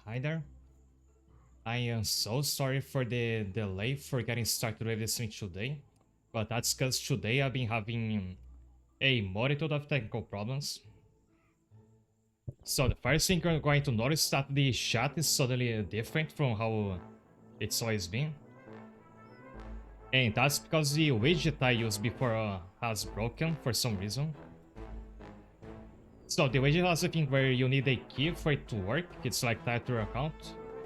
Hi there. I am so sorry for the delay for getting started with this thing today, but that's because today I've been having a multitude of technical problems. So the first thing you're going to notice that the chat is suddenly different from how it's always been. And that's because the widget I used before has broken for some reason. So the widget has a thing where you need a key for it to work. It's like tied to your account.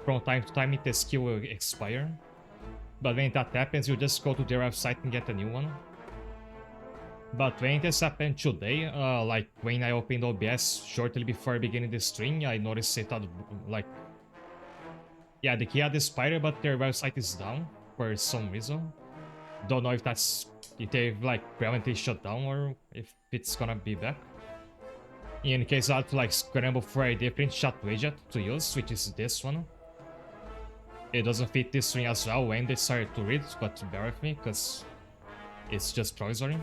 From time to time, the skill will expire. But when that happens, you just go to their website and get a new one. But when this happened today, like when I opened OBS shortly before beginning the stream, I noticed it had, like, yeah, the key had expired, but their website is down for some reason. Don't know if that's, if they've like permanently shut down or if it's gonna be back. In case I had to like scramble for a different chat widget to use, which is this one. It doesn't fit this string as well when they started to read, but bear with me, because it's just provisory.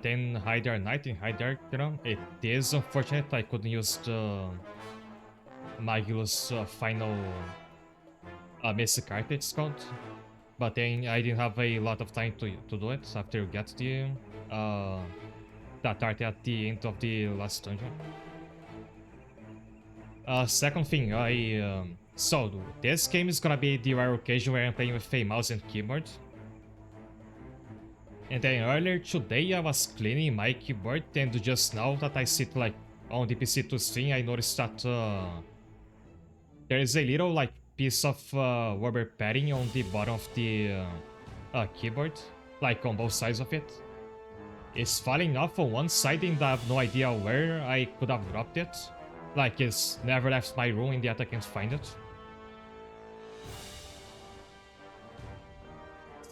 Then Hi There Night and Hi There, it is unfortunate I couldn't use the Magulus final Mystic Art, it's called. But then I didn't have a lot of time to do it after you get the that art at the end of the last dungeon. Second thing, so this game is gonna be the rare occasion where I'm playing with a mouse and keyboard. And then earlier today I was cleaning my keyboard, and just now that I sit like on the PC to stream, I noticed that there is a little like piece of rubber padding on the bottom of the keyboard, like on both sides of it. It's falling off on one side and I have no idea where I could have dropped it. Like it's never left my room and yet I can't find it.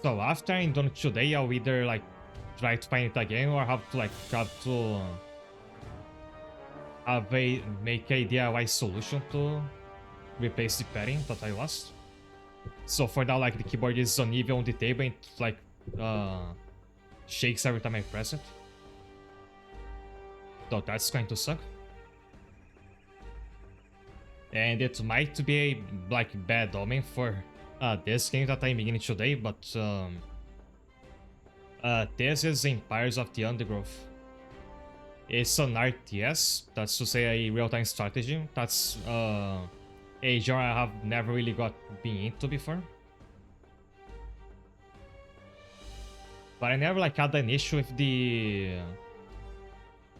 So after I'm done today, I'll either like try to find it again or have to make a DIY solution to replace the padding that I lost. So for now, like the keyboard is uneven on the table and like shakes every time I press it. So that's going to suck. And it might be a like bad omen for this game that I'm beginning today, but this is Empires of the Undergrowth. It's an RTS, that's to say a real-time strategy. That's a genre I have never really got been into before. But I never like had an issue with the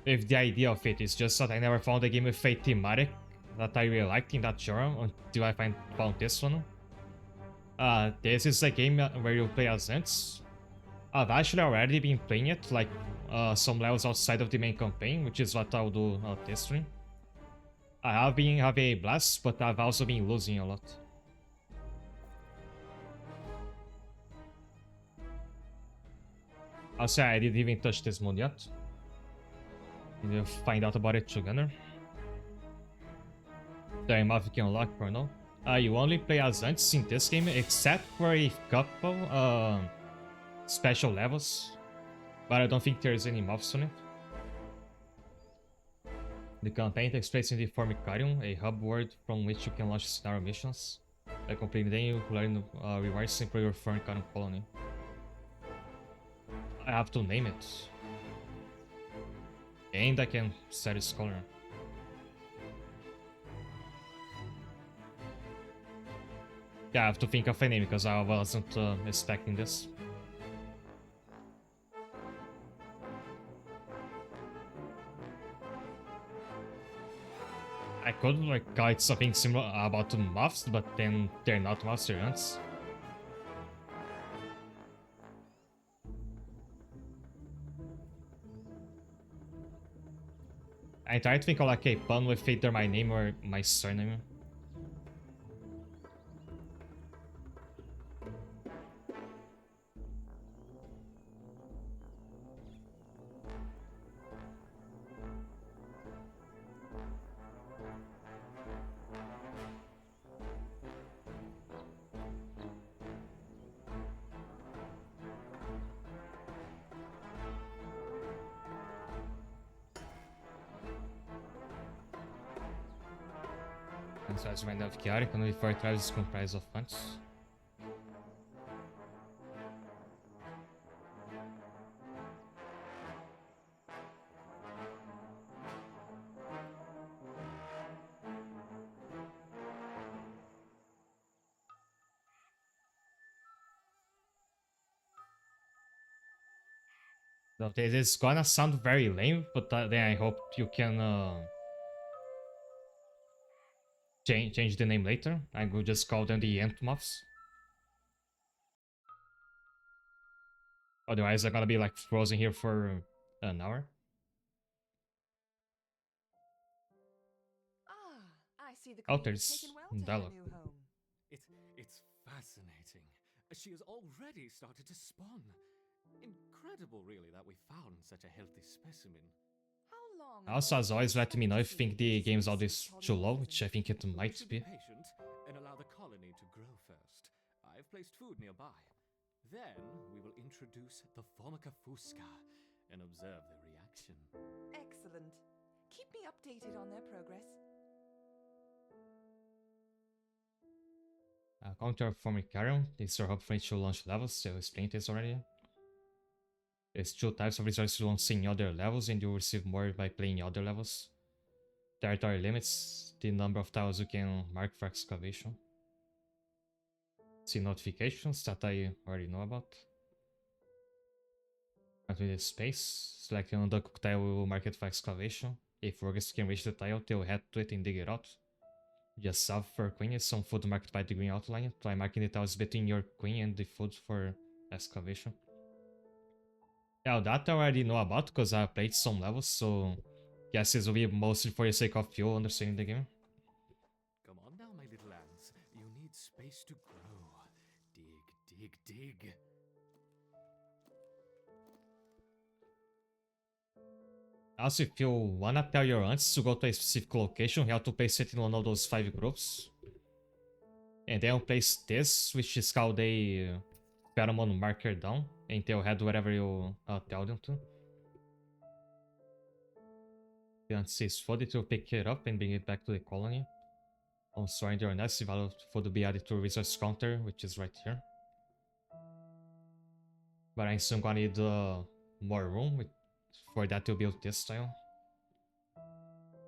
idea of it. It's just that I never found a game with a thematic that I really liked in that genre until I found this one. This is a game where you play as Ents. I've actually already been playing it, like some levels outside of the main campaign, which is what I'll do this stream. I have been having a blast, but I've also been losing a lot. I'll say I didn't even touch this mod yet. We'll find out about it together. The map you can unlock for now. You only play as Ents in this game, except for a couple special levels. But I don't think there's any mobs on it. The campaign takes place in the Formicarium, a hub world from which you can launch scenario missions. By completing them, you learn rewards for your Formicarium colony. I have to name it. And I can set its color. Yeah, I have to think of a name because I wasn't expecting this. I could like call it something similar about the muffs, but then they're not muffs, they're ants. I tried to think of like a pun with either my name or my surname. And so as you might have chaotic and before tribes is comprised of funds. So this is gonna sound very lame, but then I hope you can change the name later. I will just call them the Entmoths. Otherwise, I'm gonna be like frozen here for an hour. I see the Oh, queen has there's taken well to her dialogue. new home. It's fascinating. She has already started to spawn. Incredible, really, that we found such a healthy specimen. How long Also, as always, let me know if you think the game's always too low, which I think it We might should be. be patient and allow the colony to grow first. I've placed food nearby. Then we will introduce the Formica fusca and observe their reaction. Excellent. Keep me updated on their progress. Counter Formicarium, these are hopefully to launch levels, so I explained this already. There's two types of resources launching other levels, and you receive more by playing other levels. Territory limits the number of tiles you can mark for excavation. See notifications that I already know about. With the space, selecting on the cook tile will mark it for excavation. If workers can reach the tile, they'll head to it and dig it out. Just south for queen is some food marked by the green outline. Try marking the tiles between your queen and the food for excavation. Yeah, that I already know about because I played some levels, so guess this will be mostly for the sake of you understanding the game. Come on now, my little ants. You need space to grow. Dig, dig, dig. Also, if you wanna tell your ants to go to a specific location, you have to place it in one of those 5 groups. And then place this, which is called a pheromone marker down, and they'll head wherever you tell them to. The ant sees food, it will pick it up and bring it back to the colony. On storing your nest, the value of food will be added to resource counter, which is right here. But I'm still gonna need more room for that to build this tile.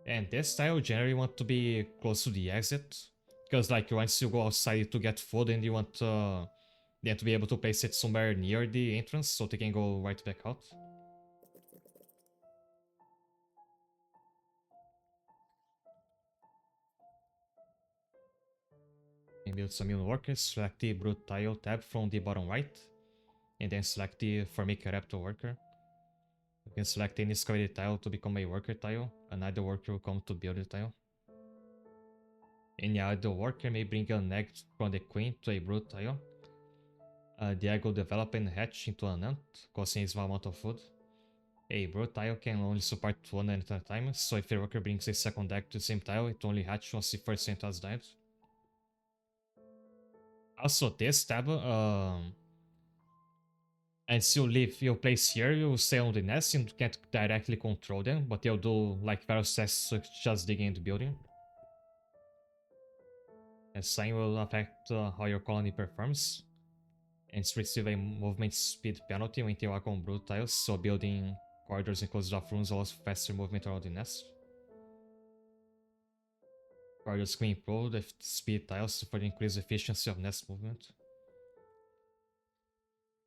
And this tile generally want to be close to the exit. Because like once you go outside to get food and you want them to be able to place it somewhere near the entrance so they can go right back out. And build some new workers, select the brute tile tab from the bottom right. And then select the Formica Raptor worker. You can select any excavated tile to become a worker tile. Another worker will come to build the tile. Any other worker may bring an egg from the queen to a brute tile. The egg will develop and hatch into an ant, causing a small amount of food. A brute tile can only support one ant at a time, so if a worker brings a second egg to the same tile, it only hatches once the first ant has died. Also, this tab, as you leave your place here, you stay on the nest and can't directly control them, but they'll do like various tests such as digging and building. As sign will affect how your colony performs, and receive a movement speed penalty when they walk on brute tiles, so building corridors and closed off rooms allows faster movement around the nest. Corridors can improve the speed tiles for the increased efficiency of nest movement.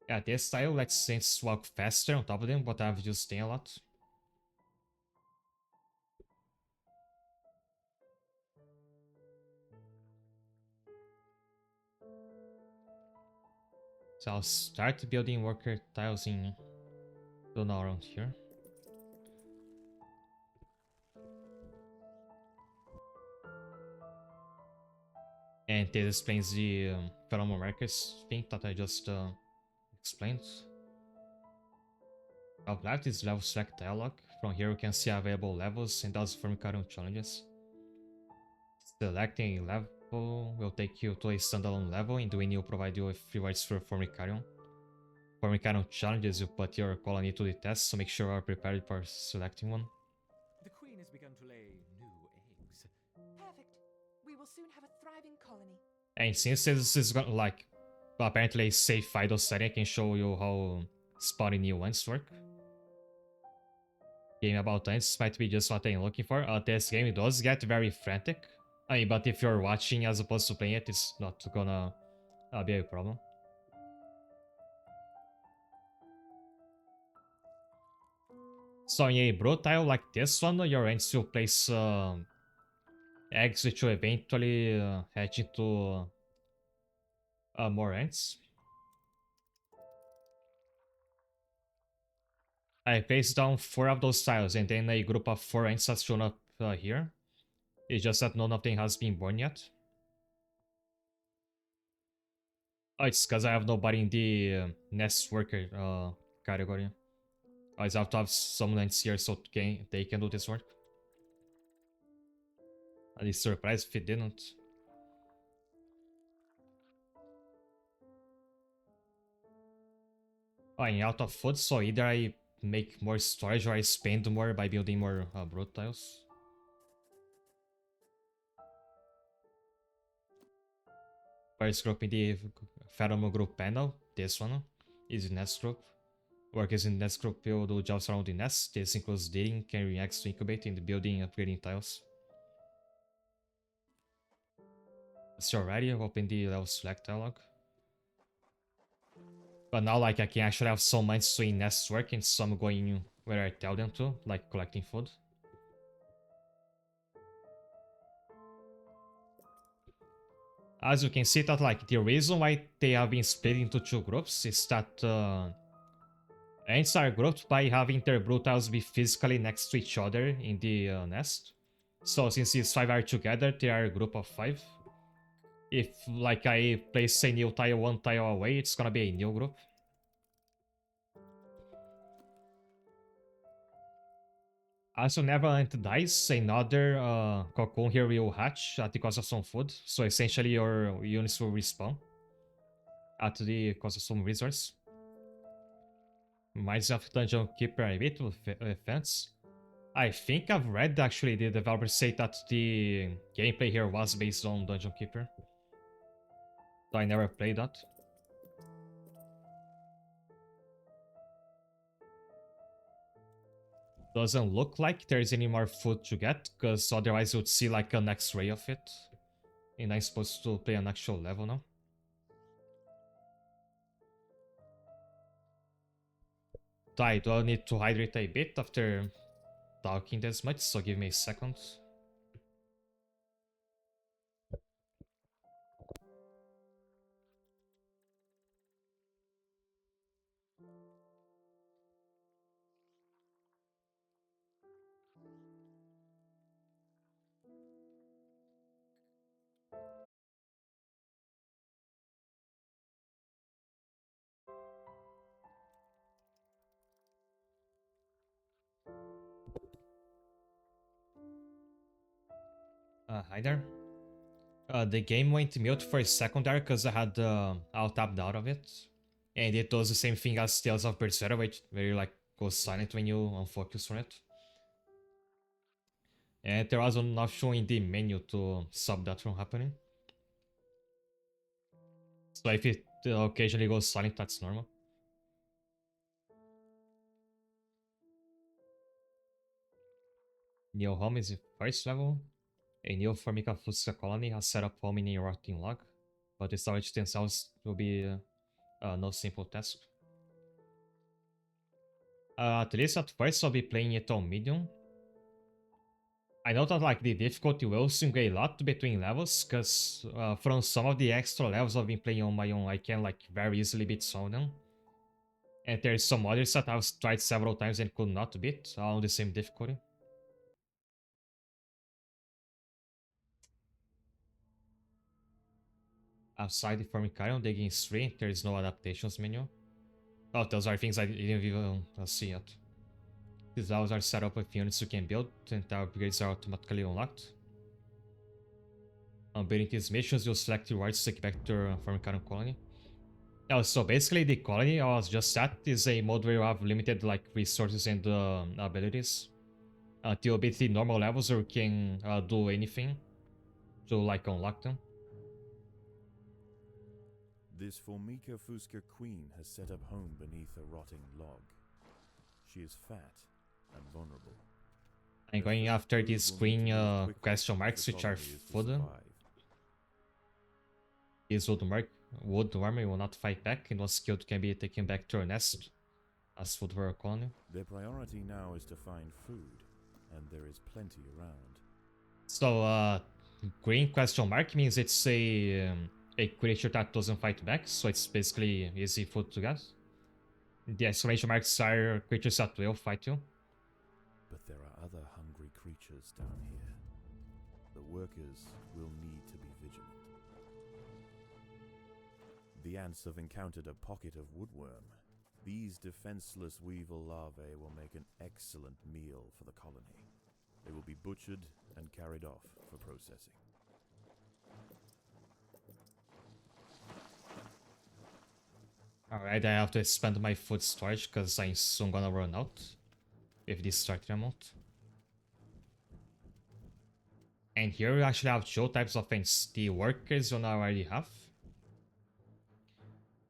Yeah, this tile lets saints walk faster on top of them, but I've used them a lot. So I'll start building worker tiles in now around here. And this explains the pheromone markers thing that I just explained. Top left is level select dialog. From here you can see available levels and also from current challenges. Selecting a level will take you to a standalone level, and doing will provide you with rewards for Formicarium. Formicarium challenges you put your colony to the test, so make sure you are prepared for selecting one. The queen has begun to lay new eggs. Perfect. We will soon have a thriving colony. And since this is gonna, like, apparently a safe idle setting, I can show you how spawning new ones work. Game about ants might be just what I'm looking for. This game does get very frantic. I mean, but if you're watching as opposed to playing it, it's not gonna be a problem. So in a brood tile like this one, your ants will place eggs which will eventually hatch into more ants. I placed down 4 of those tiles and then a group of 4 ants has shown up here. It's just that none of them has been born yet. Oh, it's because I have nobody in the nest worker category. I just have to have some ants here so they can do this work. I'd be surprised if it didn't. Oh, I'm out of food, so either I make more storage or I spend more by building more brood tiles. First group in the pheromone group panel, this one is nest group. Workers in nest group will do jobs around the nest. This includes dating, carrying eggs to incubate, and building and upgrading tiles. So already open the level select dialog. But now, like, I can actually have some minds doing nest work and some going where I tell them to, like collecting food. As you can see, that like the reason why they have been split into 2 groups is that ants are grouped by having their brood tiles be physically next to each other in the nest. So since these 5 are together, they are a group of 5. If like I place a new tile 1 tile away, it's gonna be a new group. As whenever ant dies, another cocoon here will hatch at the cost of some food. So essentially your units will respawn at the cost of some resource. Reminds me of Dungeon Keeper a bit with fence. I think I've read actually the developers say that the gameplay here was based on Dungeon Keeper. Though I never played that. Doesn't look like there's any more food to get, because otherwise you'd see like an X-ray of it. And I'm supposed to play an actual level now. I do need to hydrate a bit after talking this much, so give me a second. Hi there. The game went mute for a second there because I had alt tapped out of it. And it does the same thing as Tales of Berseria, where you like go silent when you unfocus from it. And there was an option in the menu to stop that from happening. So if it occasionally goes silent, that's normal. New home is the first level. A new Formica Fusca colony has set up home in a rotting log, but the storage themselves will be no simple task. At least at first I'll be playing it on medium. I know that like the difficulty will swing a lot between levels, because from some of the extra levels I've been playing on my own, I can like very easily beat some of them. And there's some others that I've tried several times and could not beat on the same difficulty. Outside the Formicarium, digging is free, there is no adaptations menu. Oh, those are things I didn't even see yet. These levels are set up with units you can build, and the upgrades are automatically unlocked. On building these missions, you'll select rewards to take back to your Formicarium colony. Oh, so basically the colony I was just at is a mode where you have limited like resources and abilities. Until you beat the normal levels, you can do anything. to like unlock them. This Formica Fusca queen has set up home beneath a rotting log. She is fat and vulnerable. I'm going after these green question marks, which are food. This wood worm will not fight back, and once killed can be taken back to her nest as food for a colony. Their priority now is to find food, and there is plenty around. So, green question mark means it's a creature that doesn't fight back, so it's basically easy food to get. The exclamation marks are creatures that will fight you. But there are other hungry creatures down here. The workers will need to be vigilant. The ants have encountered a pocket of woodworm. These defenseless weevil larvae will make an excellent meal for the colony. They will be butchered and carried off for processing. Alright, I have to expand my food storage because I'm soon gonna run out with this starter amount. And here we actually have two types of things. The workers you already have.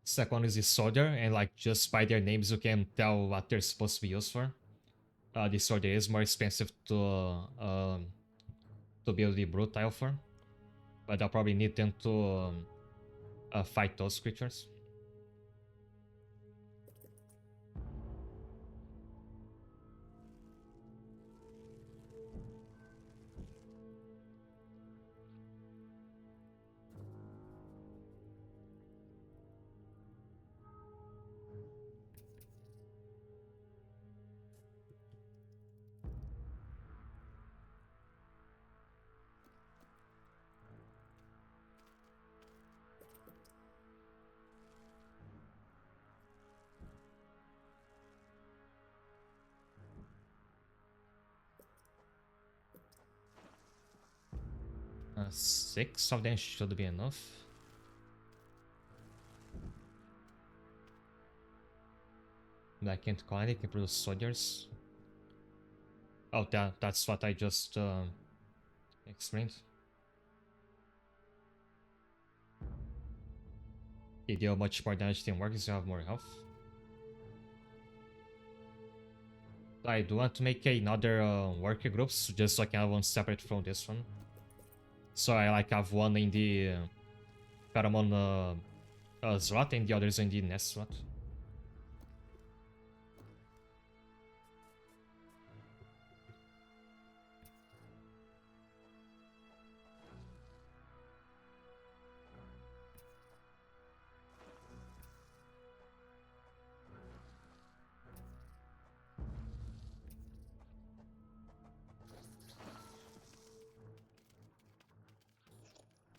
Second one is the soldier, and like just by their names you can tell what they're supposed to be used for. The soldier is more expensive to build the brute tile for, but I'll probably need them to fight those creatures. Six of them should be enough. I can't call it, can produce soldiers. Oh, that's what I just explained. They deal much more damage than workers, you have more health. I do want to make another worker groups, just so I can have one separate from this one. So I like have one in the pheromone slot and the others in the nest slot.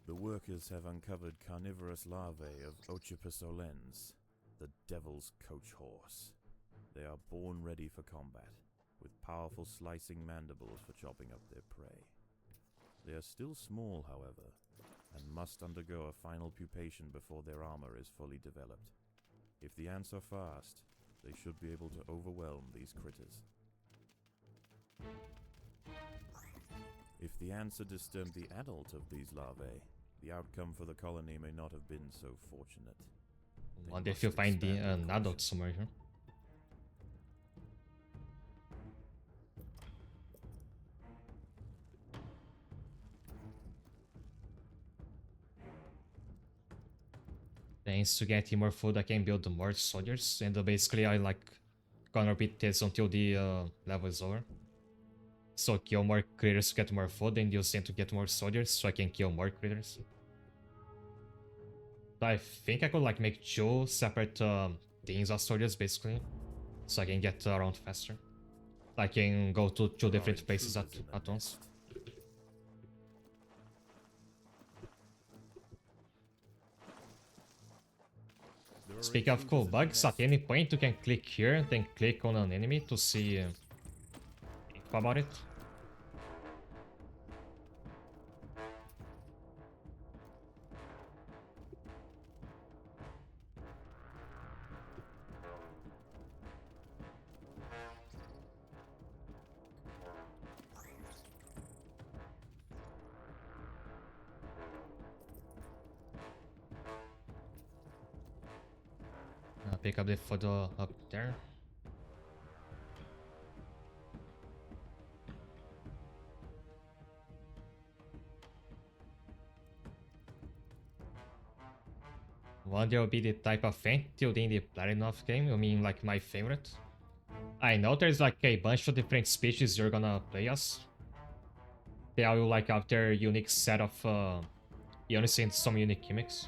The workers have uncovered carnivorous larvae of Ocypus olens, the devil's coach horse. They are born ready for combat, with powerful slicing mandibles for chopping up their prey. They are still small, however, and must undergo a final pupation before their armor is fully developed. If the ants are fast, they should be able to overwhelm these critters. If the ants had disturbed the adult of these larvae, the outcome for the colony may not have been so fortunate. Wonder if you find an adult somewhere here. Thanks to getting more food, I can build more soldiers, and basically I like gonna repeat this until the level is over. So kill more critters to get more food, and use them to get more soldiers, so I can kill more critters. I think I could like make two separate things of soldiers basically, so I can get around faster. I can go to two different places at once. Speaking of cool bugs, at any point you can click here, then click on an enemy to see info about it. pick up the photo up there. Wonder will be the type of thing till in the Platinum game. I mean, like my favorite. I know there's like a bunch of different species you're gonna play as. They all like have their unique set of units and some unique gimmicks.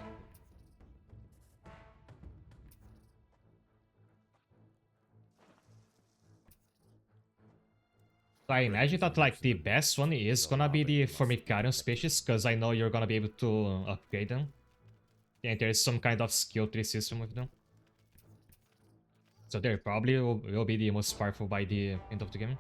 So I imagine that like the best one is gonna be the Formicarium species, because I know you're gonna be able to upgrade them. And there's some kind of skill tree system with them. So they probably will be the most powerful by the end of the game.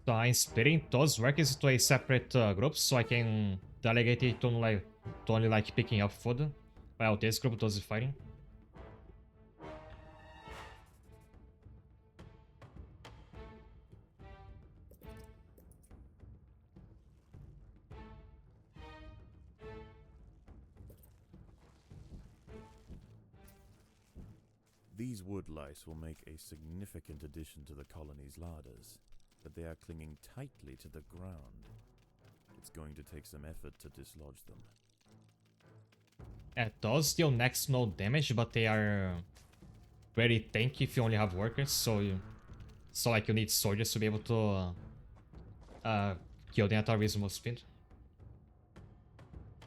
So I'm splitting those workers into a separate groups so I can delegate it to only like picking up food, while this group does the fighting. These wood lice will make a significant addition to the colony's larders, but they are clinging tightly to the ground. It's going to take some effort to dislodge them. It does deal next to no damage, but they are very tanky if you only have workers, so like you need soldiers to be able to kill them at a reasonable speed.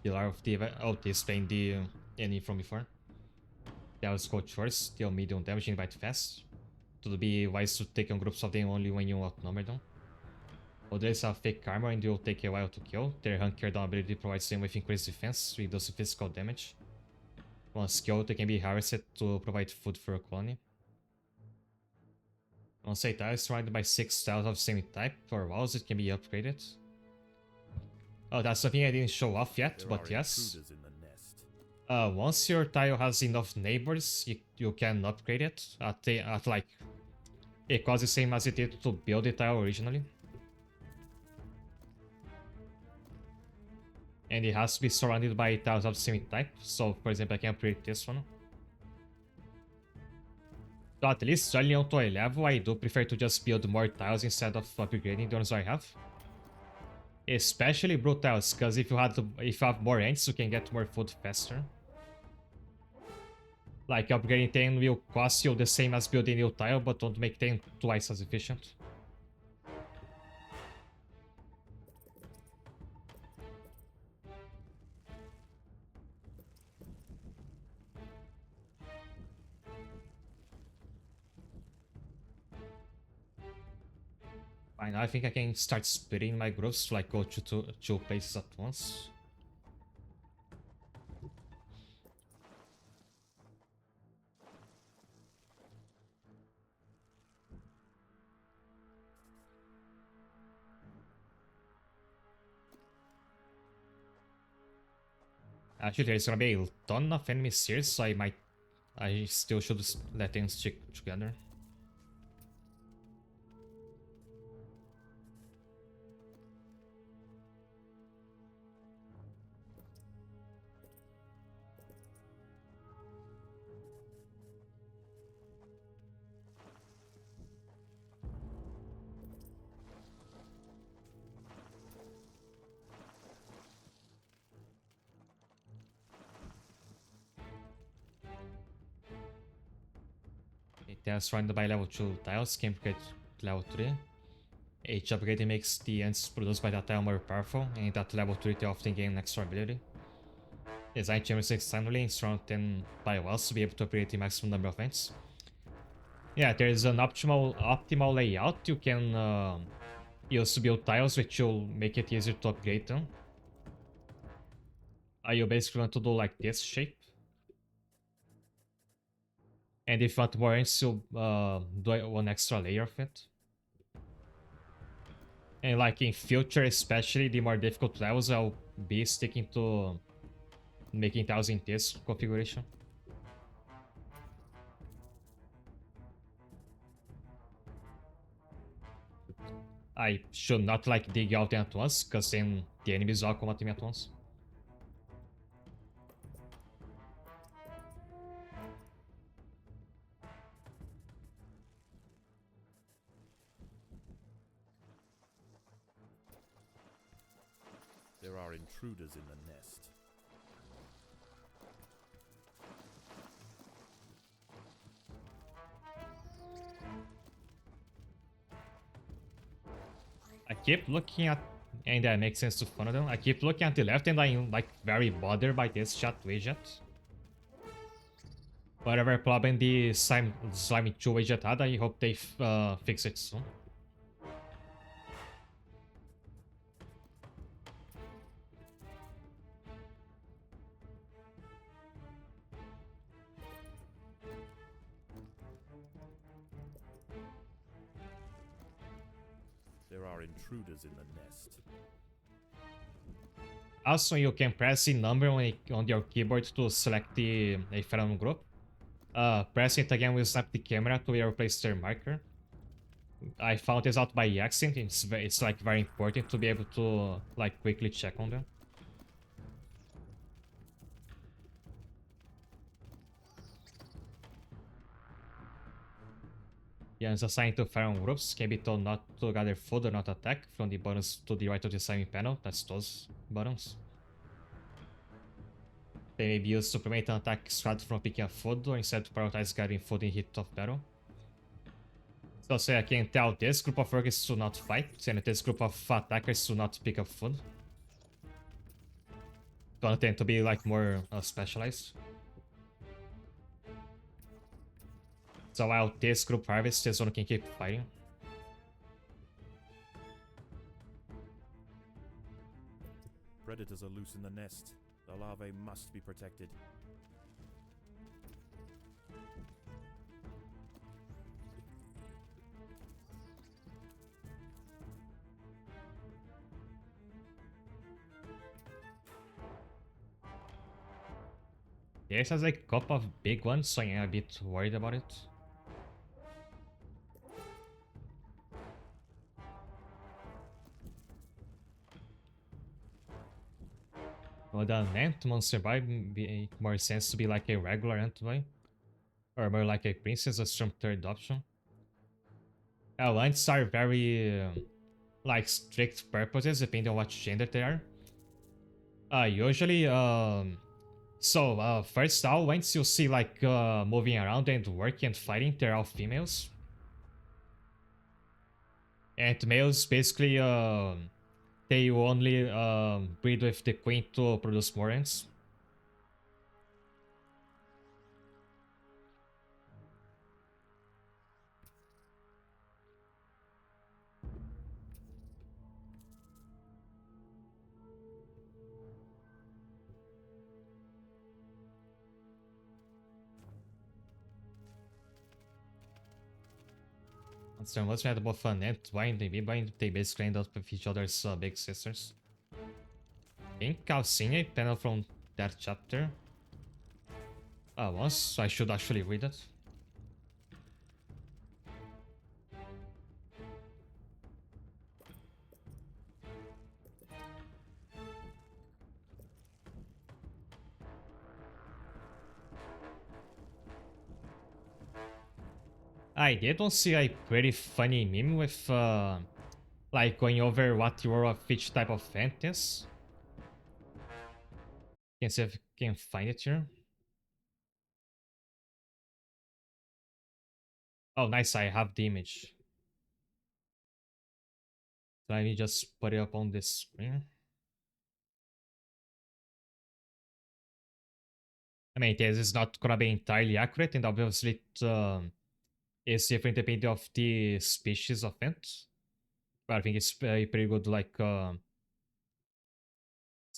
Pillar of the this playing the enemy from before. That was called first, deal medium damage and bite fast. It would be wise to take on groups of them only when you outnumber them. Others have fake armor and they will take a while to kill. Their hunker down ability provides them with increased defense, reduce physical damage. Once killed, they can be harvested to provide food for a colony. Once a tile is surrounded by 6 tiles of same type or walls, it can be upgraded. Oh, that's something I didn't show off yet, but yes. Intruders in the nest. Once your tile has enough neighbors, you can upgrade it at like it costs the same as it did to build the tile originally. And it has to be surrounded by tiles of the same type. So, for example, I can upgrade this one. So at least early on to a level, I do prefer to just build more tiles instead of upgrading the ones I have. Especially brute tiles, because if you have more ants, you can get more food faster. Like upgrading 10 will cost you the same as building a new tile, but don't make 10 twice as efficient. Fine, I think I can start splitting my groups to like go to two places at once. Actually, there's gonna be a ton of enemies here, so I still should let things stick together. That's surrounded by level 2 tiles, can upgrade to level 3. Each upgrade makes the ants produced by that tile more powerful, and at level 3 they often gain extra ability. Design chambers externally and surround them by walls to be able to upgrade the maximum number of ants. Yeah, there's an optimal layout you can use to build tiles, which will make it easier to upgrade them. You basically want to do like this shape. And if you want more ants, you'll do one extra layer of it. And like in future, especially the more difficult levels, I'll be sticking to making tiles in this configuration. I should not like dig out at once, because then the enemies all come at me at once. There are intruders in the nest. I keep looking at, and that makes sense to follow them. I keep looking at the left and I'm like very bothered by this chat widget. Whatever problem the slime 2 widget had, I hope they fix it soon. There are intruders in the nest. Also, you can press the number on your keyboard to select a pheromone group. Pressing it again will snap the camera to your placer marker. I found this out by accident. It's like very important to be able to like quickly check on them. Yeah, it's assigned to pheromone groups. Can be told not to gather food or not attack from the buttons to the right of the assignment panel. That's those buttons. They may be used to prevent an attack squad from picking up food or instead to prioritize gathering food in heat of battle. So say I can tell this group of workers to not fight and this group of attackers to not pick up food. Gonna tend to be like more specialized. So while this group harvests, this one can keep fighting. Predators are loose in the nest. The larvae must be protected. This has a couple of big ones, so I'm a bit worried about it. Would an ant monster might make more sense to be like a regular ant boy? Or more like a princess, a strong third option? Ants are very like strict purposes depending on what gender they are. Usually, first out, once you see like moving around and working and fighting, they're all females. And males basically they only breed with the queen to produce more ants. So once we had both an ant bind and bee bind, they basically end up with each other's big sisters. I think I've seen a panel from that chapter once, so I should actually read it. I did also see a pretty funny meme with like going over what your of each type of ant is. Can see if I can find it here. Oh, nice! I have the image. Let me just put it up on this screen. I mean, this is not gonna be entirely accurate, and obviously it's different depending of the species of ant. But I think it's a pretty good like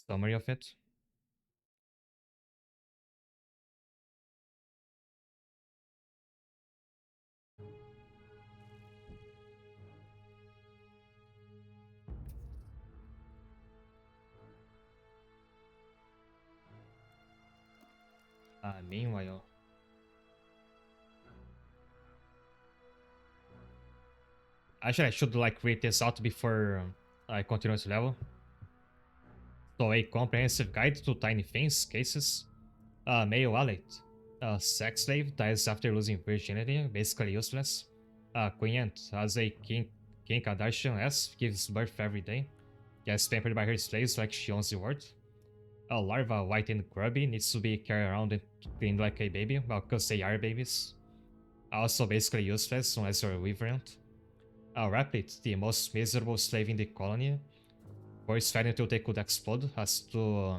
summary of it. Meanwhile, actually I should like read this out before I continue to level. So a comprehensive guide to tiny things cases. Male wallet. Sex slave dies after losing virginity, basically useless. Queen ant has a king Kardashian S, gives birth every day. gets pampered by her slaves like she owns the world. A larva, white and grubby, needs to be carried around and cleaned like a baby, well, because they are babies. Also basically useless unless you're a wyvern. A rapid, the most miserable slave in the colony, force fed until they could explode, has to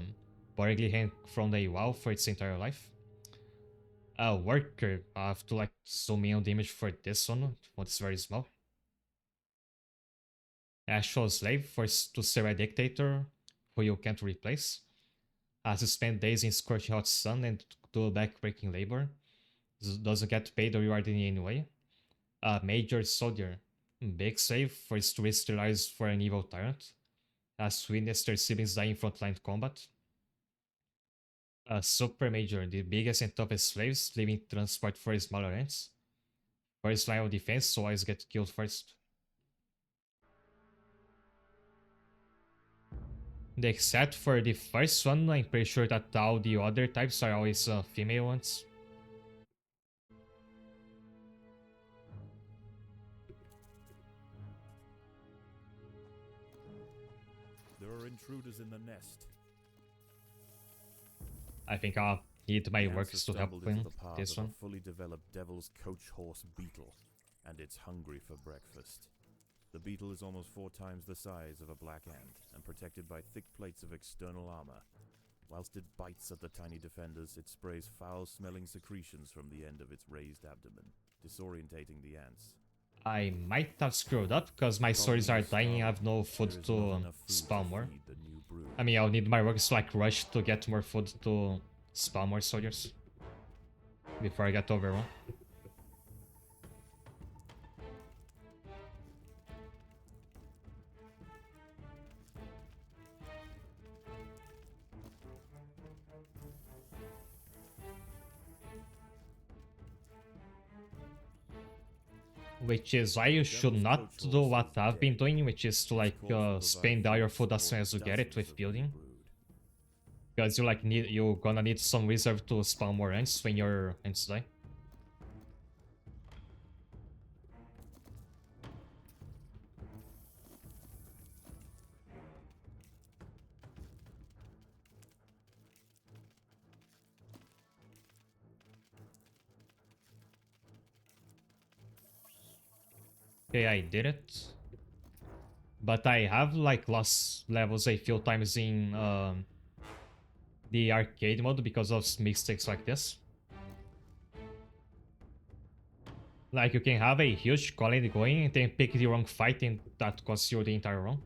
boringly hang from the wall for its entire life. A worker, I have to like zoom in on the image for this one, it's very small. Actual slave, forced to serve a dictator who you can't replace. Has to spend days in scorching hot sun and do back-breaking labor. Doesn't get paid or rewarded in any way. A major soldier, big slave, forced to risk their lives for an evil tyrant. Has witnessed their siblings die in frontline combat. A super major, the biggest and toughest slaves, leaving transport for smaller ants. First line of defense, so always get killed first. Except for the first one, I'm pretty sure that all the other types are always female ones. There are intruders in the nest. I think I'll need my The ants workers to have help stumbled into win the path this of one. a fully developed devil's coach horse beetle, and it's hungry for breakfast. The beetle is almost 4 times the size of a black ant, and protected by thick plates of external armor. Whilst it bites at the tiny defenders, it sprays foul-smelling secretions from the end of its raised abdomen, disorientating the ants. I might have screwed up because my swords are dying. I have no food There is to not enough food spawn to more. feed the new brood. I mean, I'll need my workers to like rush to get more food to spawn more soldiers before I get overrun. Which is why you should not do what I've been doing, which is to like spend all your food as soon as you get it with building. Because you're gonna need some reserve to spawn more ants when your ants die. Okay, I did it. But I have like lost levels a few times in the arcade mode because of mistakes like this. Like you can have a huge colony going and then pick the wrong fight and that costs you the entire run.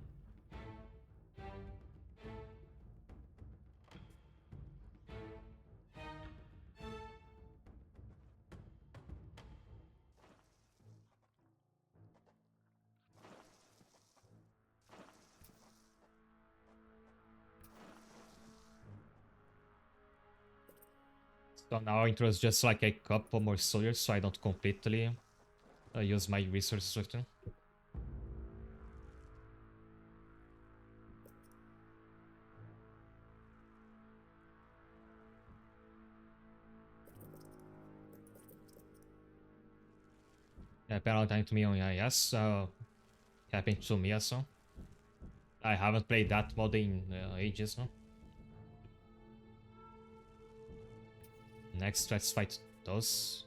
So now I introduce just like a couple more soldiers so I don't completely use my resources with them. Yeah, penalty time to me on yes, happened to me also. I haven't played that mod in ages now. Next, let's fight those.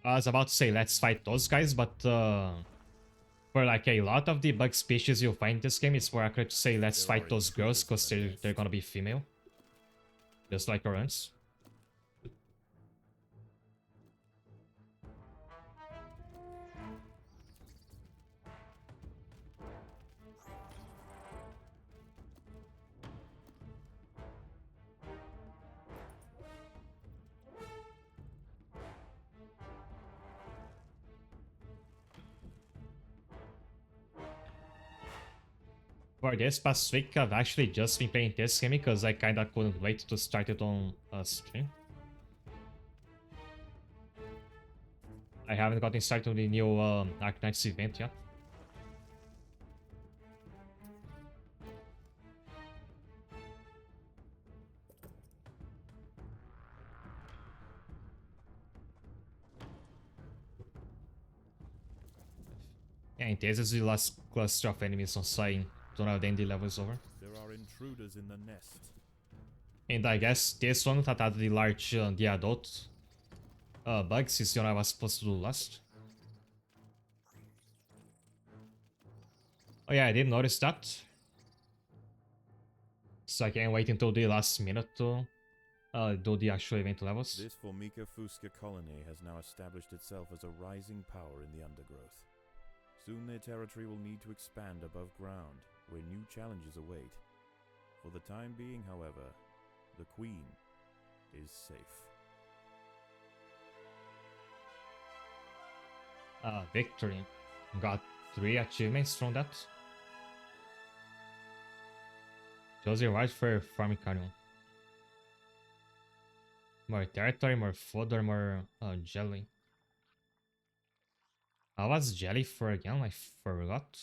I was about to say let's fight those guys, but for like a lot of the bug species you find in this game, it's more accurate to say let's fight those girls because they're gonna be female. Just like our ants. For this past week, I've actually just been playing this game because I kinda couldn't wait to start it on stream. I haven't gotten started with the new Arknights event yet. Yeah, in thesis, the last cluster of enemies on site. Don't know, then the level is over. There are intruders in the nest. And I guess this one tratado de large the adult bugs is what I was supposed to do last. Oh yeah, I did notice that. So I can't wait until the last minute to do the actual event levels. This Formica Fusca colony has now established itself as a rising power in the Undergrowth. Soon their territory will need to expand above ground, where new challenges await. For the time being, however, the Queen is safe. Victory. Got 3 achievements from that. Chose the right for Farmicarium. More territory, more food, or more jelly. How was jelly for again? I forgot.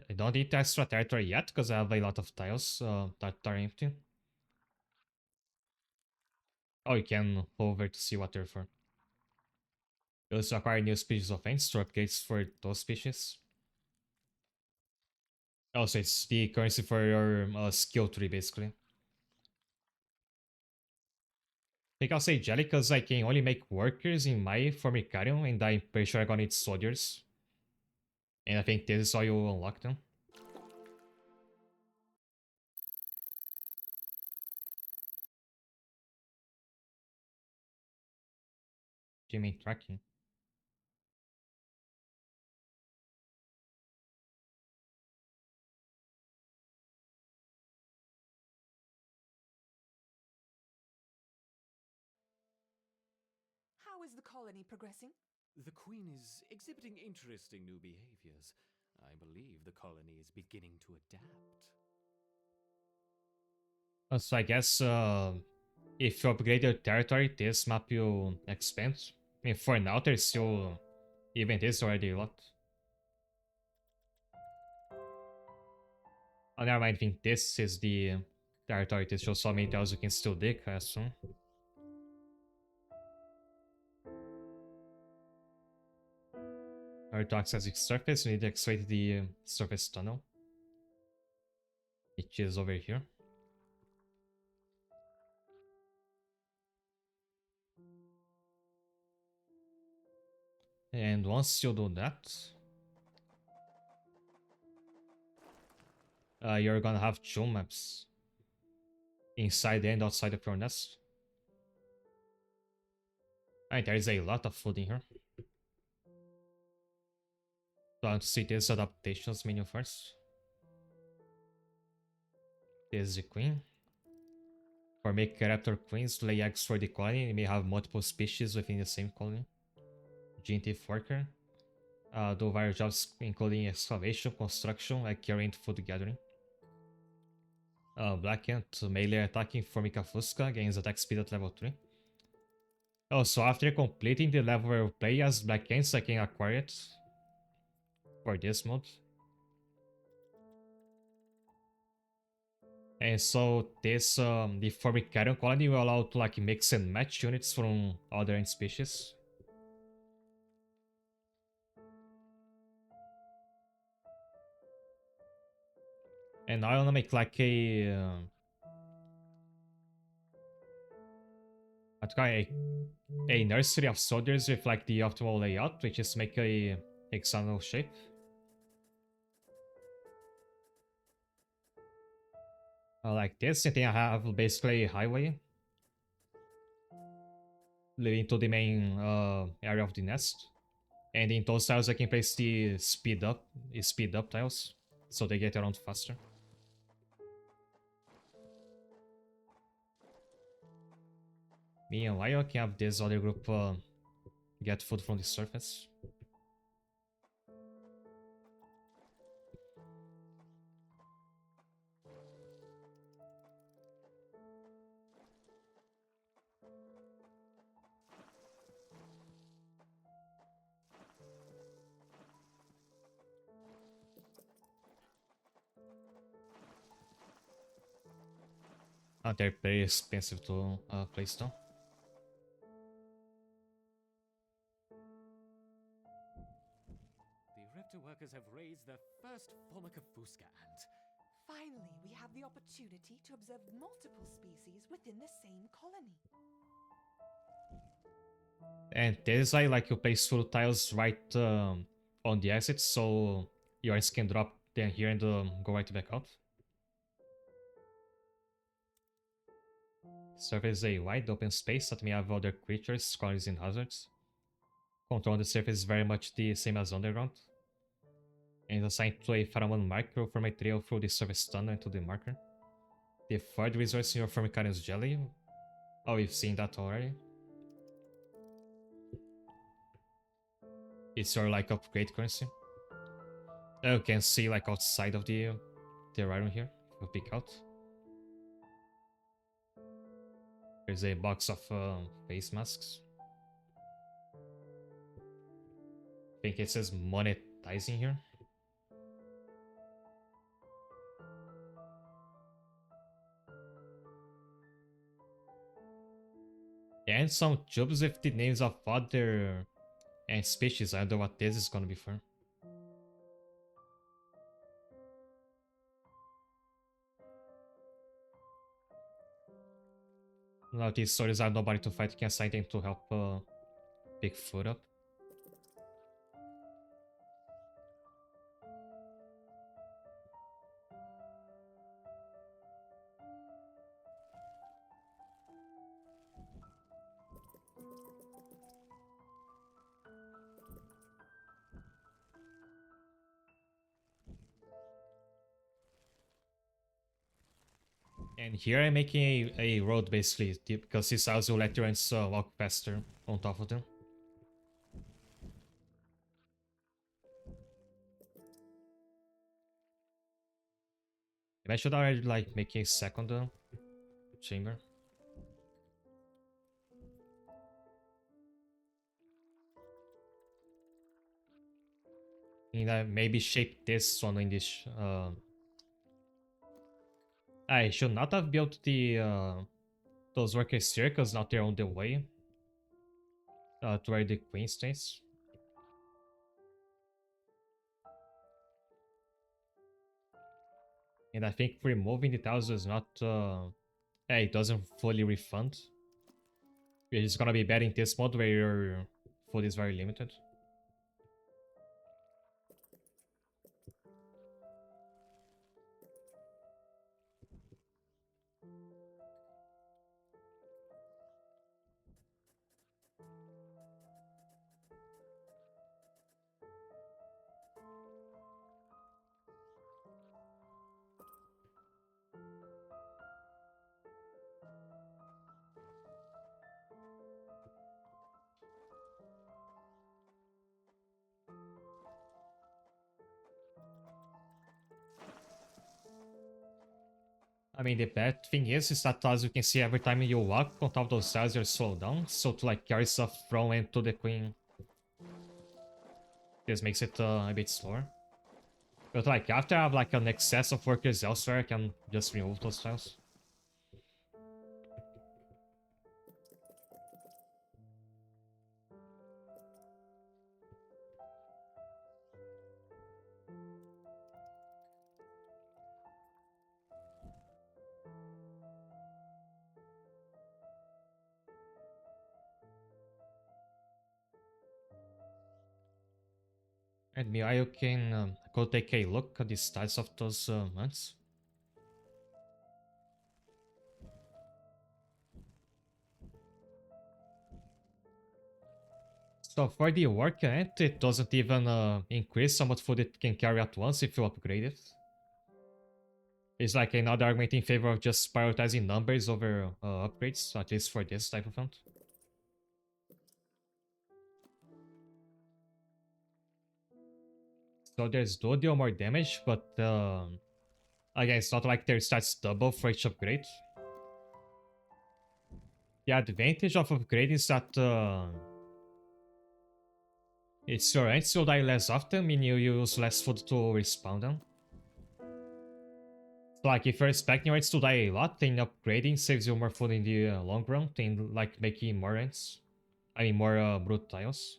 I don't eat extra territory yet because I have a lot of tiles that are empty. Oh, you can hover to see what they're for. You also acquire new species of ants to upgrades for those species. Also, it's the currency for your skill tree, basically. I think I'll say jelly because I can only make workers in my Formicarium, and I'm pretty sure I'm gonna need soldiers. And I think this is how you unlock them. Jimmy tracking. How is the colony progressing? The Queen is exhibiting interesting new behaviors. I believe the colony is beginning to adapt. So I guess if you upgrade your territory, this map will expand. I mean, for now, there's still even this already a lot. Oh, never mind. I think this is the territory. This shows how many tiles you can still dig, I assume. In order to access the surface, you need to excavate the surface tunnel, which is over here. And once you do that, you're gonna have 2 maps inside and outside of your nest. And there is a lot of food in here. So I'll see this adaptations menu first. This is the queen. For make raptor queens lay eggs for the colony, you may have multiple species within the same colony. Giant worker. Do various jobs including excavation, construction, like carrying food gathering. Black Ant, melee attacking Formica Fusca, gains attack speed at level 3. Oh, so after completing the level where you play as Black Ants, I can acquire it for this mode. And so this, the Formicarium colony will allow to like mix and match units from other ant species. And I wanna make like a nursery of soldiers with like the optimal layout, which is make a hexagonal shape. Like this, and then I have basically a highway leading to the main area of the nest. And in those tiles I can place the speed up tiles, so they get around faster. Meanwhile, I can have this other group get food from the surface. They're very expensive to place down. workers have raised their first Formica fusca ant. Finally, we have the opportunity to observe multiple species within the same colony. And this I like you place food tiles right on the exit, so your ants can drop then here and go right back out. Surface is a wide open space that may have other creatures, colonies, and hazards. Control on the surface is very much the same as underground. And assigned to a pheromone marker from a trail through the surface tunnel into the marker. The third resource in your Formicarius jelly. Oh, we've seen that already. It's your like upgrade currency. You can see like outside of the iron here. We'll pick out. There's a box of face masks. I think it says monetizing here. And some tubes with the names of other ant species. I don't know what this is gonna be for. Now these stories are nobody to fight, you can assign them to help pick food up. And here I'm making a road basically, because this also let your ants walk faster on top of them. I should already like make a second chamber. And maybe shape this one in this. I should not have built the those workers here, because now they're on the way to where the queen stays. And I think removing the tiles is not... it doesn't fully refund. It's gonna be bad in this mode where your food is very limited. I mean, the bad thing is that as you can see, every time you walk on top of those tiles, you're slowed down. So to like carry stuff from and to the queen, this makes it a bit slower. But like after I have like an excess of workers elsewhere, I can just remove those tiles. And Mia, you can go take a look at the stats of those ants. So for the worker ant, it doesn't even increase how much food it can carry at once if you upgrade it. It's like another argument in favor of just prioritizing numbers over upgrades, at least for this type of ant. So there's do deal more damage, but again, it's not like their stats double for each upgrade. The advantage of upgrading is that it's your ants will die less often, meaning you use less food to respawn them. So like if you're expecting your ants to die a lot, then upgrading saves you more food in the long run than like making more ants. I mean more brute tiles.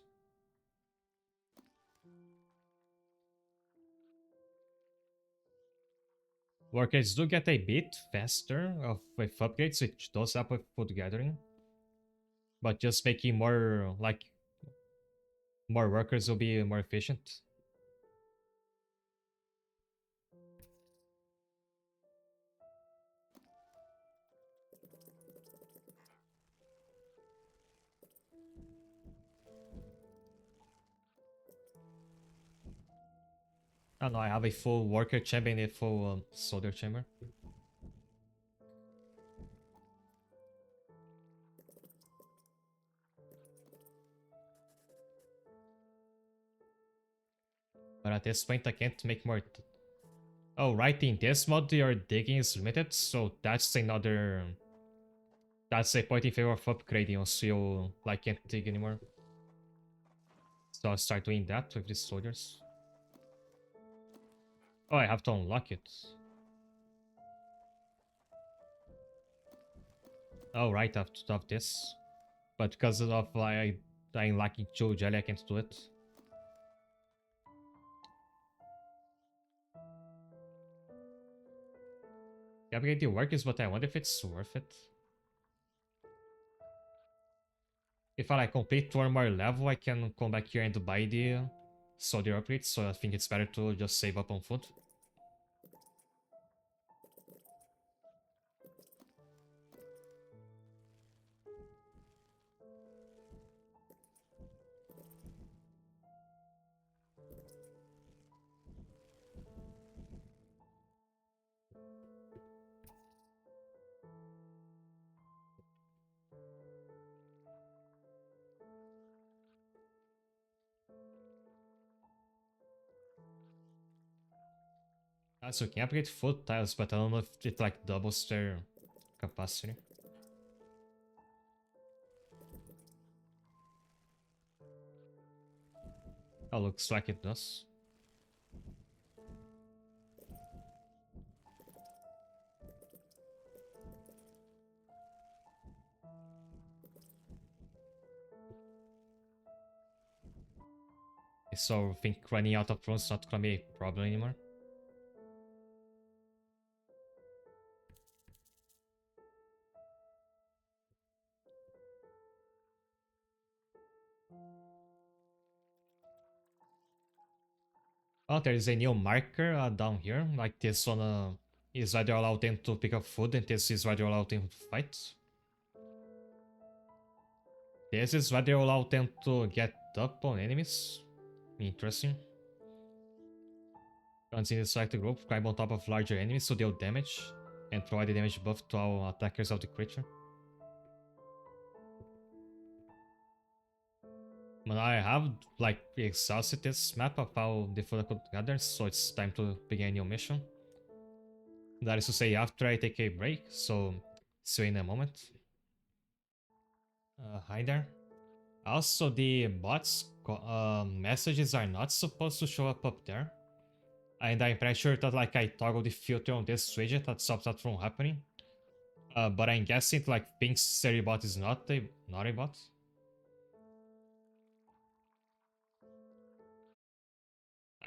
Workers do get a bit faster with upgrades, which does help with food gathering. But just making more, like, more workers will be more efficient. I don't know, I have a full worker chamber and a full soldier chamber. But at this point, I can't make more. Oh, right, in this mod, your digging is limited, so that's another. That's a point in favor of upgrading, so you like can't dig anymore. So I'll start doing that with these soldiers. Oh, I have to unlock it. Oh, right, I have to have this. But because of I'm lacking 2 jelly, I can't do it. Upgrade the workers, but I wonder if it's worth it. If I like complete one more level, I can come back here and buy the soldier upgrades, so I think it's better to just save up on food. So you can upgrade food tiles, but I don't know if it like doubles their capacity. Oh, looks like it does. So I think running out of runes is not gonna be a problem anymore. Oh, there is a new marker down here. Like this one is where they allow them to pick up food, and this is where they allow them to fight. This is where they allow them to get up on enemies. Interesting. Continue to select the group, climb on top of larger enemies to deal damage, and provide a damage buff to all attackers of the creature. But I have like exhausted this map of how the food I could gather, so it's time to begin a new mission. That is to say, after I take a break, so see you in a moment. Hi there. Also, the bots messages are not supposed to show up there. And I'm pretty sure that like I toggle the filter on this widget that stops that from happening. But I'm guessing like Pink's Seri bot is not a bot.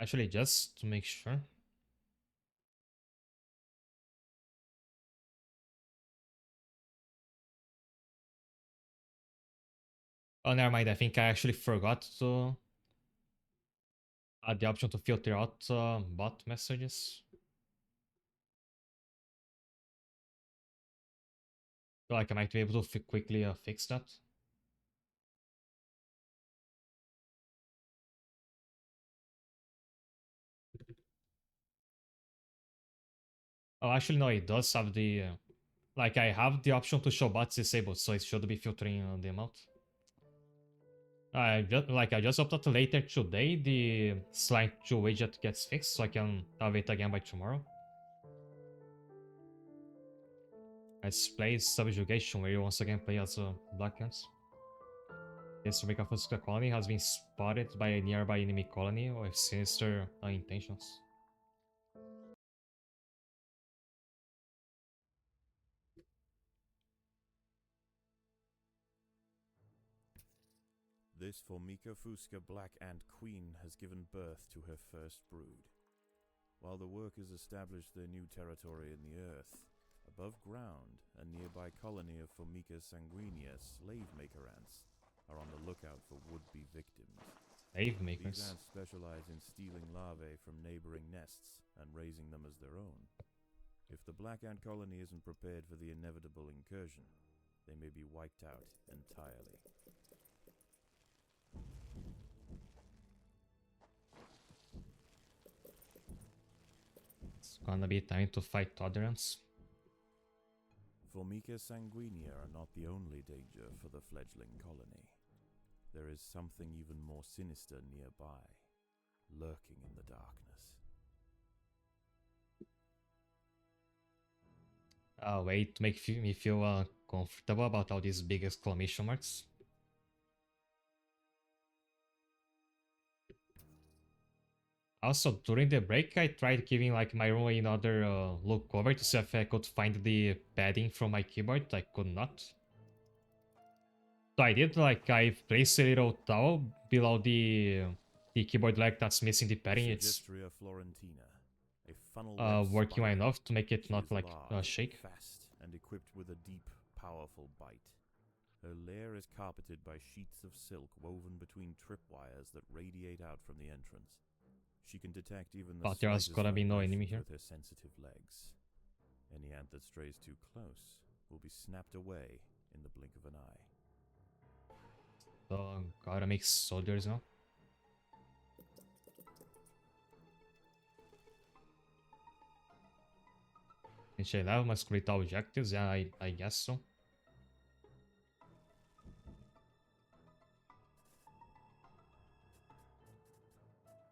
Actually, just to make sure. Oh, never mind. I think I actually forgot to add the option to filter out bot messages. So like I might be able to quickly fix that. Oh, actually, no, it does have the... like, I have the option to show bots disabled, so it should be filtering them out. I just hope that later today the Slime 2 widget gets fixed, so I can have it again by tomorrow. Let's play Subjugation, where you once again play as Black Ants. This Fuska colony has been spotted by a nearby enemy colony with sinister intentions. This Formica Fusca Black Ant Queen has given birth to her first brood. While the workers established their new territory in the earth, above ground, a nearby colony of Formica sanguinea slave-maker ants are on the lookout for would-be victims. Slave These makers. ants specialize in stealing larvae from neighboring nests and raising them as their own. If the black ant colony isn't prepared for the inevitable incursion, they may be wiped out entirely. It's gonna be time to fight other ants. Formica sanguinea are not the only danger for the fledgling colony. There is something even more sinister nearby, lurking in the darkness. Wait to make me feel comfortable about all these big exclamation marks. Also, during the break, I tried giving like my room another look over to see if I could find the padding from my keyboard. I could not. So I did, like, I placed a little towel below the keyboard leg that's missing the padding. It's Phlegistria florentina, a funnel-web working well spider. enough to make it She not is like large, shake. fast, and equipped with a deep, powerful bite. Her lair is carpeted by sheets of silk woven between tripwires that radiate out from the entrance. She can detect even the But there's slightest gonna be no enemy vibrations here. with her sensitive legs. Any ant that strays too close will be snapped away in the blink of an eye. So gotta make soldiers now. Enche leva, mas complete all objectives? Yeah, I guess so.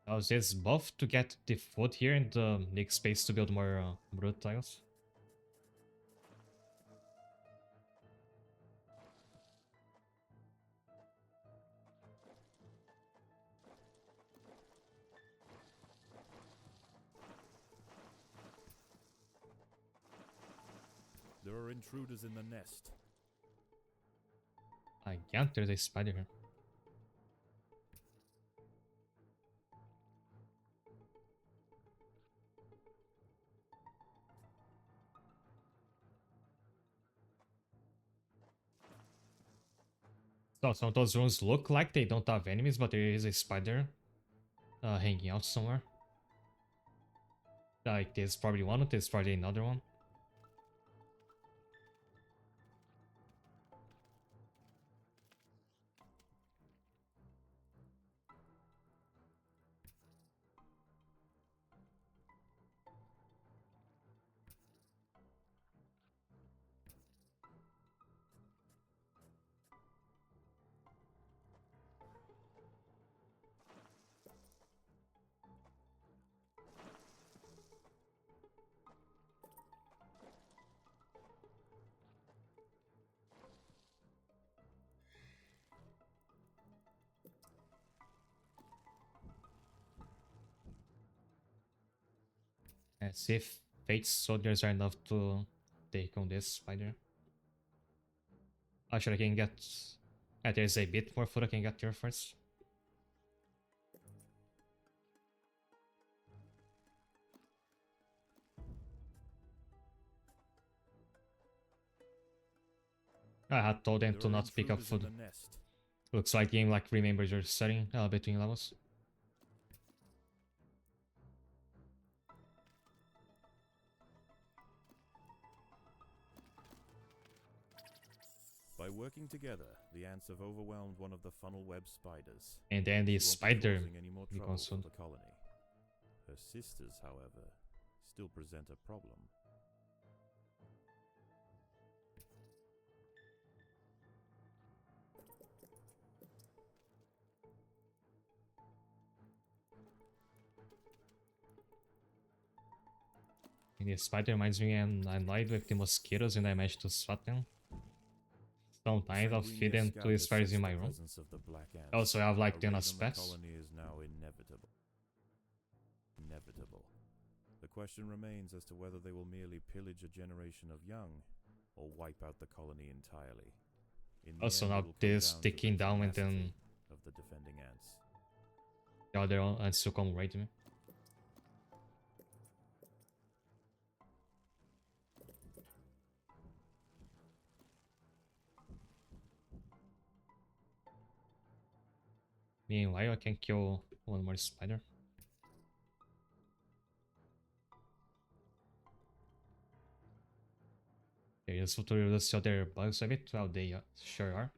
I was just buff to get the food here and make space to build more brood tiles. There are intruders in the nest. Again, there's a spider here. So some of those rooms look like they don't have enemies, but there is a spider hanging out somewhere. Like, there's probably one, there's probably another one. Let's see if Fate's soldiers are enough to take on this spider. Actually, I can get... there's a bit more food I can get here first. I had told them to not pick up food. Looks like game like remembers your setting between levels. By working together, the ants have overwhelmed one of the funnel web spiders. And then the She won't be spider causing any more trouble becomes for food. the colony. Her sisters, however, still present a problem. And the spider reminds me I'm annoyed with the mosquitoes and I managed to swat them. Sometimes I'll feed them to the spiders in my room. Also, I have like them as pets. Colony is now inevitable. The question remains as to whether they will merely pillage a generation of young, or wipe out the colony entirely. In the Also, end, it now will come this down to taking the down and then tenacity of the defending ants. the other ants will come right to me. Meanwhile, I can kill one more spider. Okay, useful to release the other bugs a bit. Well, they sure are.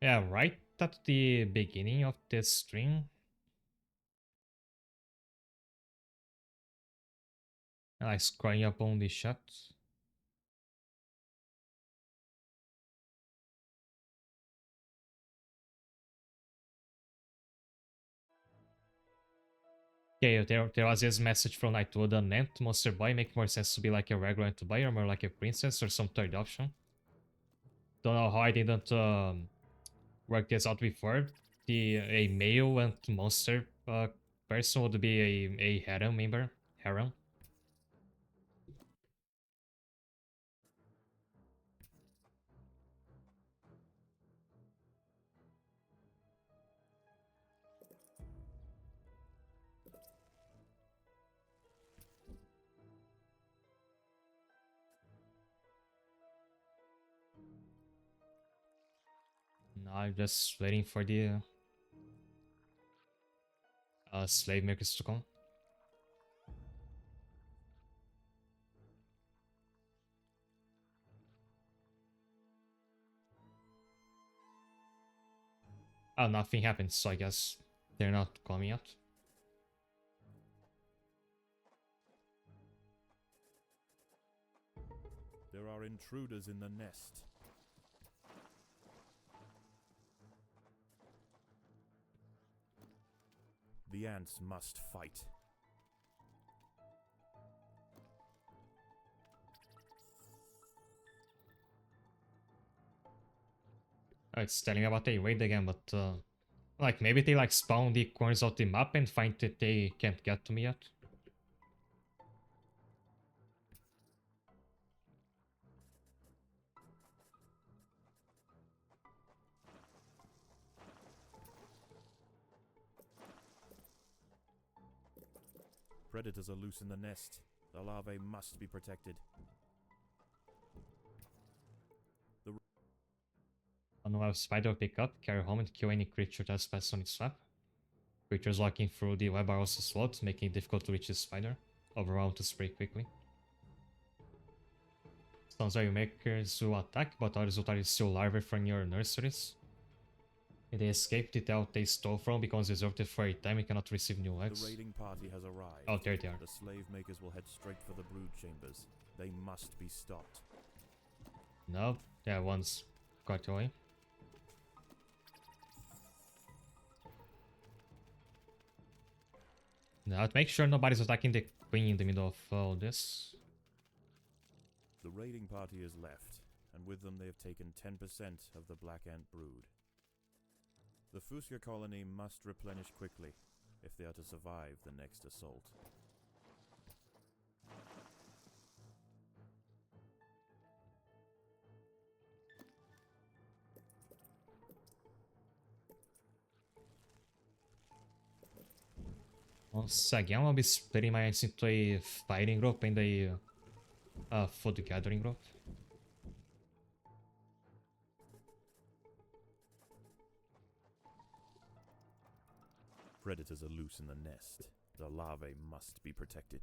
Yeah, right at the beginning of this string, I scrolling up on the chat. Okay, there was this message from Nightwood, an Ant Monster Boy make more sense to be like a regular Ant Boy or more like a princess or some third option. Don't know how I didn't work this out before. A male Ant Monster person would be a harem member. Harem. Now I'm just waiting for the slave makers to come. Oh, nothing happens, so I guess they're not coming yet. There are intruders in the nest. The ants must fight. Oh, it's telling about they raid again, but like maybe they like spawn the corners of the map and find that they can't get to me yet. Predators are loose in the nest. The larvae must be protected. Unwild spider pick up, carry home and kill any creature that's passed on its map. Creatures walking through the web are also slowed, making it difficult to reach the spider. Overall to spray quickly. Some zero makers will attack, but others will try to steal larvae from your nurseries. If they escape, the tell they stole from becomes reserved for a time and cannot receive new eggs. The raiding party has arrived. Oh, there they are. The slave makers will head straight for the brood chambers. They must be stopped. No, yeah, one's got away. Now, make sure nobody's attacking the queen in the middle of all this. The raiding party is left, and with them they have taken 10% of the black ant brood. The Fuska colony must replenish quickly if they are to survive the next assault. Once again, I'll be splitting my ants into a fighting group and a food gathering group. Predators are loose in the nest. The larvae must be protected.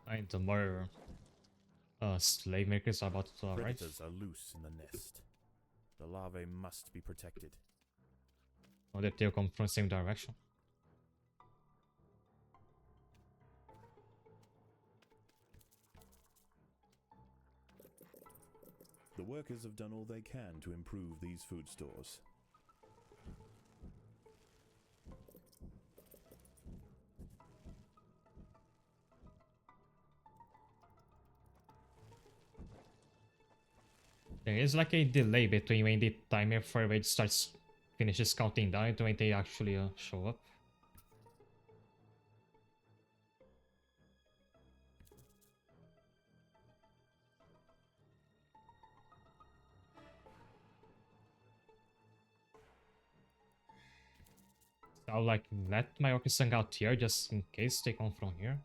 And the more slave makers are about to arrive. Predators are loose in the nest. The larvae must be protected. Or that they'll come from the same direction. The workers have done all they can to improve these food stores. There is like a delay between when the timer for raid finishes counting down and when they actually show up. I'll like let my Orcusang out here just in case they come from here.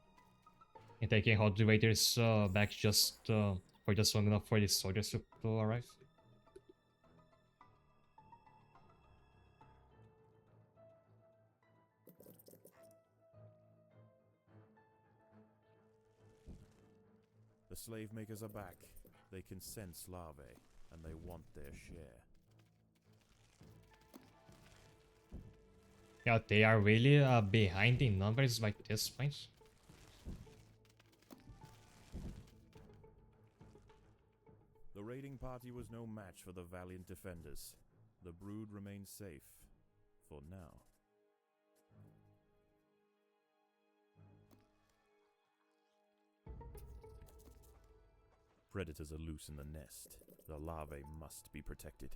And they can hold the raiders back just for just long enough for the soldiers to arrive. The slave makers are back. They can sense larvae, and they want their share. Yeah, they are really behind in numbers by this point. The raiding party was no match for the valiant defenders. The brood remains safe. For now. Predators are loose in the nest. The larvae must be protected.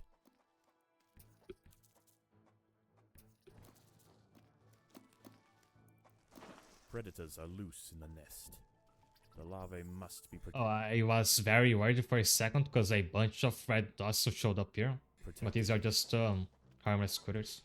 Predators are loose in the nest. The larvae must be Oh, I was very worried for a second because a bunch of red dots showed up here. But these are just harmless critters.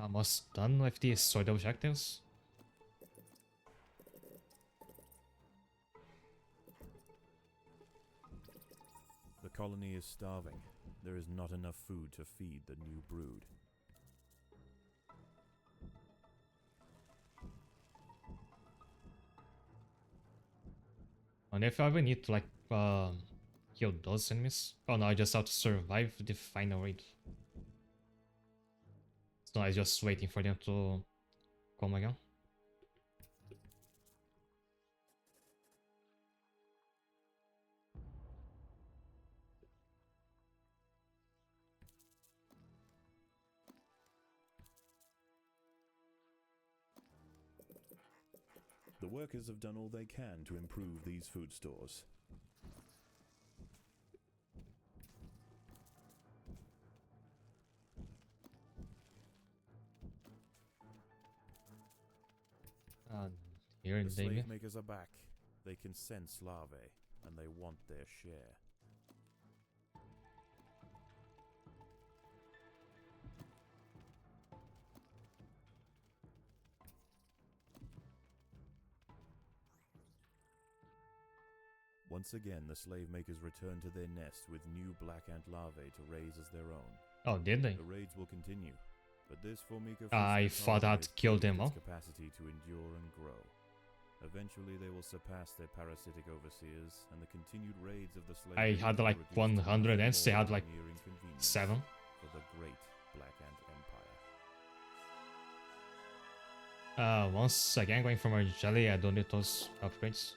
Almost done with these sword objectives. The colony is starving. There is not enough food to feed the new brood. And if I ever need to like kill those enemies. Oh no, I just have to survive the final raid. So I was just waiting for them to come again. The workers have done all they can to improve these food stores. Here The they slave makers are back. They can sense larvae, and they want their share. Once again, the slave makers return to their nest with new black ant larvae to raise as their own. Oh, did they? The raids will continue, but this Formica I thought I'd killed them all. capacity to endure and grow. Eventually, they will surpass their parasitic overseers, and the continued raids of the slave I had like 100 ants, they had like 7. For the great Black Ant Empire. Once again, going for more jelly, I don't need those upgrades.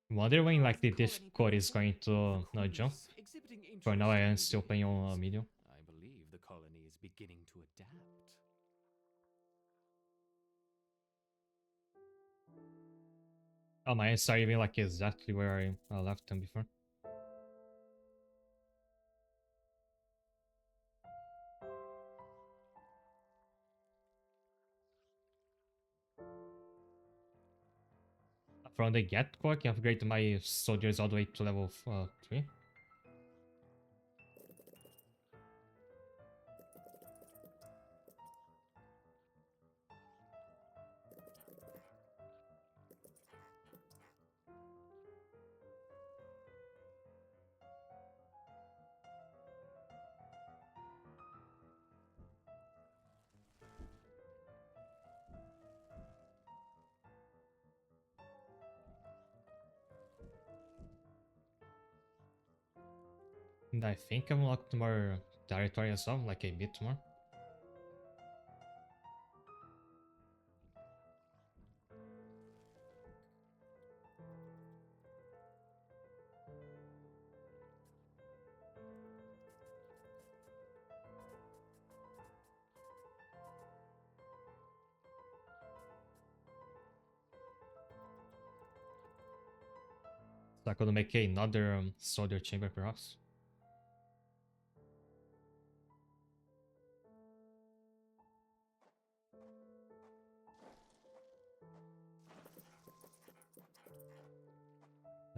Wonder when like the difficulty is going to jump. For now, I am still playing on medium. I believe the colony is beginning to adapt. Oh, my ants are even like exactly where I left them before. From the get-go, I can upgrade my soldiers all the way to level 3. And I think I've unlocked more territory as well, like a bit more. So I could make another soldier chamber perhaps.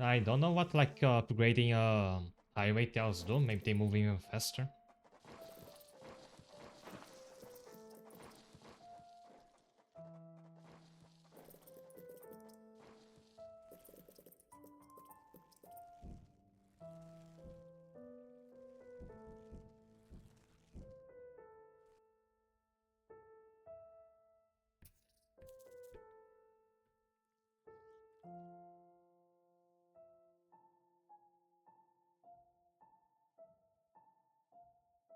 I don't know what like upgrading highway tails do. Maybe they move even faster.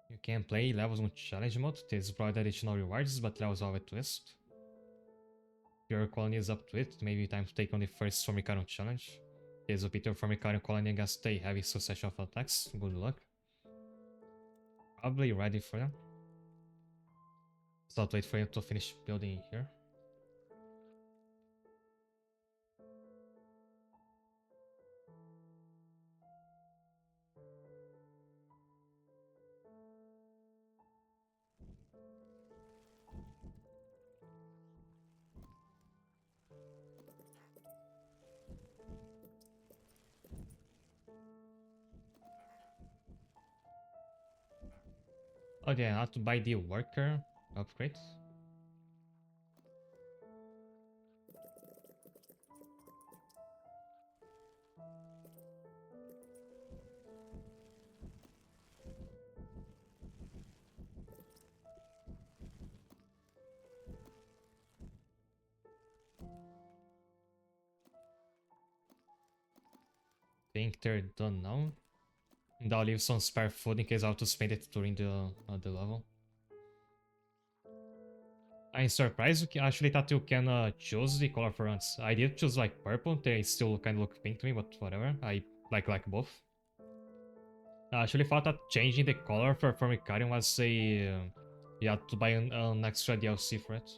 You can play levels on challenge mode. There's probably additional rewards, but levels have a twist. If your colony is up to it, maybe time to take on the first Formicarium challenge. There's a Peter Formicarium colony against a heavy succession of attacks. Good luck. Probably ready for them. So I'll wait for you to finish building here. Okay, I have to buy the worker upgrade. Think they're done now. And I'll leave some spare food in case I have to spend it during the level. I'm surprised you actually thought you can choose the color for once. I did choose like purple, they still kind of look pink to me, but whatever. I like both. I actually thought that changing the color for Formicarium was a... you had to buy an extra DLC for it.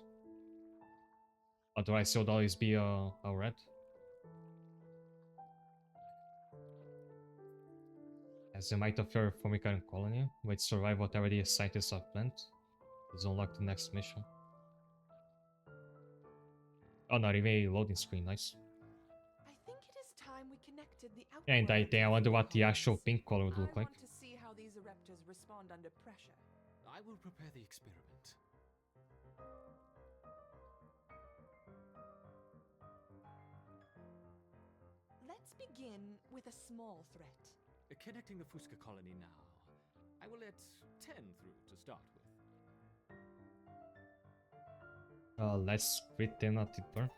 Otherwise it would always be a red. As the might of your Formicarium colony, wait to survive whatever the scientists have planned. Let's unlock the next mission. Oh, not even a loading screen, nice. I think it is time we connected the And I outward think I wonder what the colonies. actual pink color would look I like. want to see how these eruptors respond under pressure. I will prepare the experiment. Let's begin with a small threat. Connecting the Fusca colony now. I will let 10 through to start with. Let's pretend at it burn.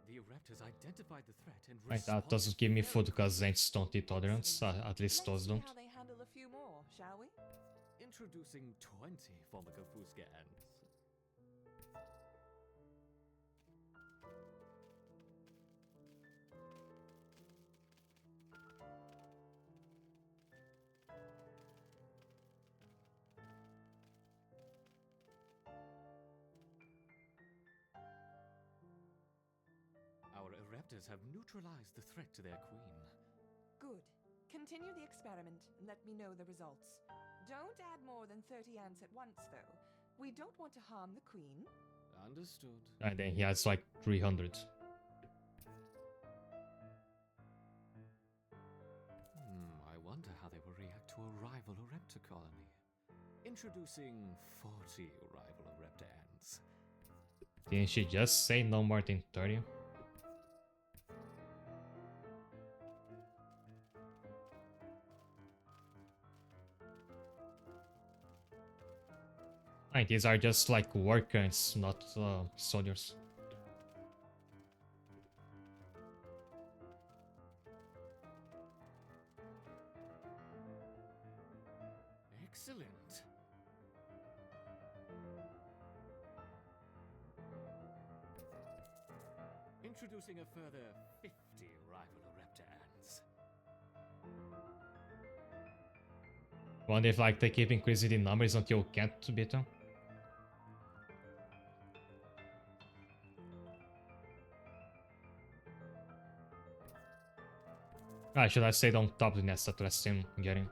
The Raptors identified the threat and Right, that doesn't give me food because Ents don't eat tolerance, at least those Let's see don't. how they handle a few more, shall we? Introducing 20 Formica Fusca ants. Our Raptors have neutralized the threat to their queen. Good. Continue the experiment and let me know the results. Don't add more than 30 ants at once, though. We don't want to harm the queen. Understood. And then he has like 300. I wonder how they will react to a rival Raptor colony. Introducing 40 rival Raptor ants. Didn't she just say no more than 30? And these are just like workers, not soldiers. Excellent. Introducing a further 50 rival Raptor ants. Wonder if like they keep increasing the numbers until you can't beat them. Ah, should I stayed on top of the nest that lets him get in?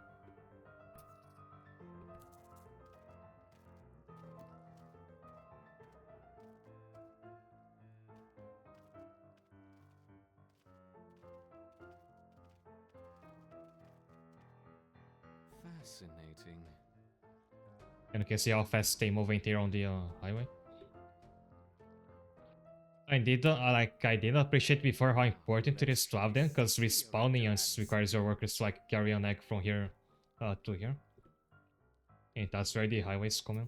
Fascinating. And you can see how fast they move in here on the highway. I didn't appreciate before how important it is to have them, because respawning us requires your workers to like carry an egg from here to here. And that's where the highway is coming.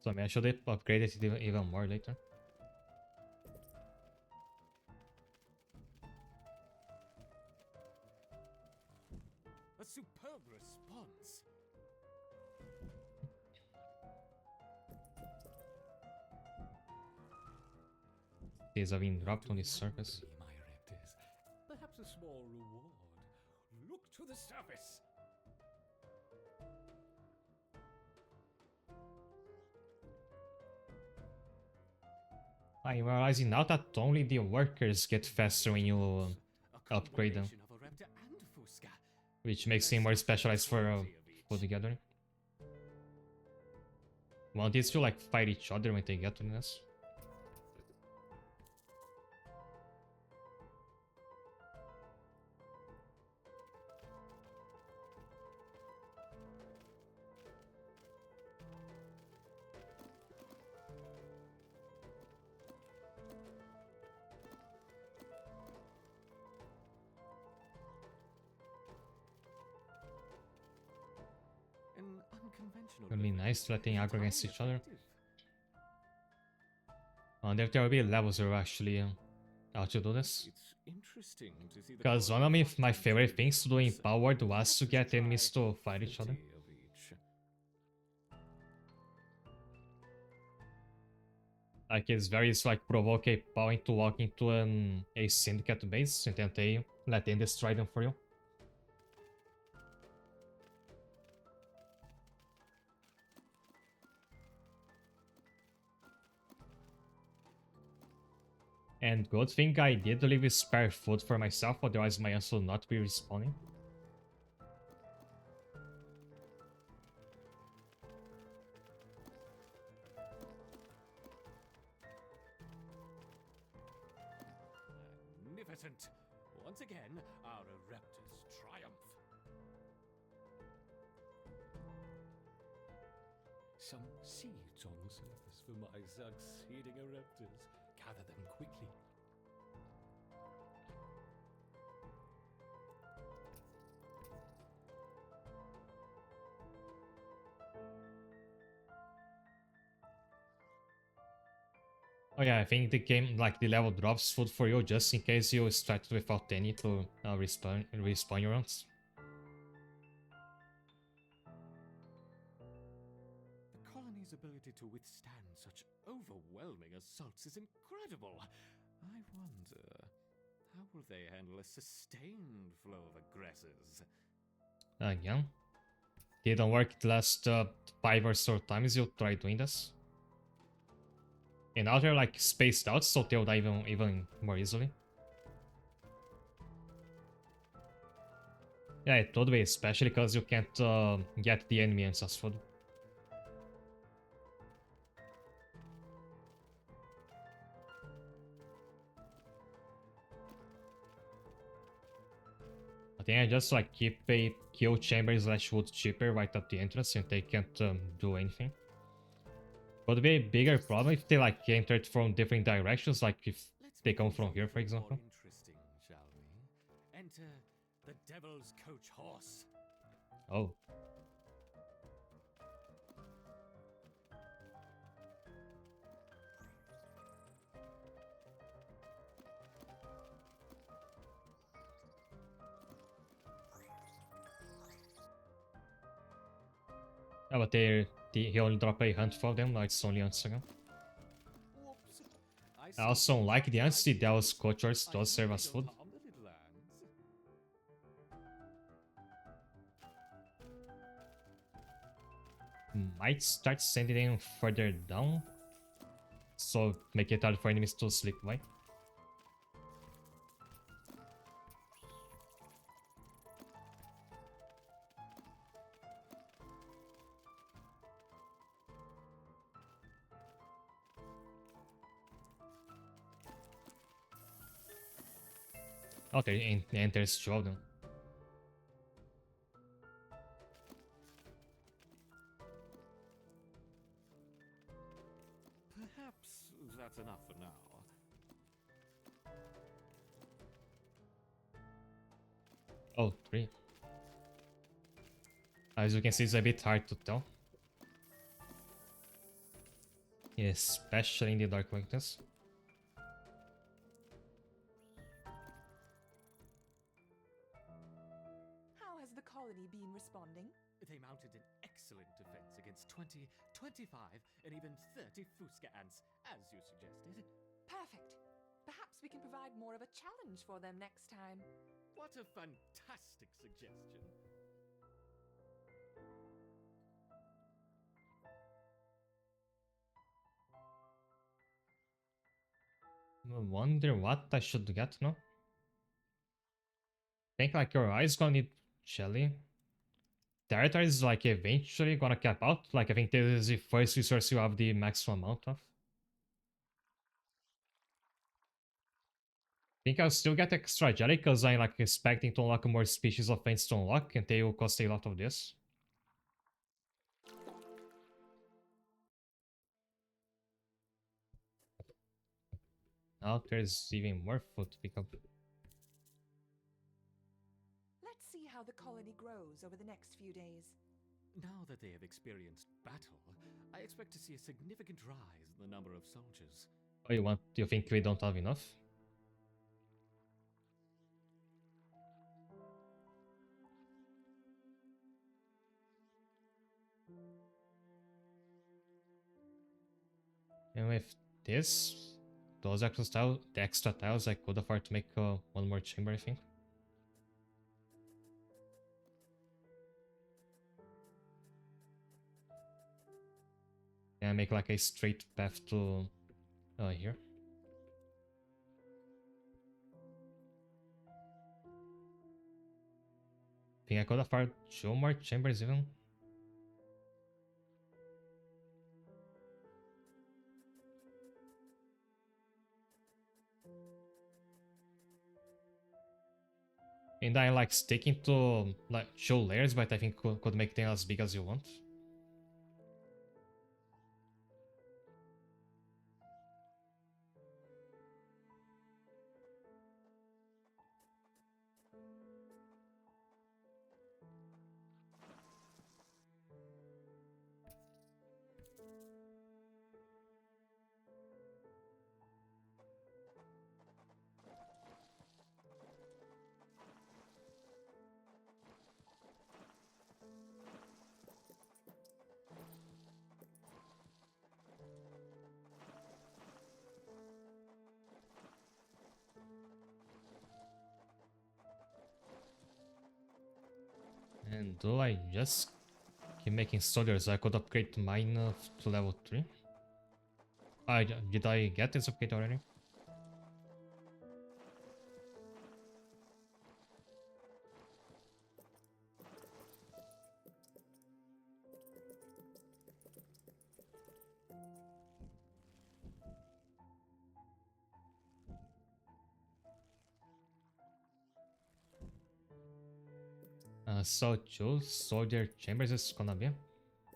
So I mean, I should upgrade it even more later. A superb response. These have been dropped on the surface. My raptors. Perhaps a small reward. Look to the surface. I'm realizing now that only the workers get faster when you upgrade them, Of a raptor and Fusca. which makes them more specialized for food gathering. Want these to like fight each other when they get to this? An unconventional. Really nice letting aggro against each other. effective. I wonder if there will be levels where actually how to do this. It's interesting to see the Because one of my favorite things to do in Powered was to get enemies to fight each other. of each. Like it's very like provoke a Power to walk into a syndicate base and then they let them destroy them for you. And good thing I did leave spare food for myself, otherwise my ass will not be respawning. Magnificent. Once again, our raptors triumph. Some seeds on the surface for my succeeding raptors. Gather them quickly. Oh yeah, I think the game, like the level drops food for you just in case you started without any to respawn your runs. The colony's ability to withstand such overwhelming assaults is incredible. I wonder, how will they handle a sustained flow of aggressors? Again. Didn't work the last 5 or so times you tried doing this. And now they're like spaced out, so they'll die even more easily. Yeah, it would be, especially because you can't get the enemy as food. I think I just like keep a kill chamber slash wood chipper right at the entrance and they can't do anything. Would be a bigger problem if they like entered from different directions, like if Let's they make come this from a here, for little example. more interesting, shall we? Enter the Devil's Coach Horse. Oh. Yeah, but he only dropped a handful of them, like it's only once again. Whoops. I also like the honesty Devil's Coach Horse does serve as food. Might start sending them further down, so make it hard for enemies to slip by. Okay, and there's two of them. Perhaps that's enough for now. Oh, three. As you can see, it's a bit hard to tell. Especially in the dark like this. How has the colony been responding? They mounted an excellent defense against 20, 25, and even 30 Fusca ants, as you suggested. Perfect. Perhaps we can provide more of a challenge for them next time. What a fantastic suggestion. I wonder what I should get now. Think like your eyes gonna need jelly. Territory is like eventually gonna cap out. Like I think this is the first resource you have the maximum amount of. Think I'll still get extra jelly because I'm like expecting to unlock more species of vents to unlock and they will cost a lot of this. Now there's even more food to pick up. Let's see how the colony grows over the next few days. Now that they have experienced battle, I expect to see a significant rise in the number of soldiers. Oh, you think we don't have enough? And with this, those the extra tiles, I could afford to make one more chamber, I think. And make like a straight path to here. Think I could afford 2 more chambers even. And I like sticking to like 2 layers, but I think could make them as big as you want. And do I just keep making soldiers? I could upgrade mine to level 3. Did I get this upgrade already? So two soldier chambers is gonna be.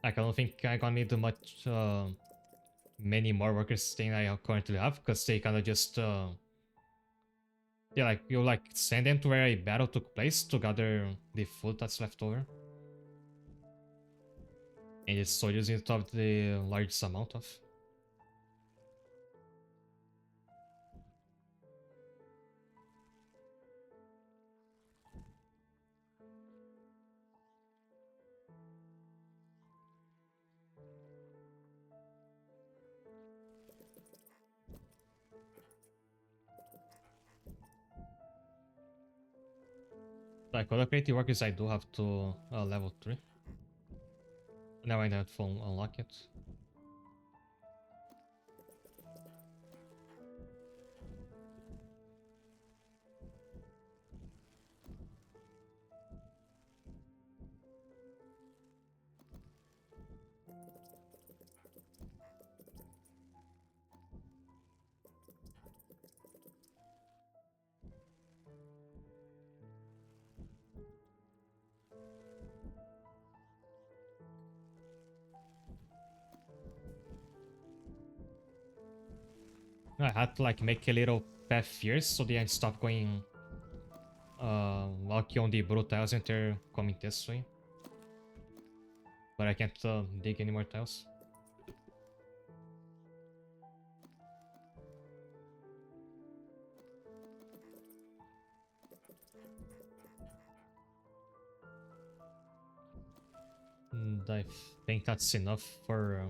Like I don't think I gonna need much many more workers than I currently have, because they kind of just yeah, like you like send them to where a battle took place to gather the food that's left over. And the soldiers need to have the largest amount of. Like other creative workers I do have to level 3. Now I have to unlock it. I had to like make a little path here so they stop going lucky on the brutals and they're coming this way. But I can't dig any more tiles. And I think that's enough for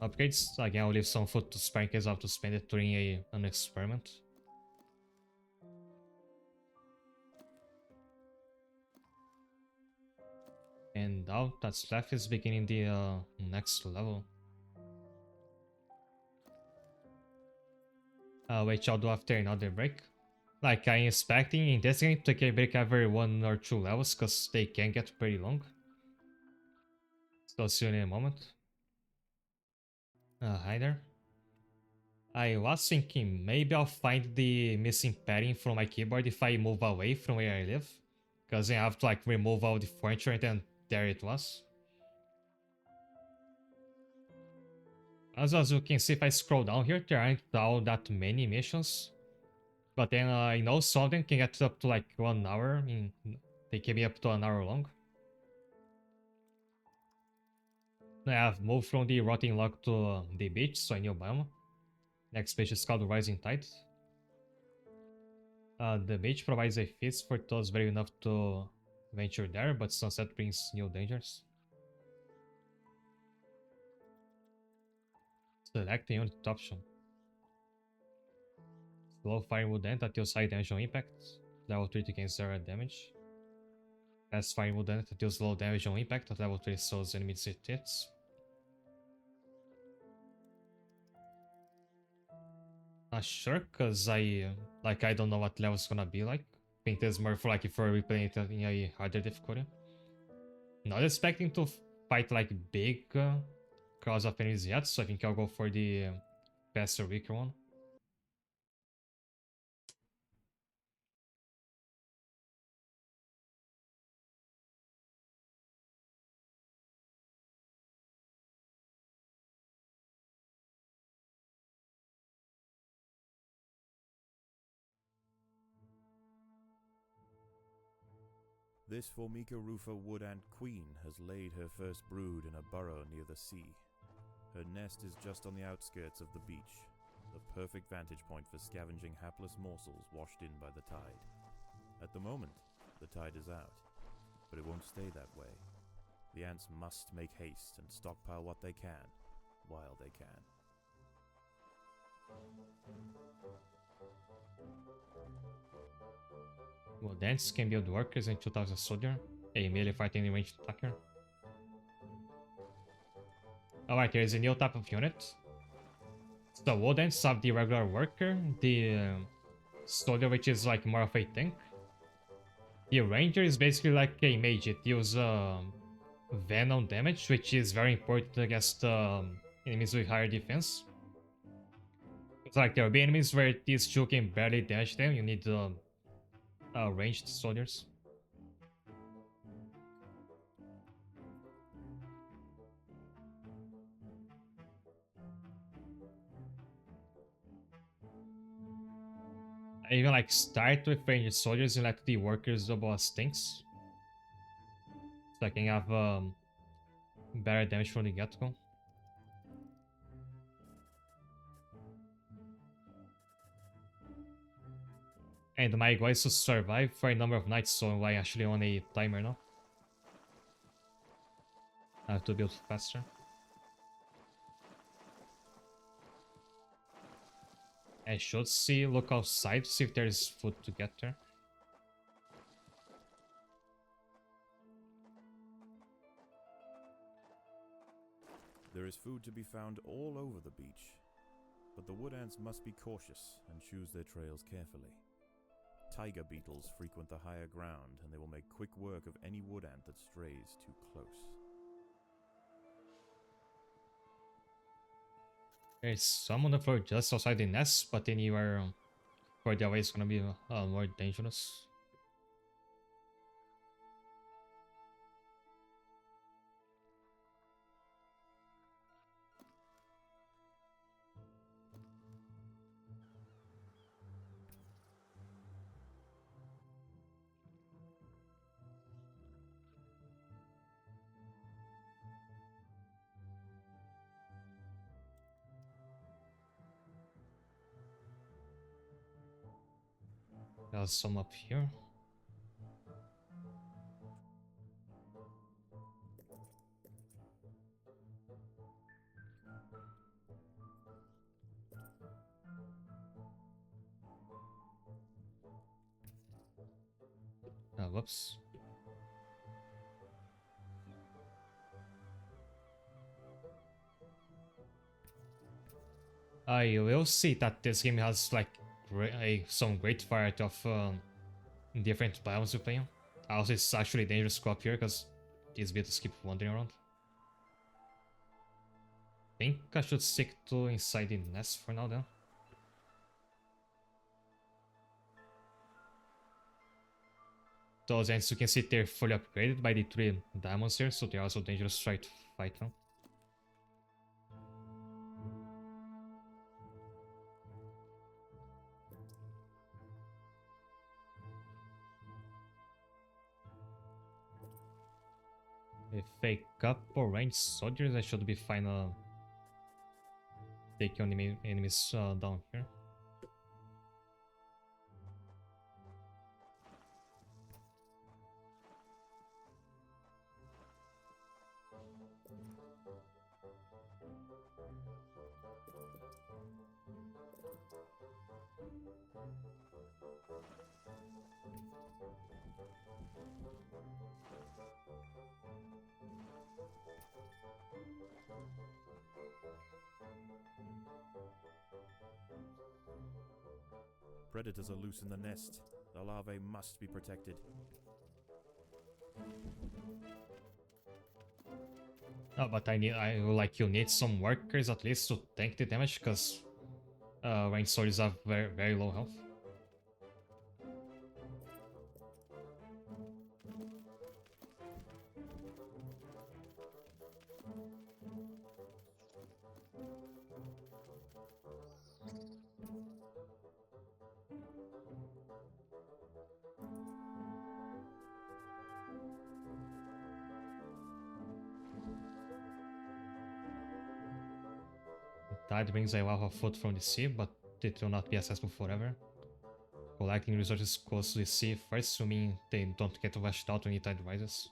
upgrades. Again, I'll leave some food to spare in case I have to spend it during an experiment. And now that's left is beginning the next level. Which I'll do after another break. Like I'm expecting in this game to take a break every 1 or 2 levels because they can get pretty long. So I'll see you in a moment. Hi there. I was thinking maybe I'll find the missing padding from my keyboard if I move away from where I live. Because I have to like remove all the furniture and then there it was. As you can see if I scroll down here, there aren't all that many missions. But then I know some of them can get up to like 1 hour. I mean, they can be up to an hour long. I have moved from the rotting log to the beach, so I knew biome. Next page is called Rising Tide. The beach provides a feast for those brave enough to venture there, but sunset brings new dangers. Select the unit option. Slow fire would end that deals high damage on impact. Level 3 to gain 0 damage. Fast fire would end that deals low damage on impact at level 3 souls enemies it hits. Not sure, cause I don't know what level it's gonna be like. I think there's more for like if we're replaying it in a harder difficulty. Not expecting to fight like big crowds of enemies yet, so I think I'll go for the faster, weaker one. This Formica rufa wood ant queen has laid her first brood in a burrow near the sea. Her nest is just on the outskirts of the beach, the perfect vantage point for scavenging hapless morsels washed in by the tide. At the moment, the tide is out, but it won't stay that way. The ants must make haste and stockpile what they can, while they can. Well, dance can build workers in 2000 soldier, a melee fighting ranged attacker. Alright, there is a new type of unit. So Wodens have the regular worker, the soldier which is like more of a tank. The ranger is basically like a mage, it deals venom damage, which is very important against enemies with higher defense. It's like there will be enemies where these two can barely damage them, you need ranged soldiers. I even like start with ranged soldiers and let the workers double as tanks. So I can have better damage from the get-go. And my goal is to survive for a number of nights, so I actually on a timer now. I have to build faster. I should look outside to see if there's food to get there. There is food to be found all over the beach, but the wood ants must be cautious and choose their trails carefully. Tiger beetles frequent the higher ground, and they will make quick work of any wood ant that strays too close. There's some on the floor just outside the nest, but anywhere further away is gonna be more dangerous. There's some up here. Whoops. I will see that this game has like some great variety of different biomes to play on. Also, it's actually dangerous to go up here because these beetles keep wandering around. Think I should stick to inside the nest for now then. Those ants you can see they're fully upgraded by the 3 diamonds here, so they're also dangerous to try to fight now. If I couple ranged soldiers, I should be fine taking on enemies down here. Predators are loose in the nest. The larvae must be protected. Oh, but you need some workers at least to tank the damage, because ranged soldiers have very, very low health. Tide brings a lot of food from the sea, but it will not be accessible forever. Collecting resources close to the sea first to mean they don't get washed out when the tide rises.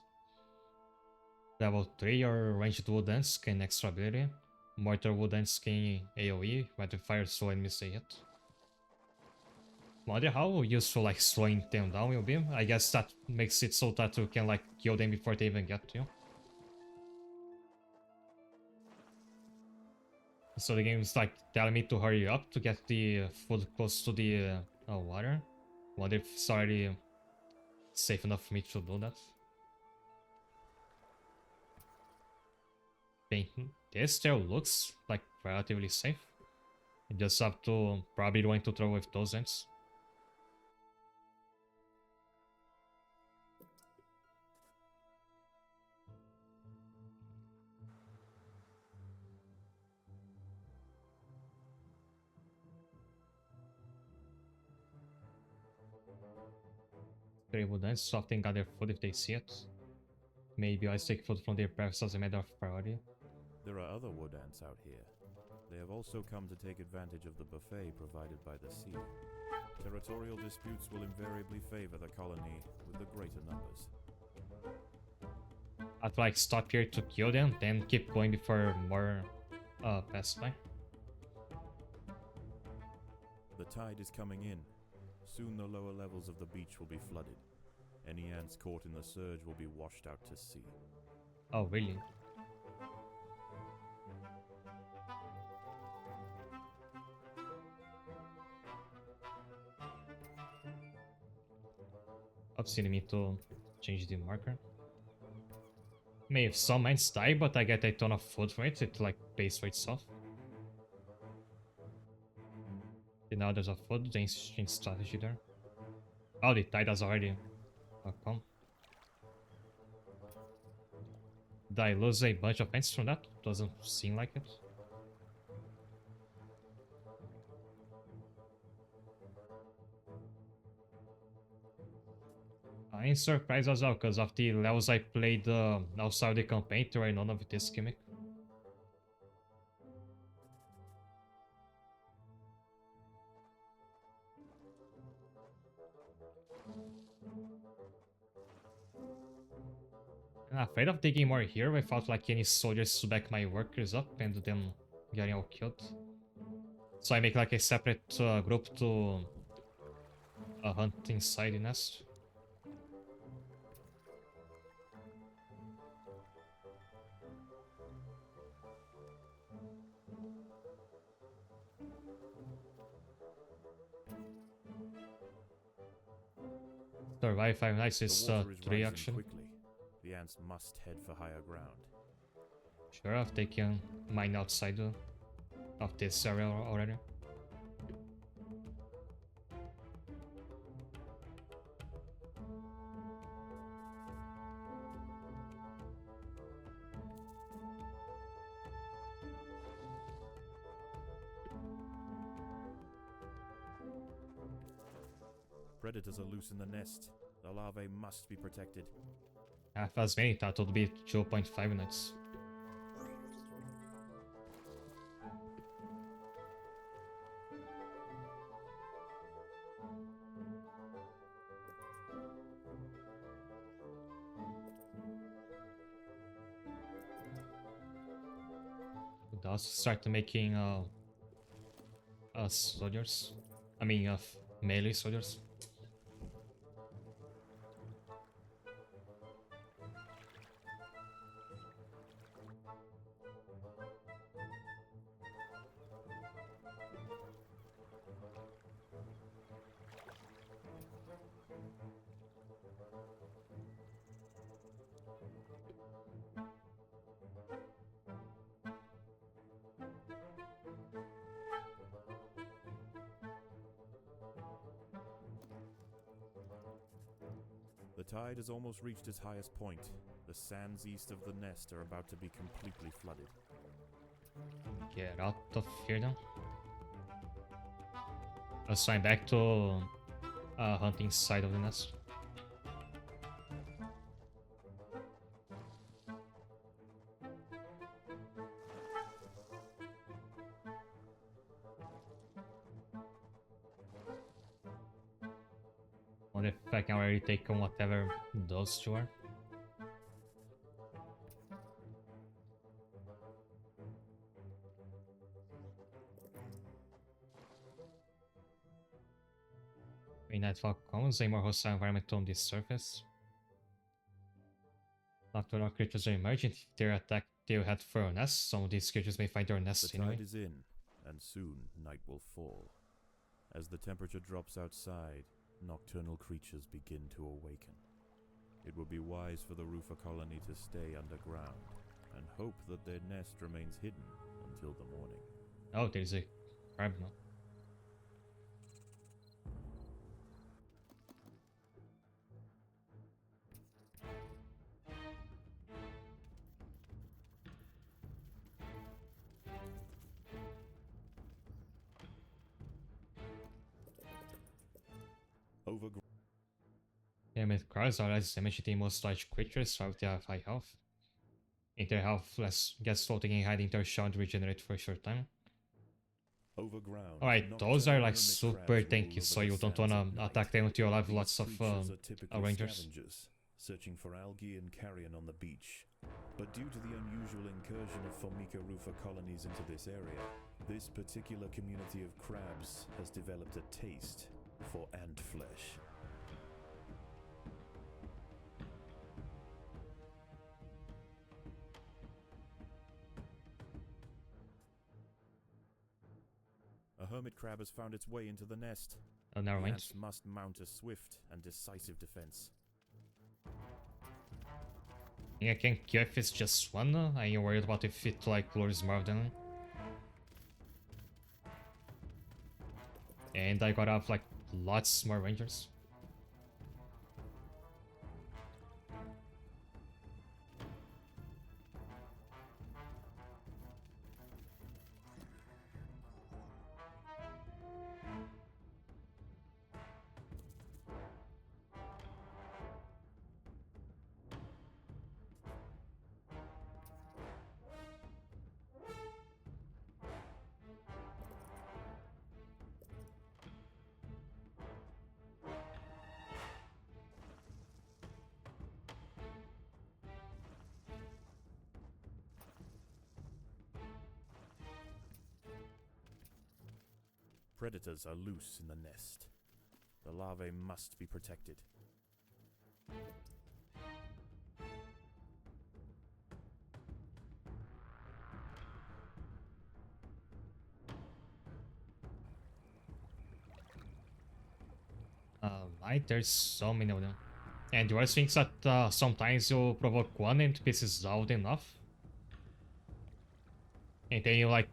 Level 3, your ranged wood ants gain extra ability. Mortar wood ants gain AoE, rapid fire slow enemies they hit. Wonder how useful like slowing them down will be. I guess that makes it so that you can like kill them before they even get to you. So the game's like telling me to hurry up to get the food close to the water. Wonder if it's already safe enough for me to do that. This still looks like relatively safe. You just have to probably want to throw with those ends. They would then often gather food if they see it. Maybe I take food from their paths as a matter of priority. There are other wood ants out here. They have also come to take advantage of the buffet provided by the sea. Territorial disputes will invariably favor the colony with the greater numbers. I'd like stop here to kill them, then keep going before more pass by. The tide is coming in. Soon the lower levels of the beach will be flooded. Any ants caught in the surge will be washed out to sea. Oh, really? Obviously, need to change the marker. May have some ants die, but I get a ton of food for it. It like pays for itself. Okay, now there's a food, then change strategy there. Oh, the tide has already come. Did I lose a bunch of ants from that? Doesn't seem like it. I'm surprised as well, because of the levels I played outside the campaign, there are none of this gimmick. I'm afraid of digging more here without like any soldiers to back my workers up and them getting all killed. So I make like a separate group to hunt inside the nest. Survive 5 nights is The water is 3 rising actually. quickly. The ants must head for higher ground. Sure, if they can mine outside of this area already. Predators are loose in the nest. The larvae must be protected. Half as many, that would be 2.5 minutes. Could also start making soldiers. I mean, melee soldiers. The tide has almost reached its highest point. The sands east of the nest are about to be completely flooded. Get out of here then. Let's swim back to hunting side of the nest. Wonder if I can already take on whatever those two are. When nightfall comes, a more hostile environment on this surface. Nocturnal creatures are emerging. If they're attacked, they'll head for a nest. Some of these creatures may find their nests The anyway. tide is in, and soon night will fall. As the temperature drops outside, nocturnal creatures begin to awaken. It would be wise for the roofer colony to stay underground, and hope that their nest remains hidden until the morning. Oh, there's a crab now. Hermit crabs are less damage than most large creatures, while they have high health. And their health less gets floating and hiding their shell and regenerate for a short time. Overground, Alright, those are like nocturnal hermit super crabs rule tanky, over so the you don't sands wanna at night. attack them until you have These lots of creatures are typically rangers. scavengers, searching for algae and carrion on the beach. But due to the unusual incursion of Formica rufa colonies into this area, this particular community of crabs has developed a taste for ant flesh. A hermit crab has found its way into the nest. Oh, never The mind. ants must mount a swift and decisive defense. I can kill if it's just one, and you're worried about if it like lures more of them. And I gotta have like lots more rangers. Predators are loose in the nest. The larvae must be protected. Right, there's so many of them. And the worst thing is that sometimes you provoke one and it pisses out enough. And then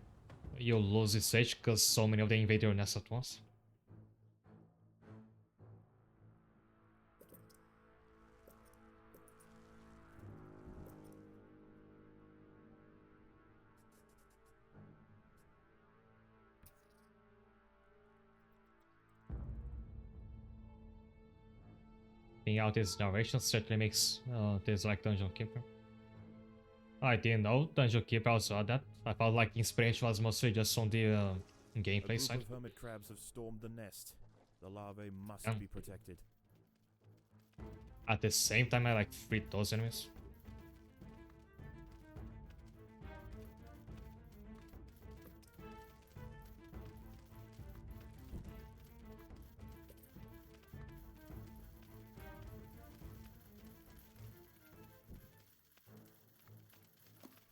you lose its edge because so many of them invade your nest at once. Being out his narration certainly makes this like Dungeon Keeper. I didn't know Dungeon Keeper also had that. I felt like inspiration was mostly just on the A gameplay group side. of hermit crabs have stormed the nest. The larvae must Yeah. be protected. At the same time, I like freed those enemies.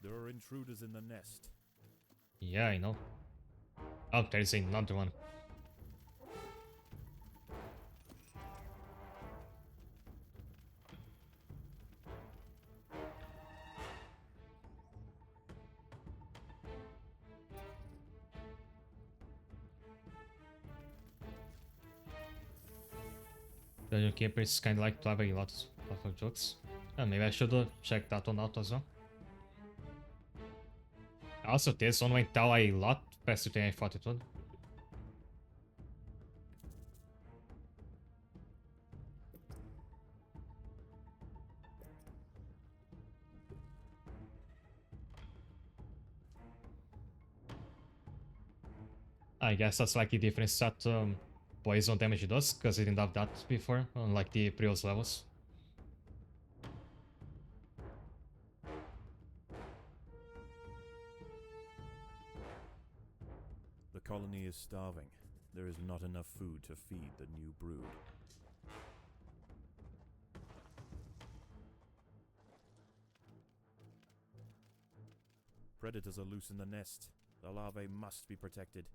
There are intruders in the nest. Yeah, I know. Oh, there's another one. Dungeon Keeper is kind of like clever, lots of jokes. Maybe I should check that one out as well. Also, this one went down a lot faster than I thought it would. I guess that's like the difference that poison damage does, because it didn't have that before, unlike the previous levels. The colony is starving. There is not enough food to feed the new brood. Predators are loose in the nest. The larvae must be protected.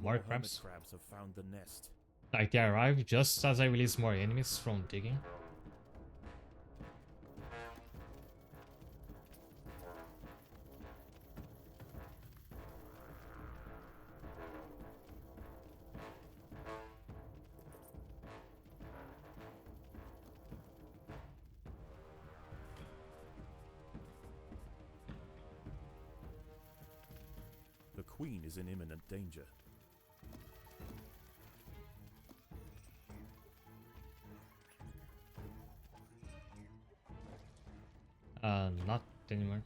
More hermit crabs. crabs have found the nest. Like they arrive just as I release more enemies from digging. queen is in imminent danger. Not anymore.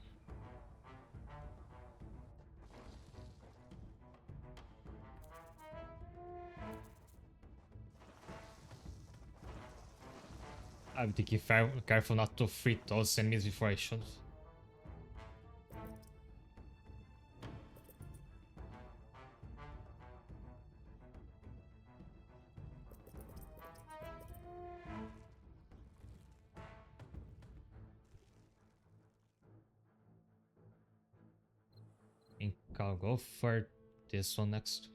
I have to be careful not to free those enemies before I should. I think I'll go for this one next.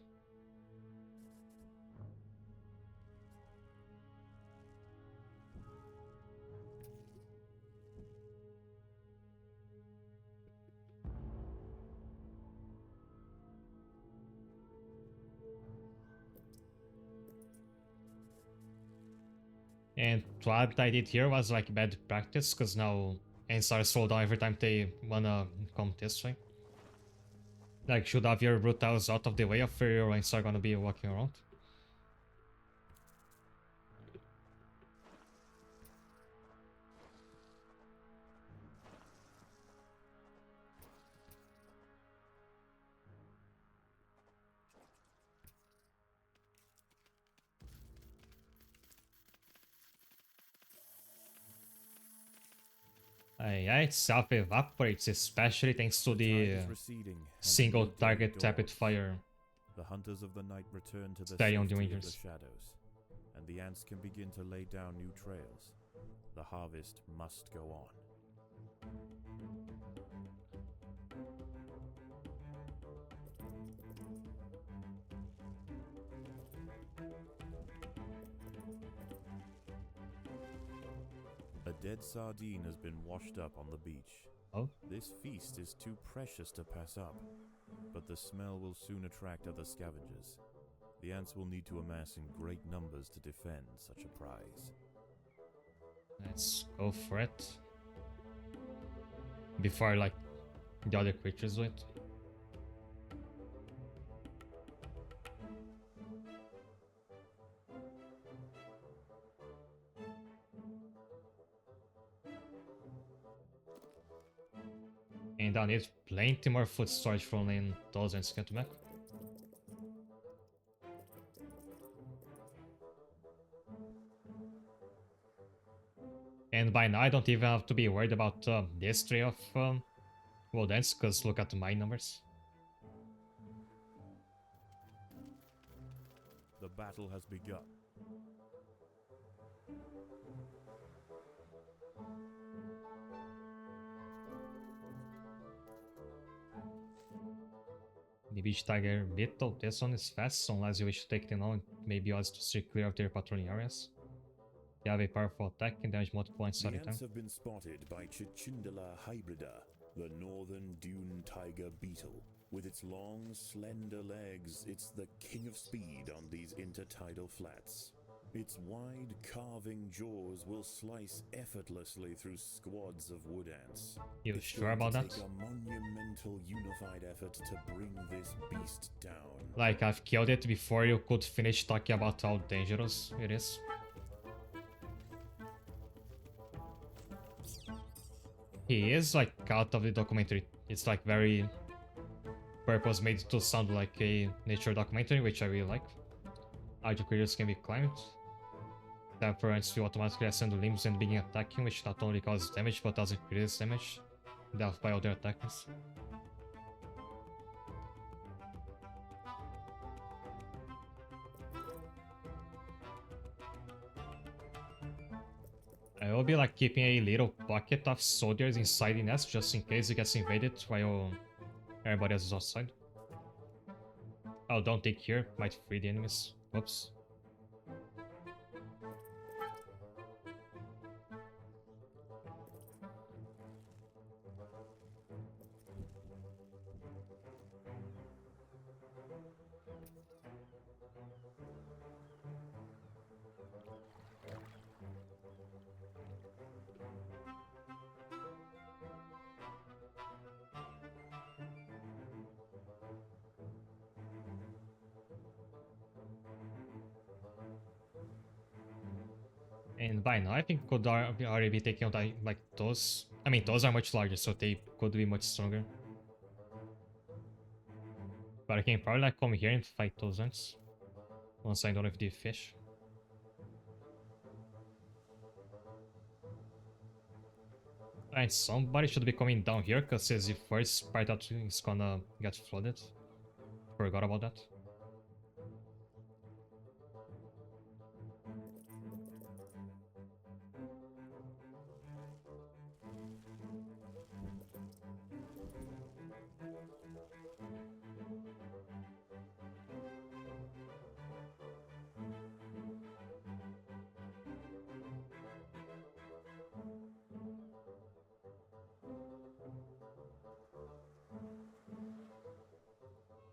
And what I did here was like bad practice, because now NSR slow down every time they wanna come this way. Like, should have your brutals out of the way of where your NSR gonna be walking around. Yeah, it self-evaporates, especially thanks to the Tide is receding, and single new day target dawns. rapid fire. The hunters of the night return to the Stay on the safety of the wingers. shadows, and the ants can begin to lay down new trails. The harvest must go on. A dead sardine has been washed up on the beach. Oh, This feast is too precious to pass up, but the smell will soon attract other scavengers. The ants will need to amass in great numbers to defend such a prize. let's go for it. Before, like, the other creatures do it. And I need plenty more food storage for when those ants get back. And by now I don't even have to be worried about this tray of world ants, because look at my numbers. The battle has begun. The beach tiger beetle, this one is fast, so unless you wish to take them on, it may be odds to steer clear of their patrolling areas. They have a powerful attack and damage multiple points The at a time. ants have been spotted by Chichindala hybrida, the northern dune tiger beetle. With its long, slender legs, it's the king of speed on these intertidal flats. Its wide, carving jaws will slice effortlessly through squads of wood ants. You It's sure going about to that? take a monumental unified effort to bring this beast down. Like, I've killed it before you could finish talking about how dangerous it is. He is like out of the documentary. It's like very purpose made to sound like a nature documentary, which I really like. Hydro creatures can be climbed. Tap ants will automatically ascend the limbs and begin attacking, which not only causes damage but also increases damage dealt by other attackers. I will be like keeping a little pocket of soldiers inside the nest just in case it gets invaded while everybody else is outside. Oh, don't dig here, might free the enemies. Whoops. And by now, I think could already be taking out like those. I mean, those are much larger, so they could be much stronger. But I can probably like come here and fight those ones once I don't have the fish. Alright, somebody should be coming down here because it's the first part that is gonna get flooded. Forgot about that.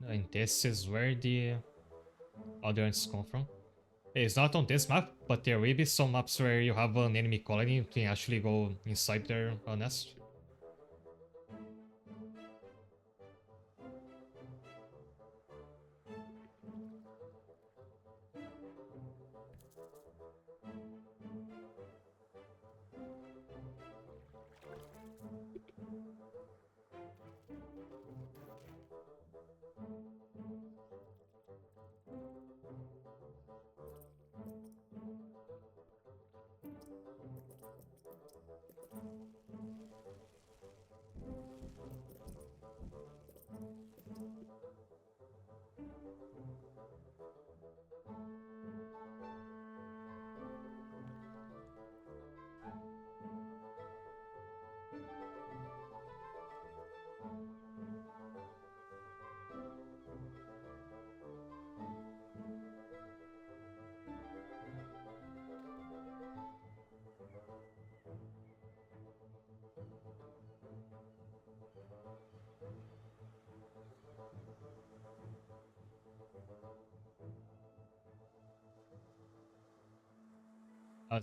And this is where the other ones come from. It's not on this map, but there will be some maps where you have an enemy colony, you can actually go inside their nest.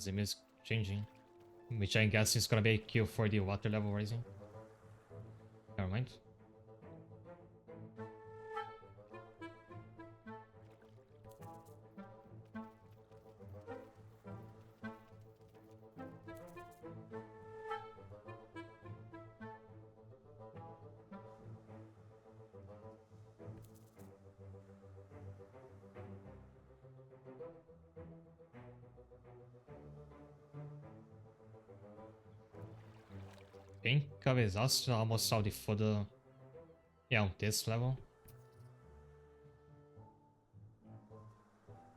The music changing. Which I guess is gonna be a cue for the water level rising. Never mind. Think of it as almost all the further. Yeah, on this level.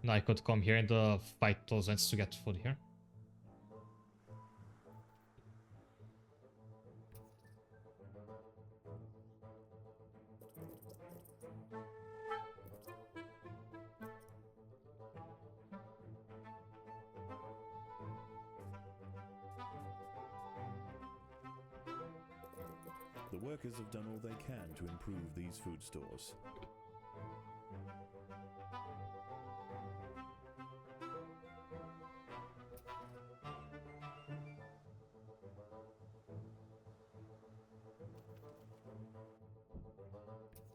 Now I could come here and fight those ones to get food here. The workers have done all they can to improve these food stores.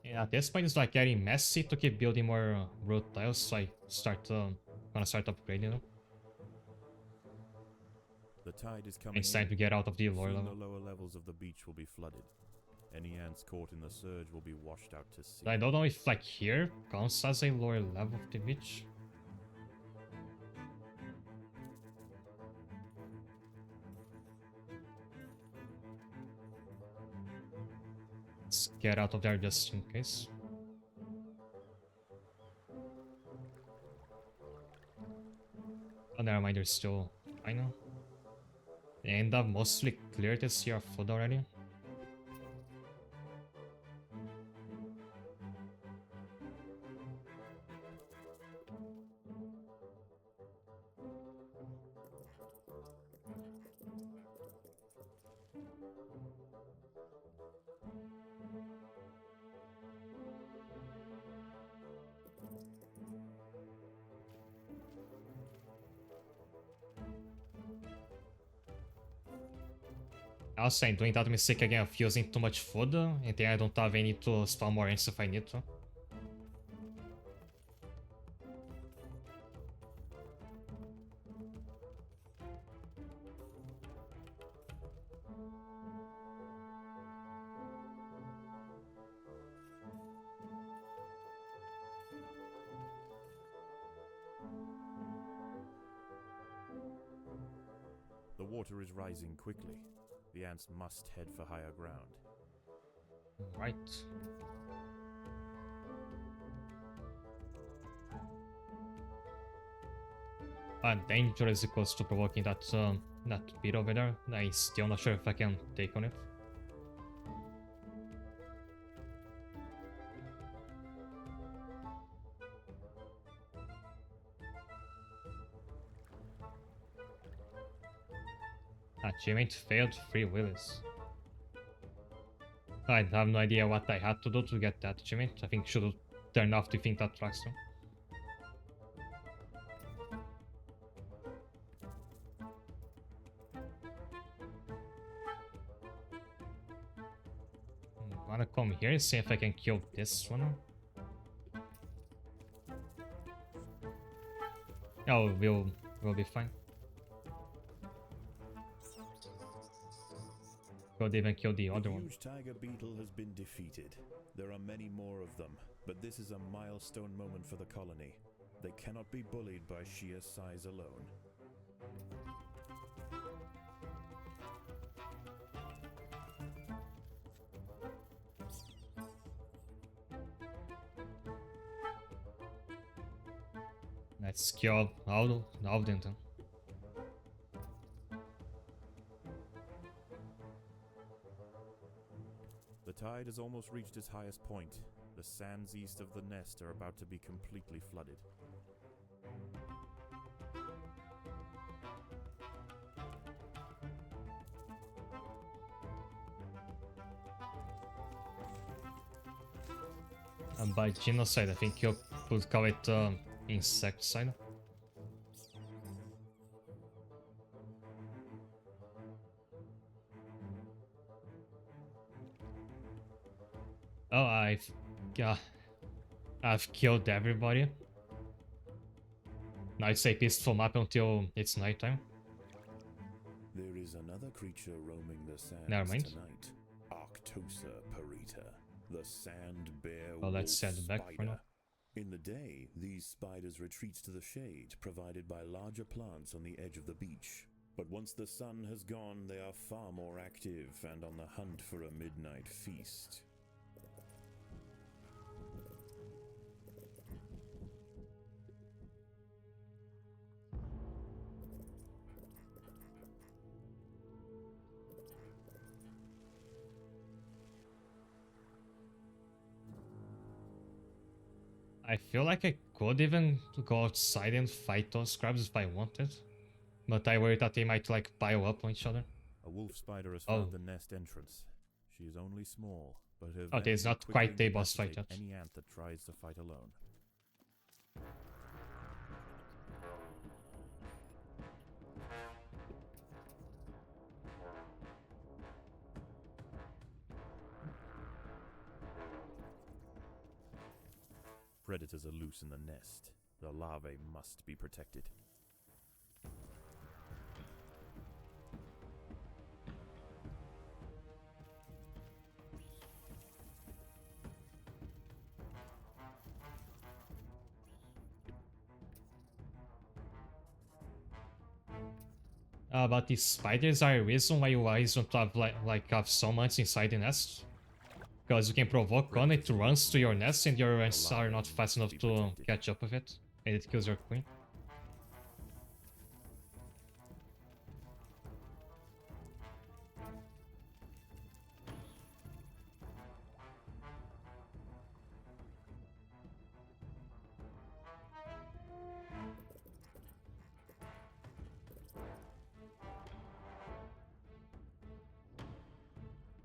Yeah, at this point it's like getting messy to keep building more road tiles, so I gonna start upgrading them. The tide is coming It's time in. to get out of the lower Soon level. the lower levels of the beach will be flooded. Any ants caught in the surge will be washed out to sea. I don't know if like here counts as a lower level of the beach. Let's get out of there just in case. Oh, never mind, there's still fine now. And I've mostly cleared this here of food already. I was saying, doing that mistake again of using too much food, and then I don't have any to spawn more ants if I need to. The water is rising quickly. The ants must head for higher ground. Right. Dangerous equals to provoking that bit over there. I'm still not sure if I can take on it. Achievement failed, 3 willies. I have no idea what I had to do to get that achievement. I think should have turned off the thing that tracks them. Wanna come here and see if I can kill this one? Oh, we'll be fine. Could even kill the other one. The huge tiger beetle has been defeated. There are many more of them, but this is a milestone moment for the colony. They cannot be bullied by sheer size alone. Let's kill all of them then. The tide has almost reached its highest point. The sands east of the nest are about to be completely flooded. And by genocide, I think you could call it insecticide. Oh, I've killed everybody. Now it's a peaceful map until it's nighttime. There is another creature roaming the sands Never mind. tonight. Arctosa parita, the sand bear Oh, let's wolf send it back for spider. now. In the day, these spiders retreat to the shade provided by larger plants on the edge of the beach. But once the sun has gone, they are far more active and on the hunt for a midnight feast. I feel like I could even go outside and fight those crabs if I wanted. But I worry that they might like pile up on each other. A wolf spider has Oh. found the nest entrance. She is only small, but her Okay, it's venom not quickly quite a boss fight incapacitates yet. any ant that tries to fight alone. Predators are loose in the nest. The larvae must be protected. But these spiders are a reason why you always want to have have so much inside the nest. Because you can provoke one, it runs to your nest and your ants are not fast enough to catch up with it. And it kills your queen.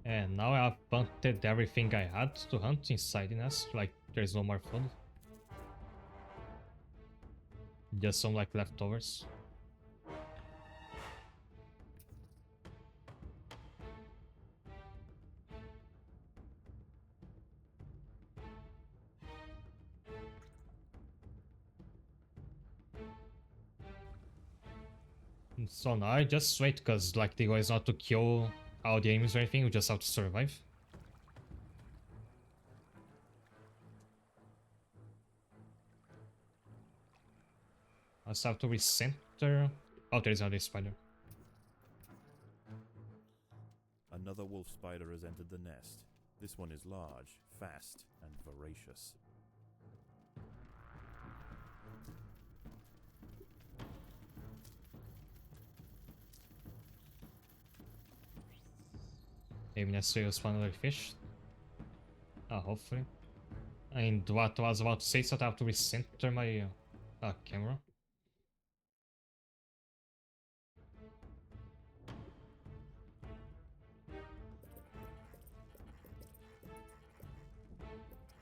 And now I've hunted everything I had to hunt inside the nest, like there's no more food. Just some like leftovers. So now I just wait, cause like the goal is not to kill all the enemies or anything, we just have to survive. I just have to recenter. Oh, there's another spider. Another wolf spider has entered the nest. This one is large, fast, and voracious. Maybe necessarily spawn another fish. Hopefully. And what I was about to say, so I have to recenter my camera.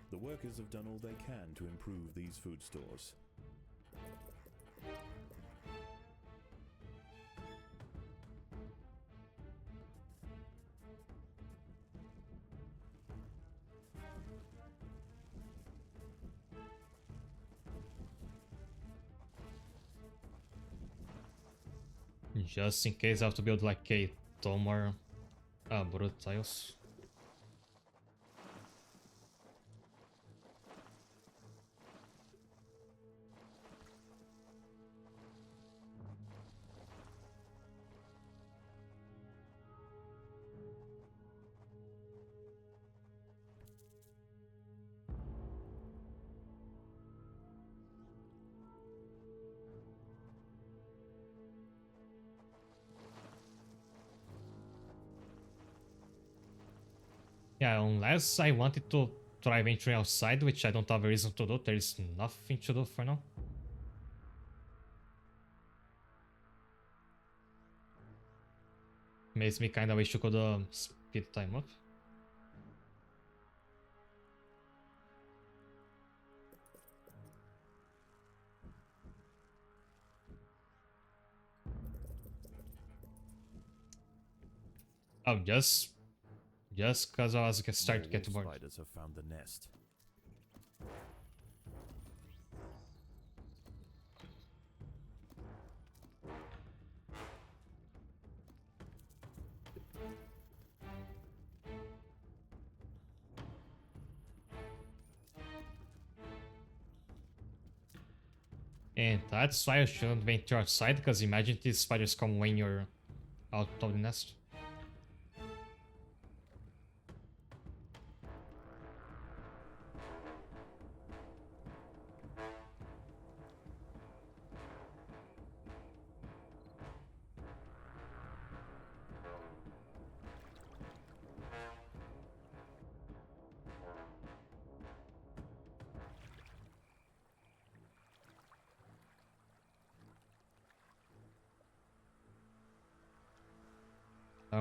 The workers have done all they can to improve these food stores. Just in case I have to build like a ton more brood tiles. Yeah, unless I wanted to try venturing outside, which I don't have a reason to do. There is nothing to do for now. Makes me kinda wish you could speed time up. Oh, just cause I was starting to get More bored. wolf spiders have found the nest. And that's why I shouldn't venture outside, because imagine these spiders come when you're out of the nest.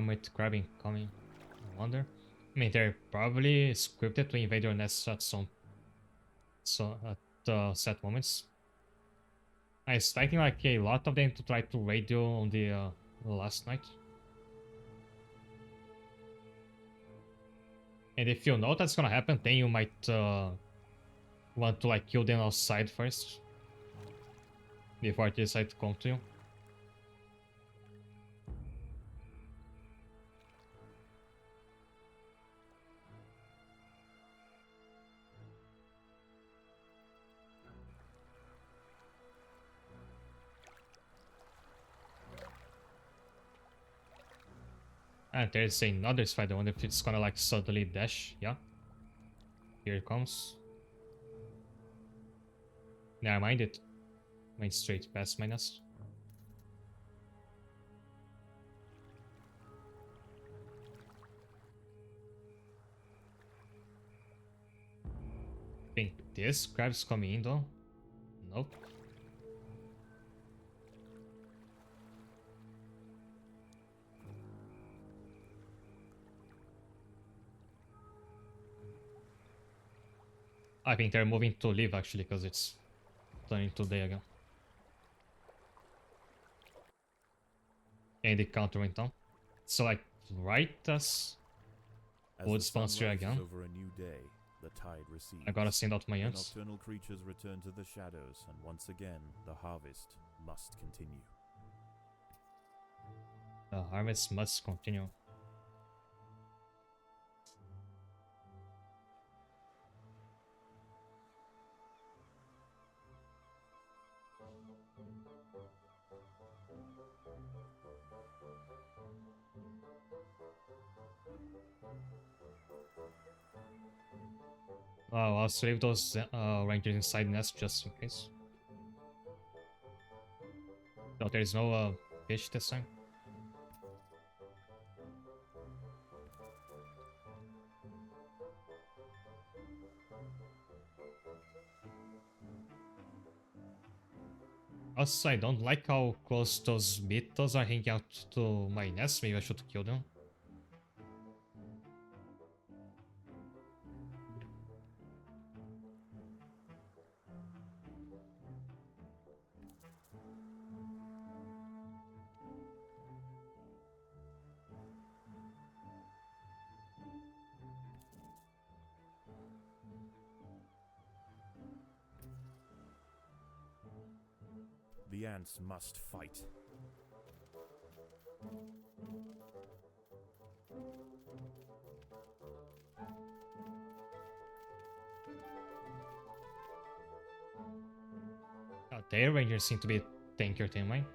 With grabbing coming. I wonder. I mean, they're probably scripted to invade your nest at some set moments. I expecting like a lot of them to try to raid you on the last night. And if you know that's gonna happen, then you might want to like kill them outside first before they decide to come to you. And there's another spider. I wonder if it's gonna like suddenly dash. Yeah. Here it comes. Never mind, it went straight past my nest. Think this crab's coming in though? Nope. I think they're moving to leave actually, because it's turning to day again. And the counter went down. So like right as would sponsor again. Over a new day, the tide recedes. I gotta send out my The ants. nocturnal creatures return to the shadows, and once again, the harvest must continue. The harvest must continue. I'll leave those rangers inside nest just in case. No, there's no fish this time. Also, I don't like how close those beetles are hanging out to my nest. Maybe I should kill them. The ants must fight. Their rangers seem to be tankier than mine.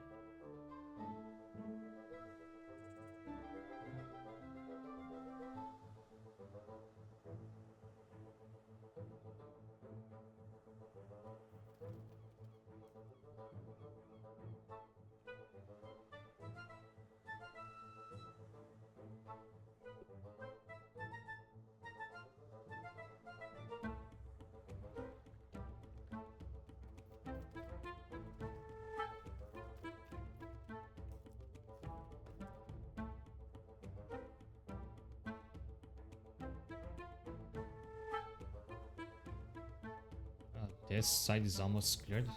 This side is almost cleared.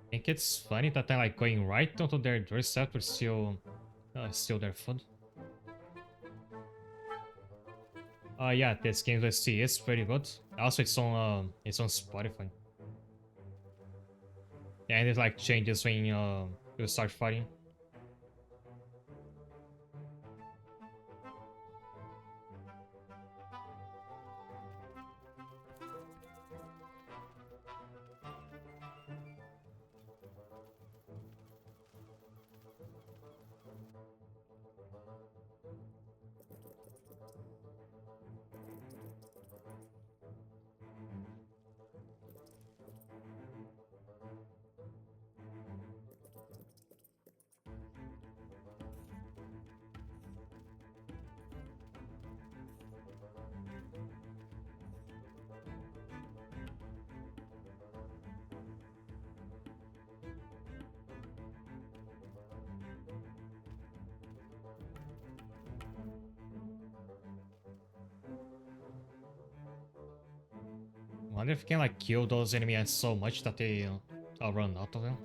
I think it's funny that they're like going right onto their doorstep to steal their food. Yeah, this game let's see is pretty good. Also, it's on Spotify. Yeah, and it like changes when you start fighting. Wonder if you can like kill those enemies so much that they run out of them.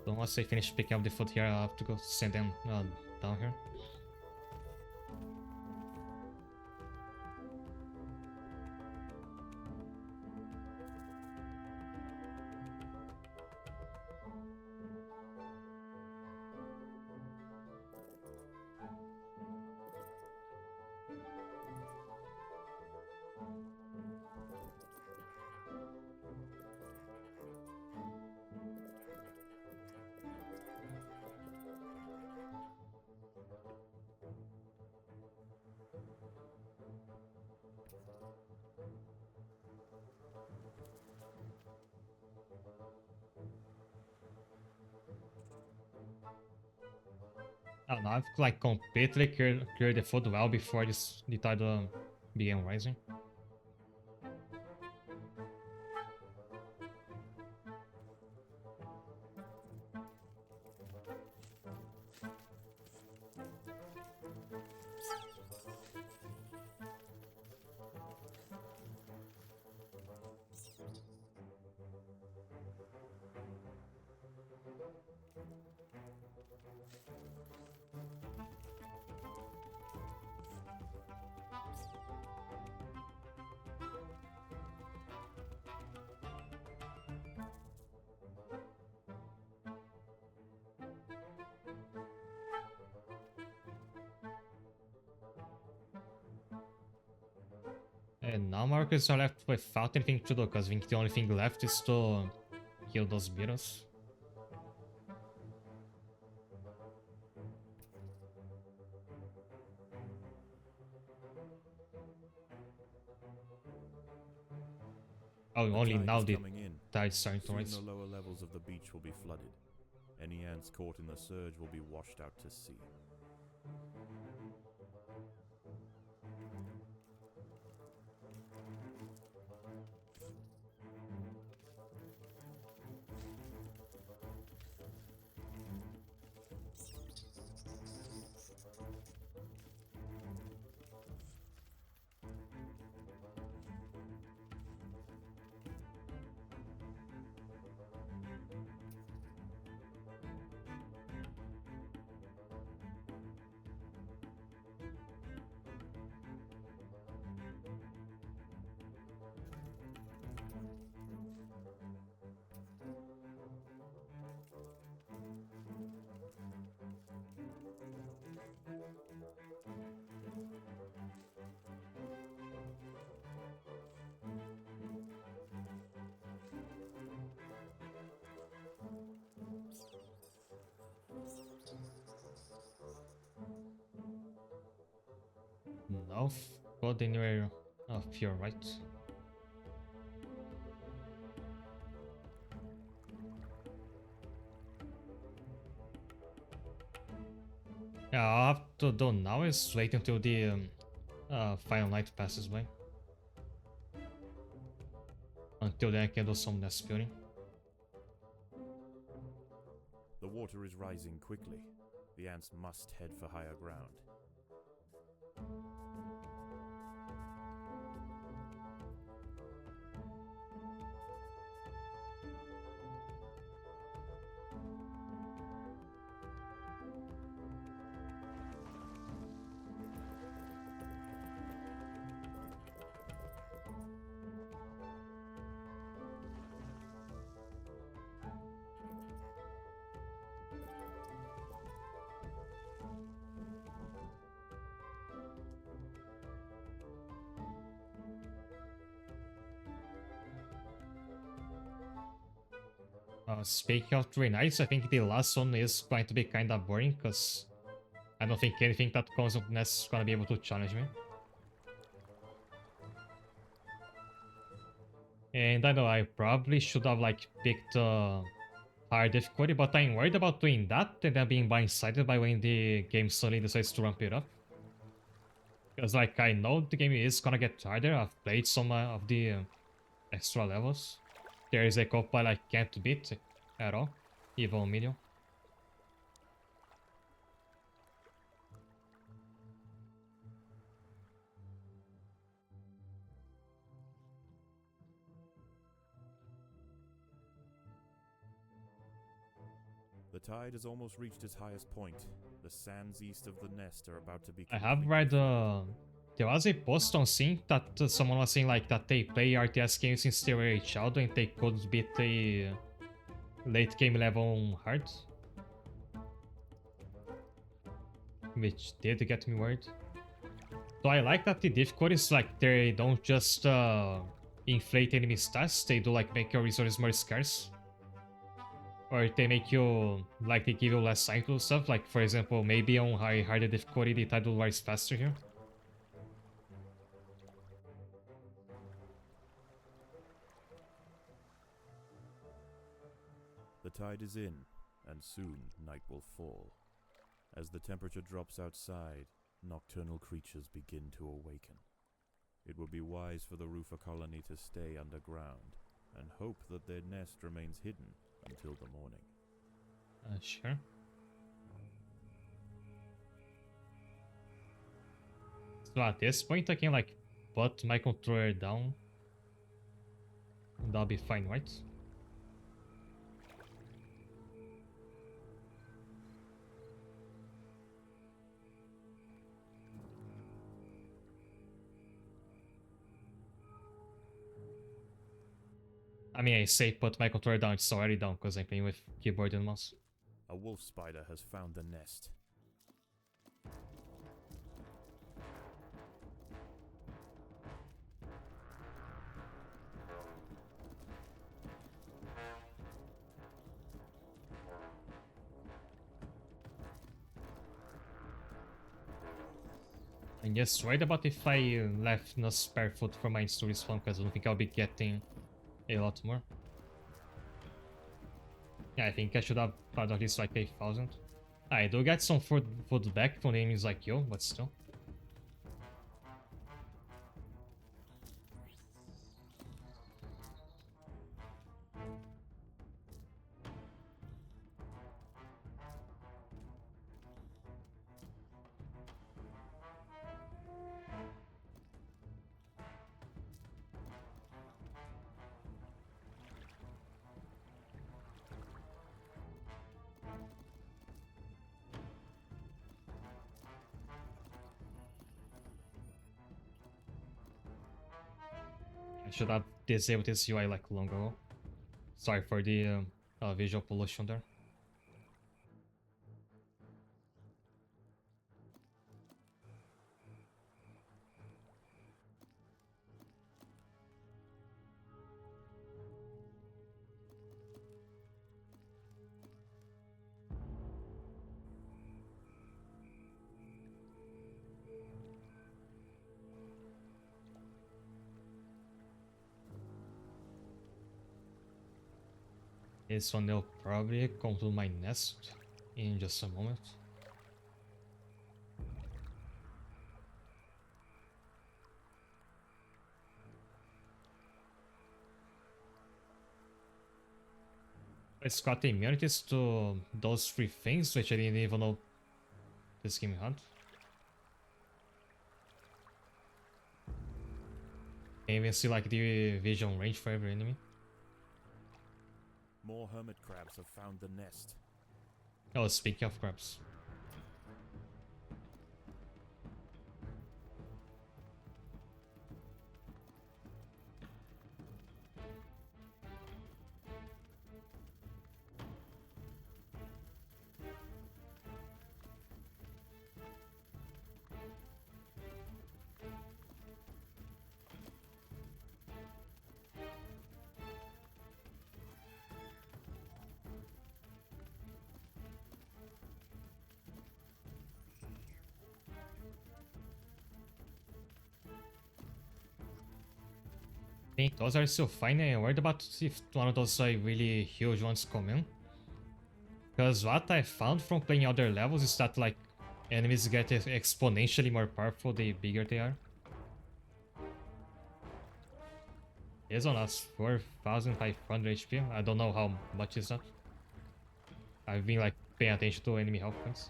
So once I finish picking up the food here, I'll have to go send them down here. I don't know, I've like completely cleared the food well before the tide began rising. And now Marcus are left without anything to do, because I think the only thing left is to kill those beetles. Oh, The only tide now is the coming in. tide's starting to Soon rise. the lower levels of the beach will be flooded. Any ants caught in the surge will be washed out to sea. No, God anywhere of your right. Yeah, all I have to do now is wait until the final night passes by. Until then I can do some nest building. The water is rising quickly. The ants must head for higher ground. Speaking of 3 nights, I think the last one is going to be kinda boring, because I don't think anything that comes up next is gonna be able to challenge me. And I know I probably should have like picked higher difficulty, but I'm worried about doing that and then being blindsided by when the game suddenly decides to ramp it up. Because like I know the game is gonna get harder. I've played some of the extra levels. There is a couple I like can't beat at all, even on medium. The tide has almost reached its highest point. The sands east of the nest are about to be I have completely read flooded. there was a post on Sync that someone was saying like that they play RTS games since they were a child and they could beat a late game level on hard. Which did get me worried. So I like that the difficulties, like, they don't just inflate enemy stats, they do like make your resources more scarce. Or they make you, like, they give you less time to do stuff, like for example, maybe on harder difficulty the tide will rise faster here. The tide is in, and soon night will fall. As the temperature drops outside, nocturnal creatures begin to awaken. It would be wise for the roofer colony to stay underground and hope that their nest remains hidden until the morning. Sure. So at this point, I can like put my controller down. That'll be fine, right? I mean, I say put my controller down, it's already down because I'm playing with keyboard and mouse. A wolf spider has found the nest. I'm just worried about if I left no spare food for mines to respawn, because I don't think I'll be getting a lot more. Yeah, I think I should have had at least like 8,000. I do get some food back from enemies like yo, but still. I should have disabled this UI like long ago. Sorry for the visual pollution there. This one will probably come to my nest in just a moment. It's got immunities to those three things, which I didn't even know this game had. Can even see like the vision range for every enemy. More hermit crabs have found the nest. Oh, speaking of crabs. I think those are still fine. I'm worried about if one of those like really huge ones come in. Because what I found from playing other levels is that like enemies get exponentially more powerful the bigger they are. This one has 4,500 HP. I don't know how much is that. I've been like paying attention to enemy health points.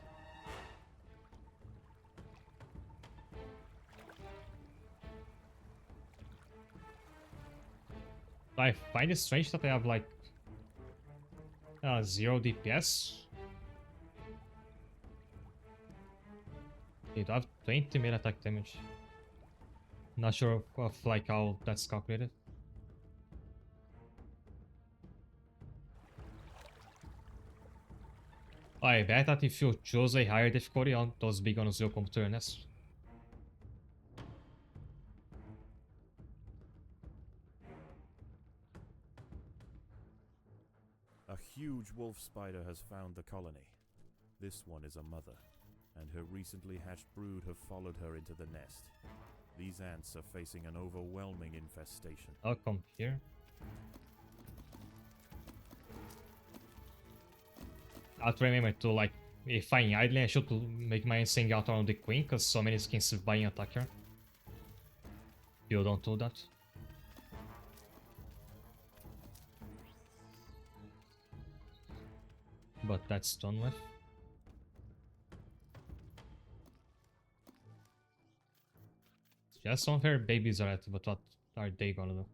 I find it strange that I have like 0 DPS. It have 20 melee attack damage. Not sure of like how that's calculated. I bet that if you choose a higher difficulty on those big ones will come to your nest. A huge wolf spider has found the colony. This one is a mother, and her recently hatched brood have followed her into the nest. These ants are facing an overwhelming infestation. I'll come here. I'll remember to like if I'm idling, I should make my insane out around the queen, because so many skins buying attack here. You don't do that. But that's done with. Just some of her babies are at, but what are they gonna do?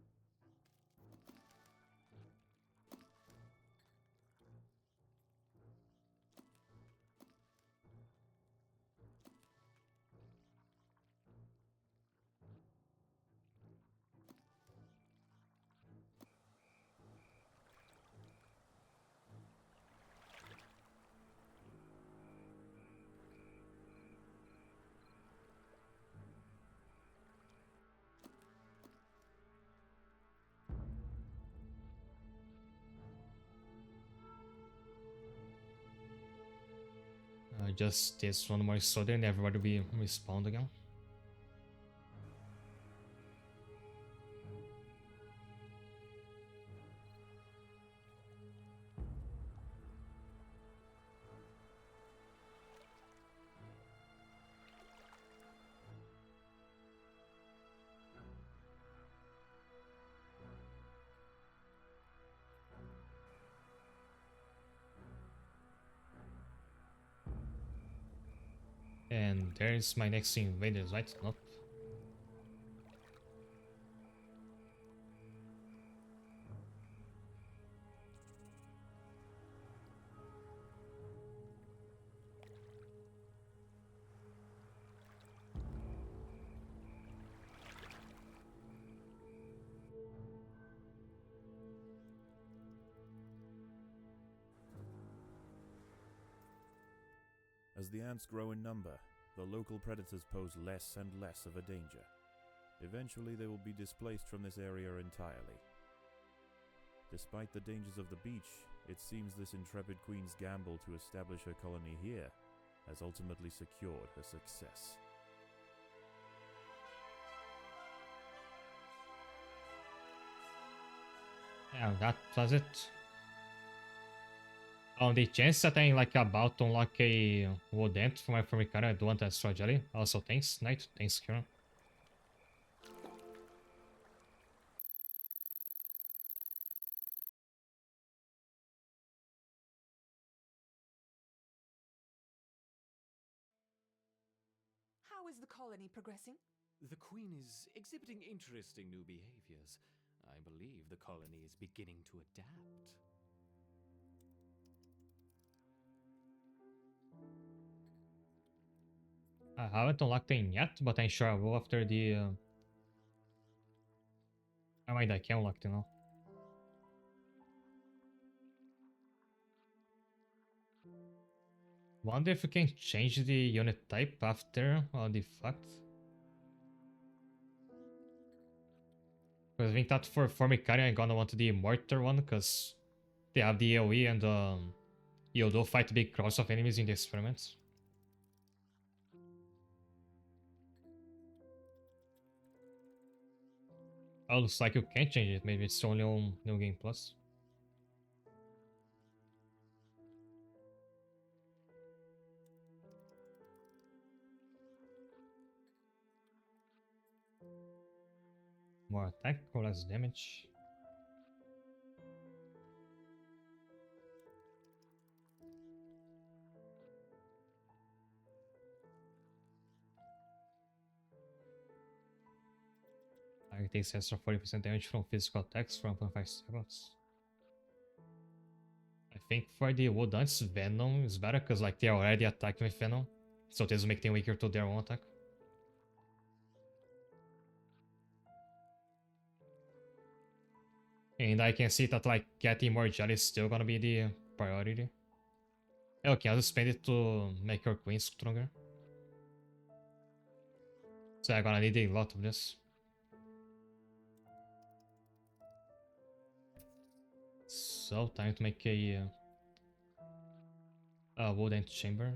Just this one more soldier and everybody will be respawned again. And there's my next invaders, right? Nope. As the ants grow in number, the local predators pose less and less of a danger. Eventually they will be displaced from this area entirely. Despite the dangers of the beach, it seems this intrepid queen's gamble to establish her colony here has ultimately secured her success. Yeah, that was it. On the chance that I'm like about to unlock a wood ant for my Formicana, I do want a straw jelly. Also, thanks, Knight. Thanks, Kieran. How is the colony progressing? The Queen is exhibiting interesting new behaviors. I believe the colony is beginning to adapt. I haven't unlocked it yet, but I'm sure I will after the... I might I can unlock it now. Wonder if we can change the unit type after the fact. Because I think that for Formicari I'm gonna want the Mortar one, because they have the AoE and you do fight big crowds of enemies in the experiments. Oh, looks like you can't change it, maybe it's only on New Game Plus. More attack or less damage. It takes extra 40% damage from physical attacks for 1.5 seconds. I think for the Wood Ants, Venom is better because like they're already attacking with Venom. So this will make them weaker to their own attack. And I can see that like getting more jelly is still gonna be the priority. Okay, I'll just spend it to make her queen stronger. So I'm gonna need a lot of this. So time to make a wooden chamber.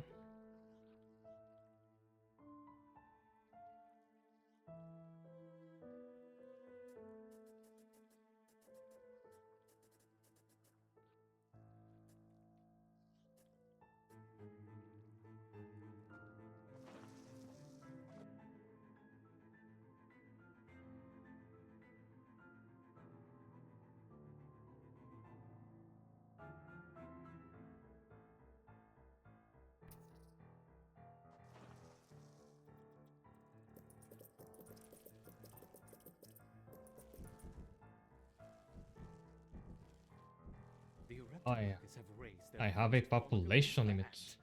Oh, yeah. workers have raised their I have a voice to follow the population Reaper limit. Act.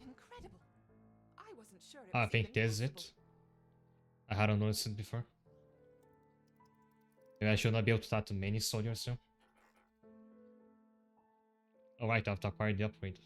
Incredible. I wasn't sure it I was think even that's possible. it. I hadn't noticed it before. Maybe I should not be able to start many soldiers soon. Alright, I have to acquire the upgrade.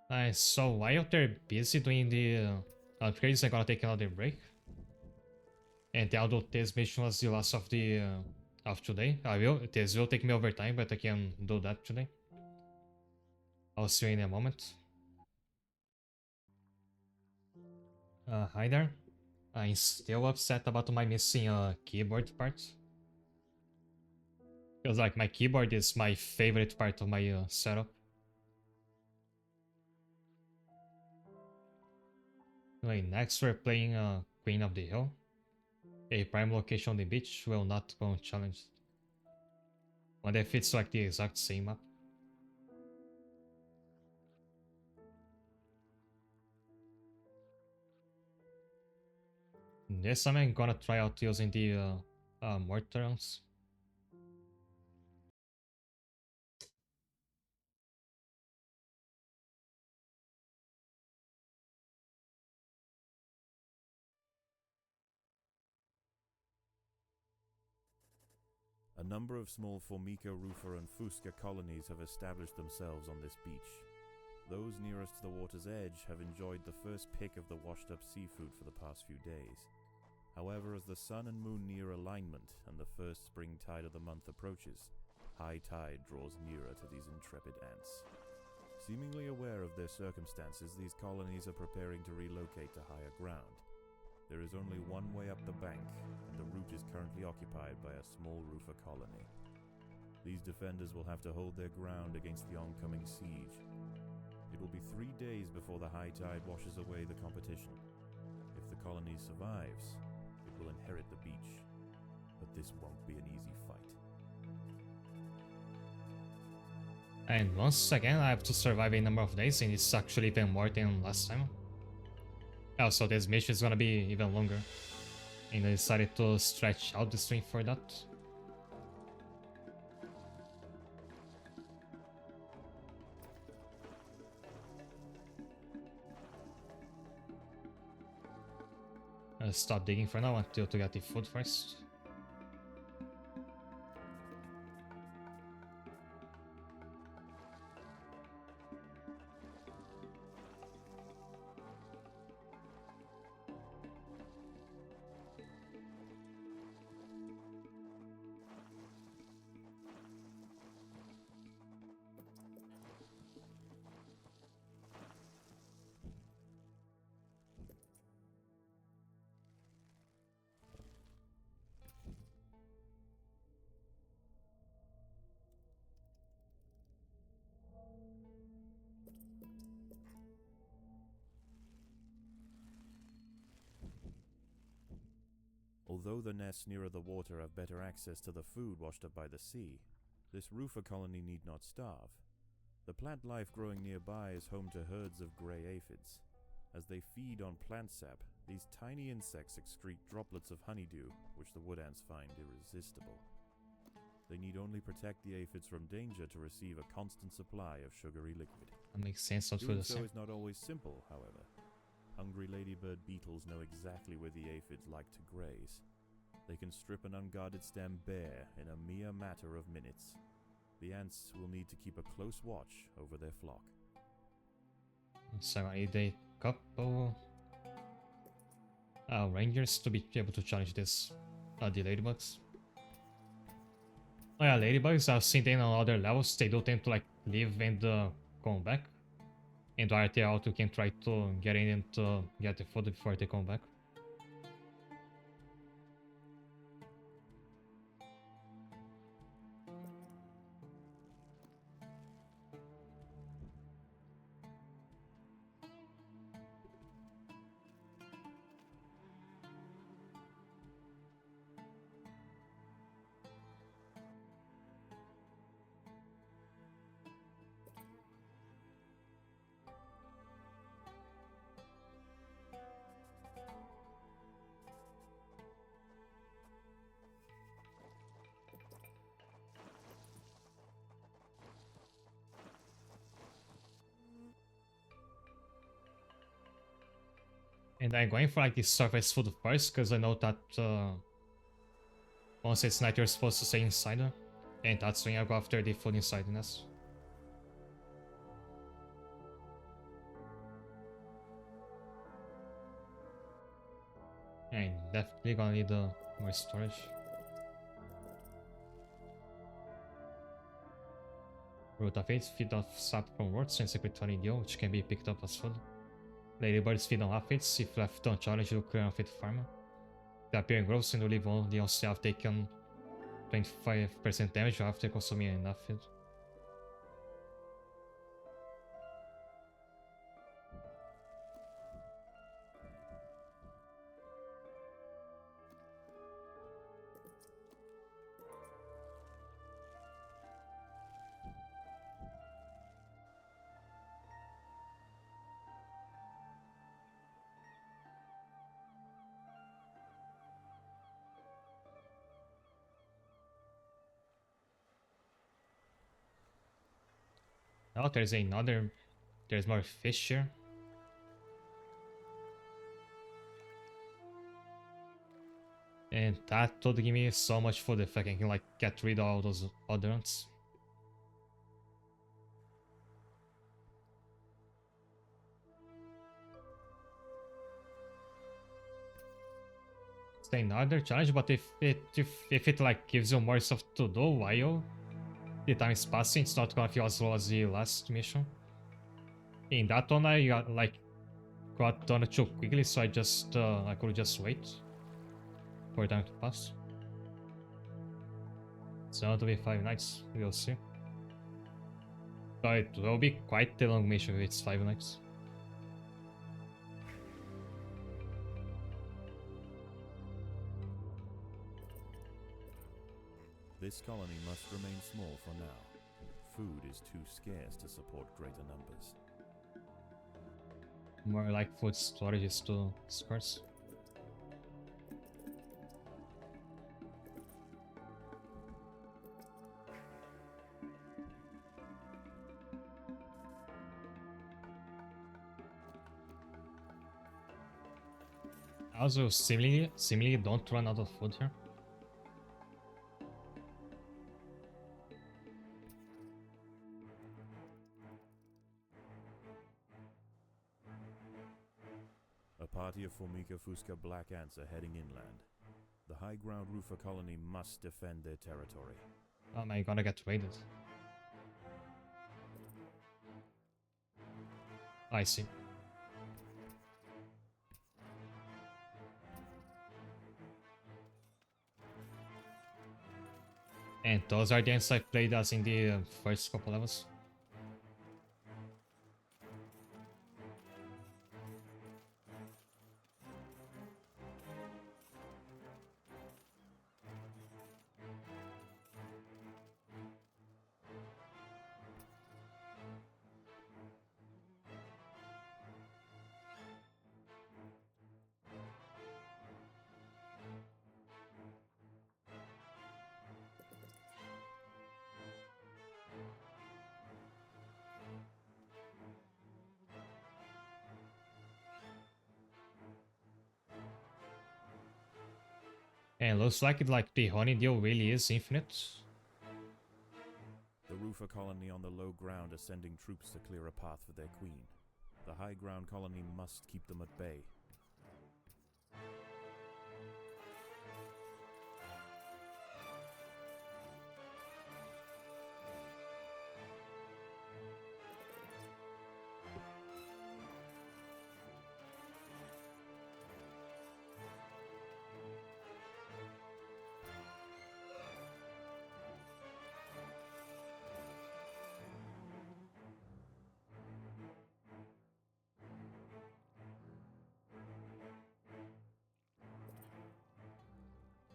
Nice, so while they're busy doing the upgrades, I'm gonna take another break. And although this mission was the last of the of today, this will take me over time, but I can do that today. I'll see you in a moment. Hi there. I'm still upset about my missing keyboard part. Because like my keyboard is my favorite part of my setup. Anyway, next we're playing Queen of the Hill. A prime location on the beach will not go unchallenged. What if it's like the exact same map? This time I'm gonna try out using the mortars. A number of small Formica, Rufa, and Fusca colonies have established themselves on this beach. Those nearest to the water's edge have enjoyed the first pick of the washed-up seafood for the past few days. However, as the sun and moon near alignment and the first spring tide of the month approaches, high tide draws nearer to these intrepid ants. Seemingly aware of their circumstances, these colonies are preparing to relocate to higher ground. There is only one way up the bank, and the route is currently occupied by a small Rufa colony. These defenders will have to hold their ground against the oncoming siege. It will be 3 days before the high tide washes away the competition. If the colony survives, it will inherit the beach. But this won't be an easy fight. And once again, I have to survive a number of days, and it's actually even more than last time. Also, this mission is gonna be even longer. And I decided to stretch out the stream for that. I'll stop digging for now until to get the food first. Although the nests nearer the water have better access to the food washed up by the sea, this Rufa colony need not starve. The plant life growing nearby is home to herds of grey aphids. As they feed on plant sap, these tiny insects excrete droplets of honeydew, which the wood ants find irresistible. They need only protect the aphids from danger to receive a constant supply of sugary liquid. That makes sense, not for Doing the so same. is not always simple, however. Hungry ladybird beetles know exactly where the aphids like to graze. They can strip an unguarded stem bare in a mere matter of minutes. The ants will need to keep a close watch over their flock. So I need a couple rangers to be able to challenge this the ladybugs. Oh yeah, ladybugs, I've seen them on other levels. They do tend to like leave and come back. And RT Auto can try to get in and get the food before they come back. And I'm going for like the surface food first, because I know that once it's night you're supposed to stay inside. And that's when I go after the food inside the nest. I'm definitely gonna need more storage. Root of 8 feed off sap from words and secret honey deal, which can be picked up as food. Ladybirds feed on half-fates. If left unchallenged, you'll clear unfit farmer. They appear in gross and will leave only once they have taken 25% damage after consuming enough feed. Oh, there's another. There's more fish here. And that would give me so much food if I can like get rid of all those other ones. It's another challenge, but if it like gives you more stuff to do while the time is passing, it's not gonna feel as low as the last mission. In that one, I got done too quickly, so I could just wait for time to pass. So it'll be 5 nights, we'll see. But it will be quite a long mission if it's 5 nights. This colony must remain small for now. Food is too scarce to support greater numbers. More like food storage is too scarce. Also, seemingly don't run out of food here. A party of Formica Fusca black ants are heading inland. The high ground roofer colony must defend their territory. Oh my god, I get raided. I see. And those are the ants I played as in the first couple levels. And looks like the honeydew really is infinite. The roofer colony on the low ground are sending troops to clear a path for their queen. The high ground colony must keep them at bay.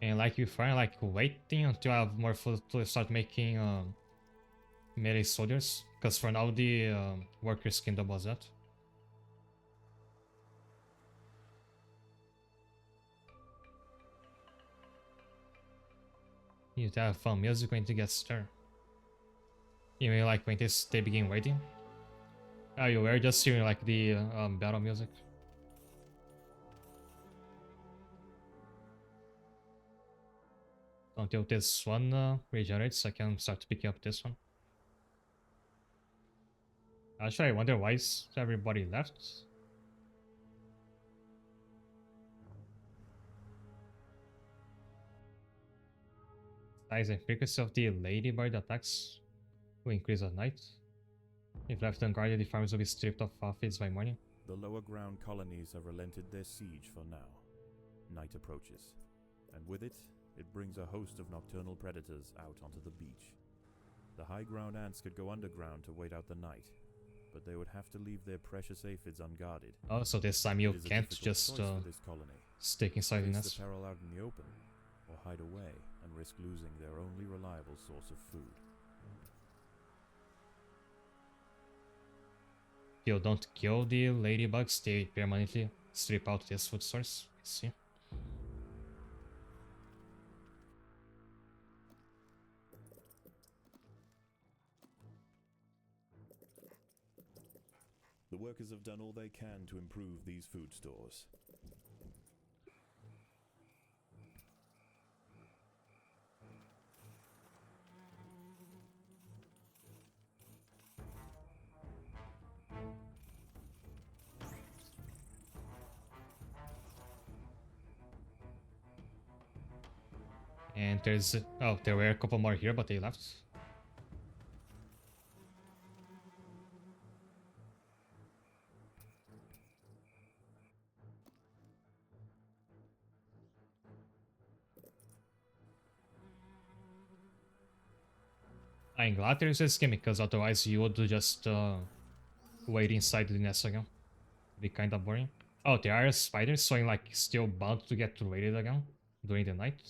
And like before, I like waiting until I have more food to start making melee soldiers. Because for now the workers can double that. You need to have fun music when it gets started. You mean like when they begin waiting? Oh, you were just hearing like the battle music. Until this one regenerates, I can start picking up this one. Actually, I wonder why is everybody left? Size and frequency of the ladybird attacks will increase at night. If left unguarded, the farms will be stripped of feeds by morning. The lower ground colonies have relented their siege for now. Night approaches, and with it, it brings a host of nocturnal predators out onto the beach. The high ground ants could go underground to wait out the night, but they would have to leave their precious aphids unguarded. Oh, so this time you It is a can't difficult just choice for this colony. stick inside the Face nest. the peril out in the open, or hide away and risk losing their only reliable source of food. If you don't kill the ladybugs, they permanently strip out this food source. I see. The workers have done all they can to improve these food stores. And there's... oh, there were a couple more here, but they left. I'm glad there's this game, because otherwise you would just wait inside the nest again. It'd be kinda boring. Oh, there are spiders, so I'm like still bound to get raided again during the night.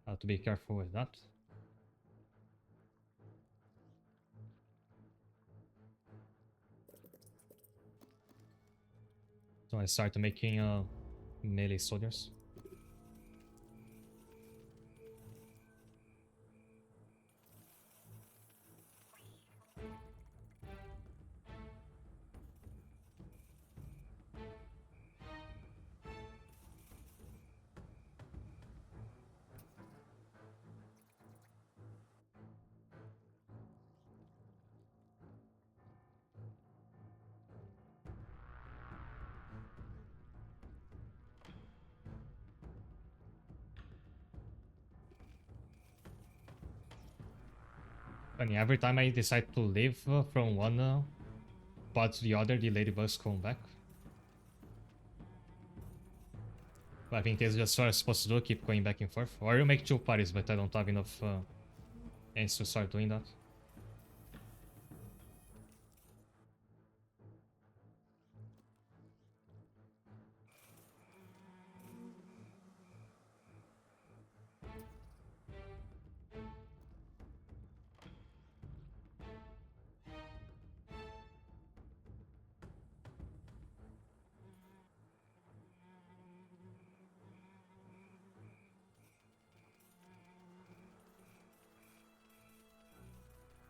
Have to be careful with that. So I start making melee soldiers. And every time I decide to leave from one pod to the other, the ladybugs come back. But I think that's just what I'm supposed to do, keep going back and forth. Or you make two parties, but I don't have enough ends to start doing that.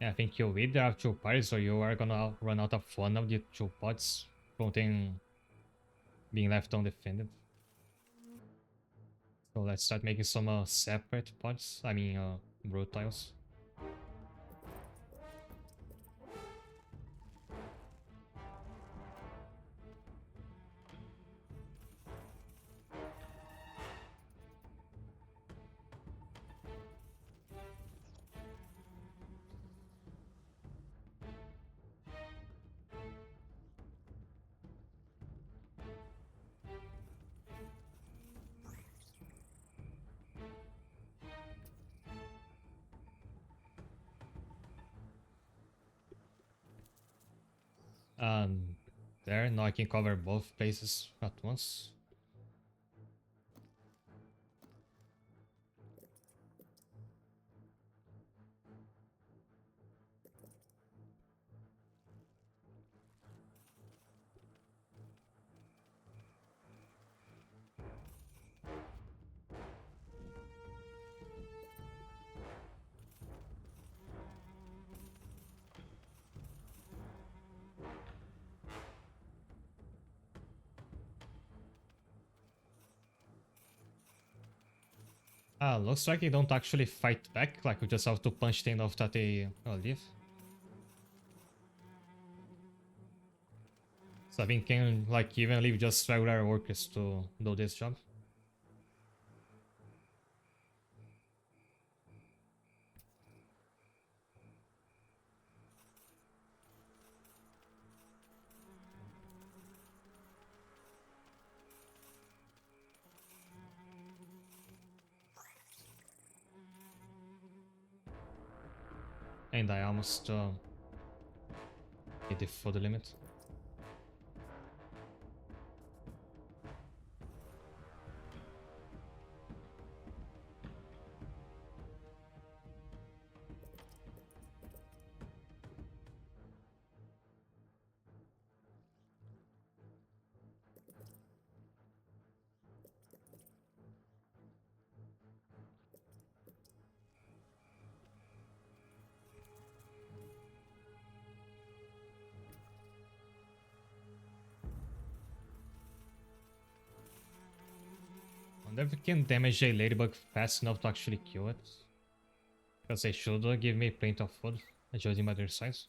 Yeah, I think you either have two parties or you are gonna run out of one of the two pods, prompting being left undefended. So let's start making some separate pods, I mean brood tiles. There, now I can cover both places at once. Looks like they don't actually fight back, like we just have to punch the end off that they leave. So I think can like even leave just regular workers to do this job. And I almost hit it for the limit. Wonder if we can damage a ladybug fast enough to actually kill it. Because they should give me plenty of food, judging by their size.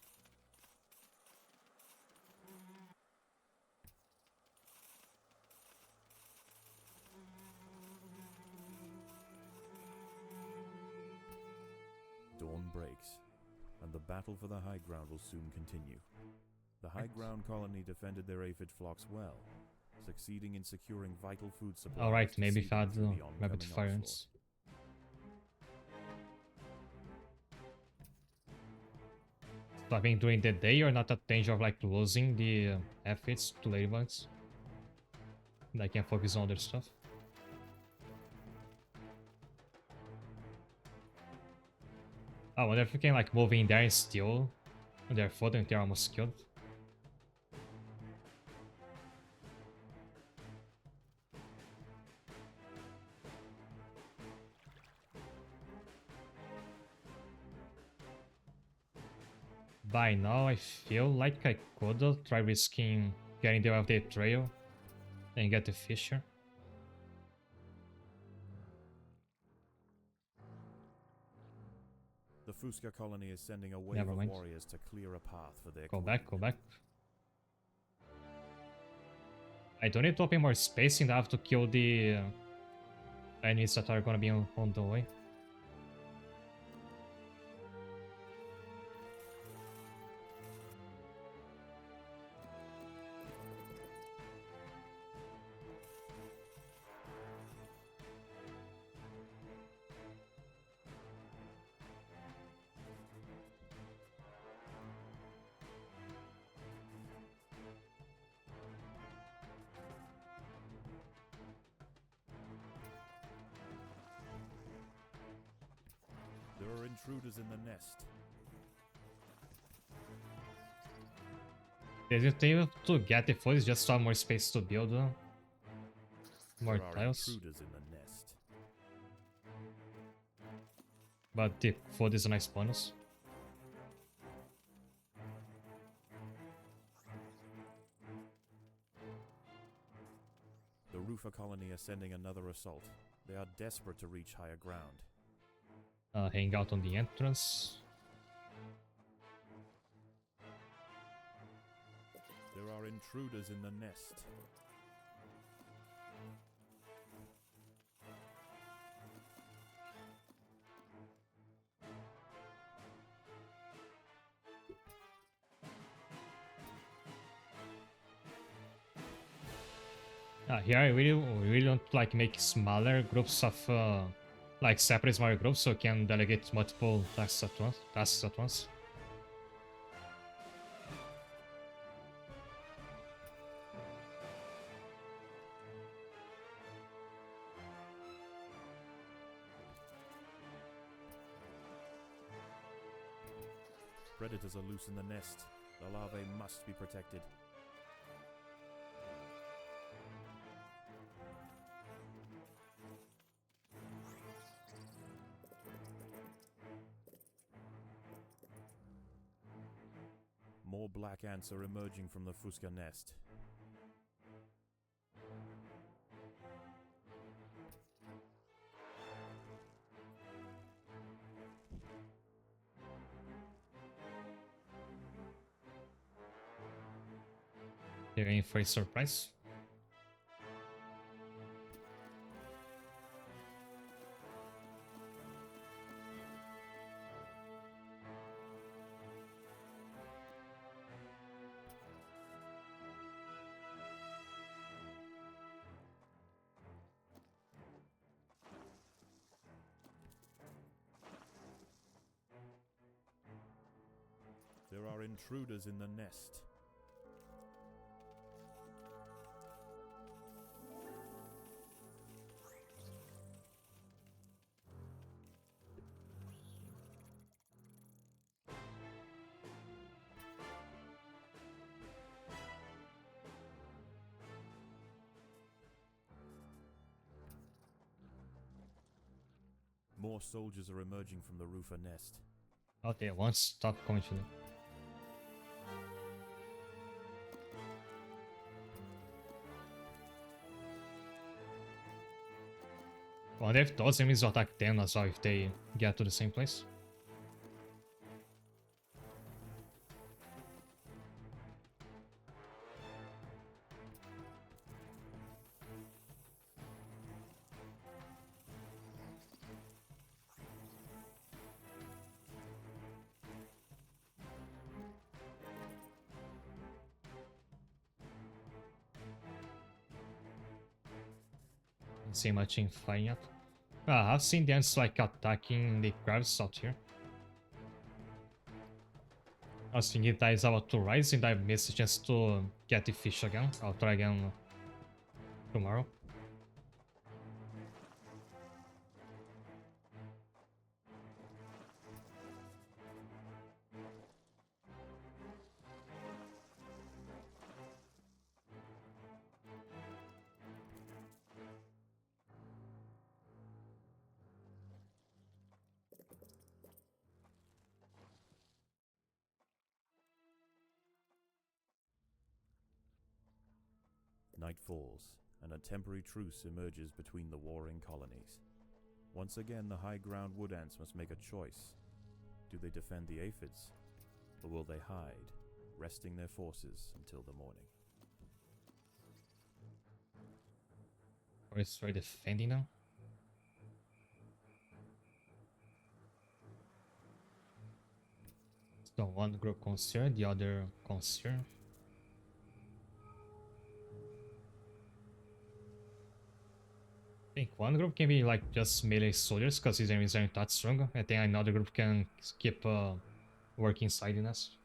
Dawn breaks, and the battle for the high ground will soon continue. The high ground colony defended their aphid flocks well, succeeding in securing vital food supplies. Alright, to maybe see if I them had through the rabbit oncoming fire onslaught. ants. So I think during the day you're not at danger of like losing the aphids to ladybugs. And I can focus on other stuff. I wonder if we can like move in there and steal their food and they're almost killed. By now I feel like I could try risking getting there off the trail and get the fisher. The Fusca colony is sending a wave Never of mind. warriors to clear a path for their Go queen. back, go back. I don't need to open more space and I have to kill the enemies that are gonna be on the way. There are intruders in the nest. The objective to get the food is just to have more space to build more There are tiles. intruders in the nest. But the food is a nice bonus. The Rufa colony is sending another assault. They are desperate to reach higher ground. Hang out on the entrance. There are intruders in the nest. Here I really want to like make smaller groups of like separate smaller groups so I can delegate multiple tasks at once. Predators are loose in the nest. The larvae must be protected. More black ants are emerging from the Fusca nest. We're in for a surprise. There are intruders in the nest. More soldiers are emerging from the roofer nest. Okay, once stop going to them. Wonder if those enemies will attack them as well if they get to the same place. Don't see much in flying yet. I've seen the ants like attacking the crabs out here. I was thinking that is about to rise and I missed the chance to get the fish again. I'll try again tomorrow. Night falls, and a temporary truce emerges between the warring colonies. Once again, the high ground wood ants must make a choice. Do they defend the aphids, or will they hide, resting their forces until the morning? Or is we're defending now? So one group concerned, the other concerned. I think one group can be like just melee soldiers because his enemies aren't that strong. I think another group can keep working inside the nest.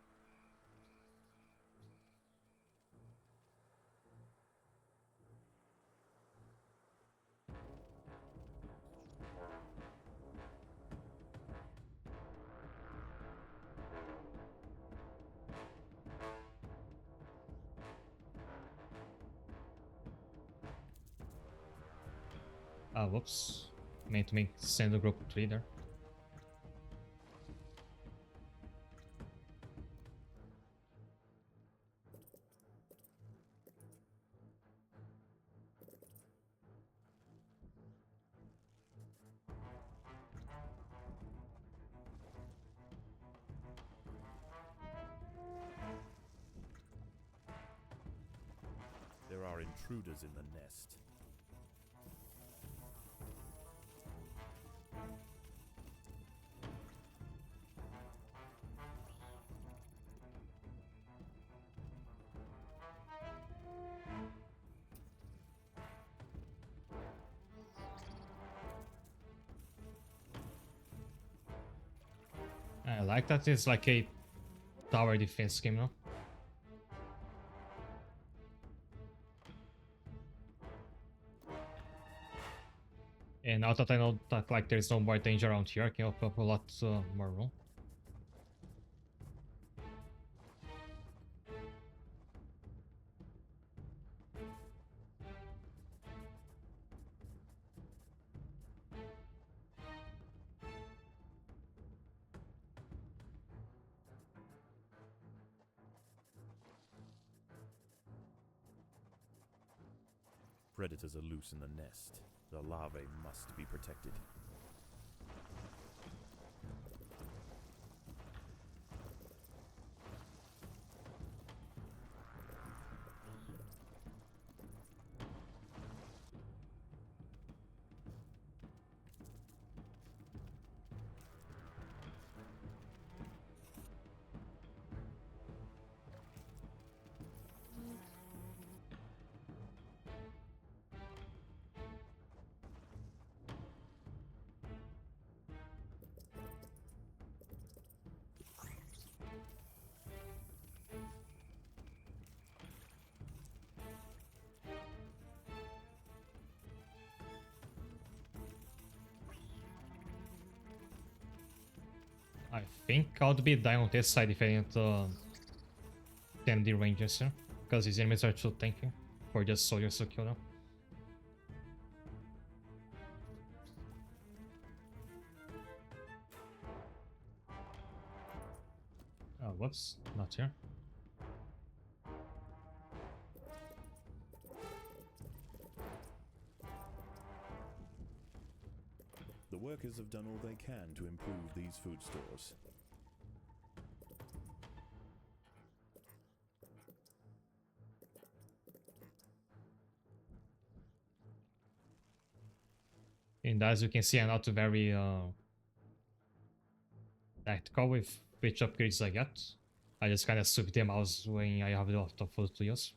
Ah, whoops. Meant to make send the group 3 there. There are intruders in the nest. I like that it's like a tower defense game now. And now that I know that like there's no more danger around here, I can open up a lot more room. Predators are loose in the nest. The larvae must be protected. I think I'll be dying on this side if I didn't send the rangers here. Because his enemies are too tanky for just soldiers to kill them. Oh, whoops, not here. The workers have done all they can to improve these food stores. And as you can see, I'm not very tactical with which upgrades I get. I just kind of switch them out when I have a lot of food to use.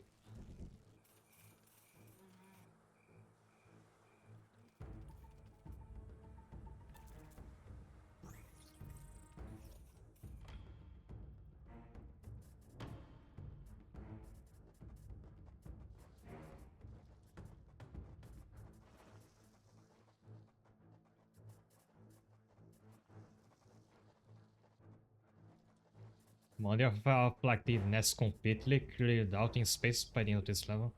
Wonder if I'll have like the nest completely cleared out in space by the end of this level.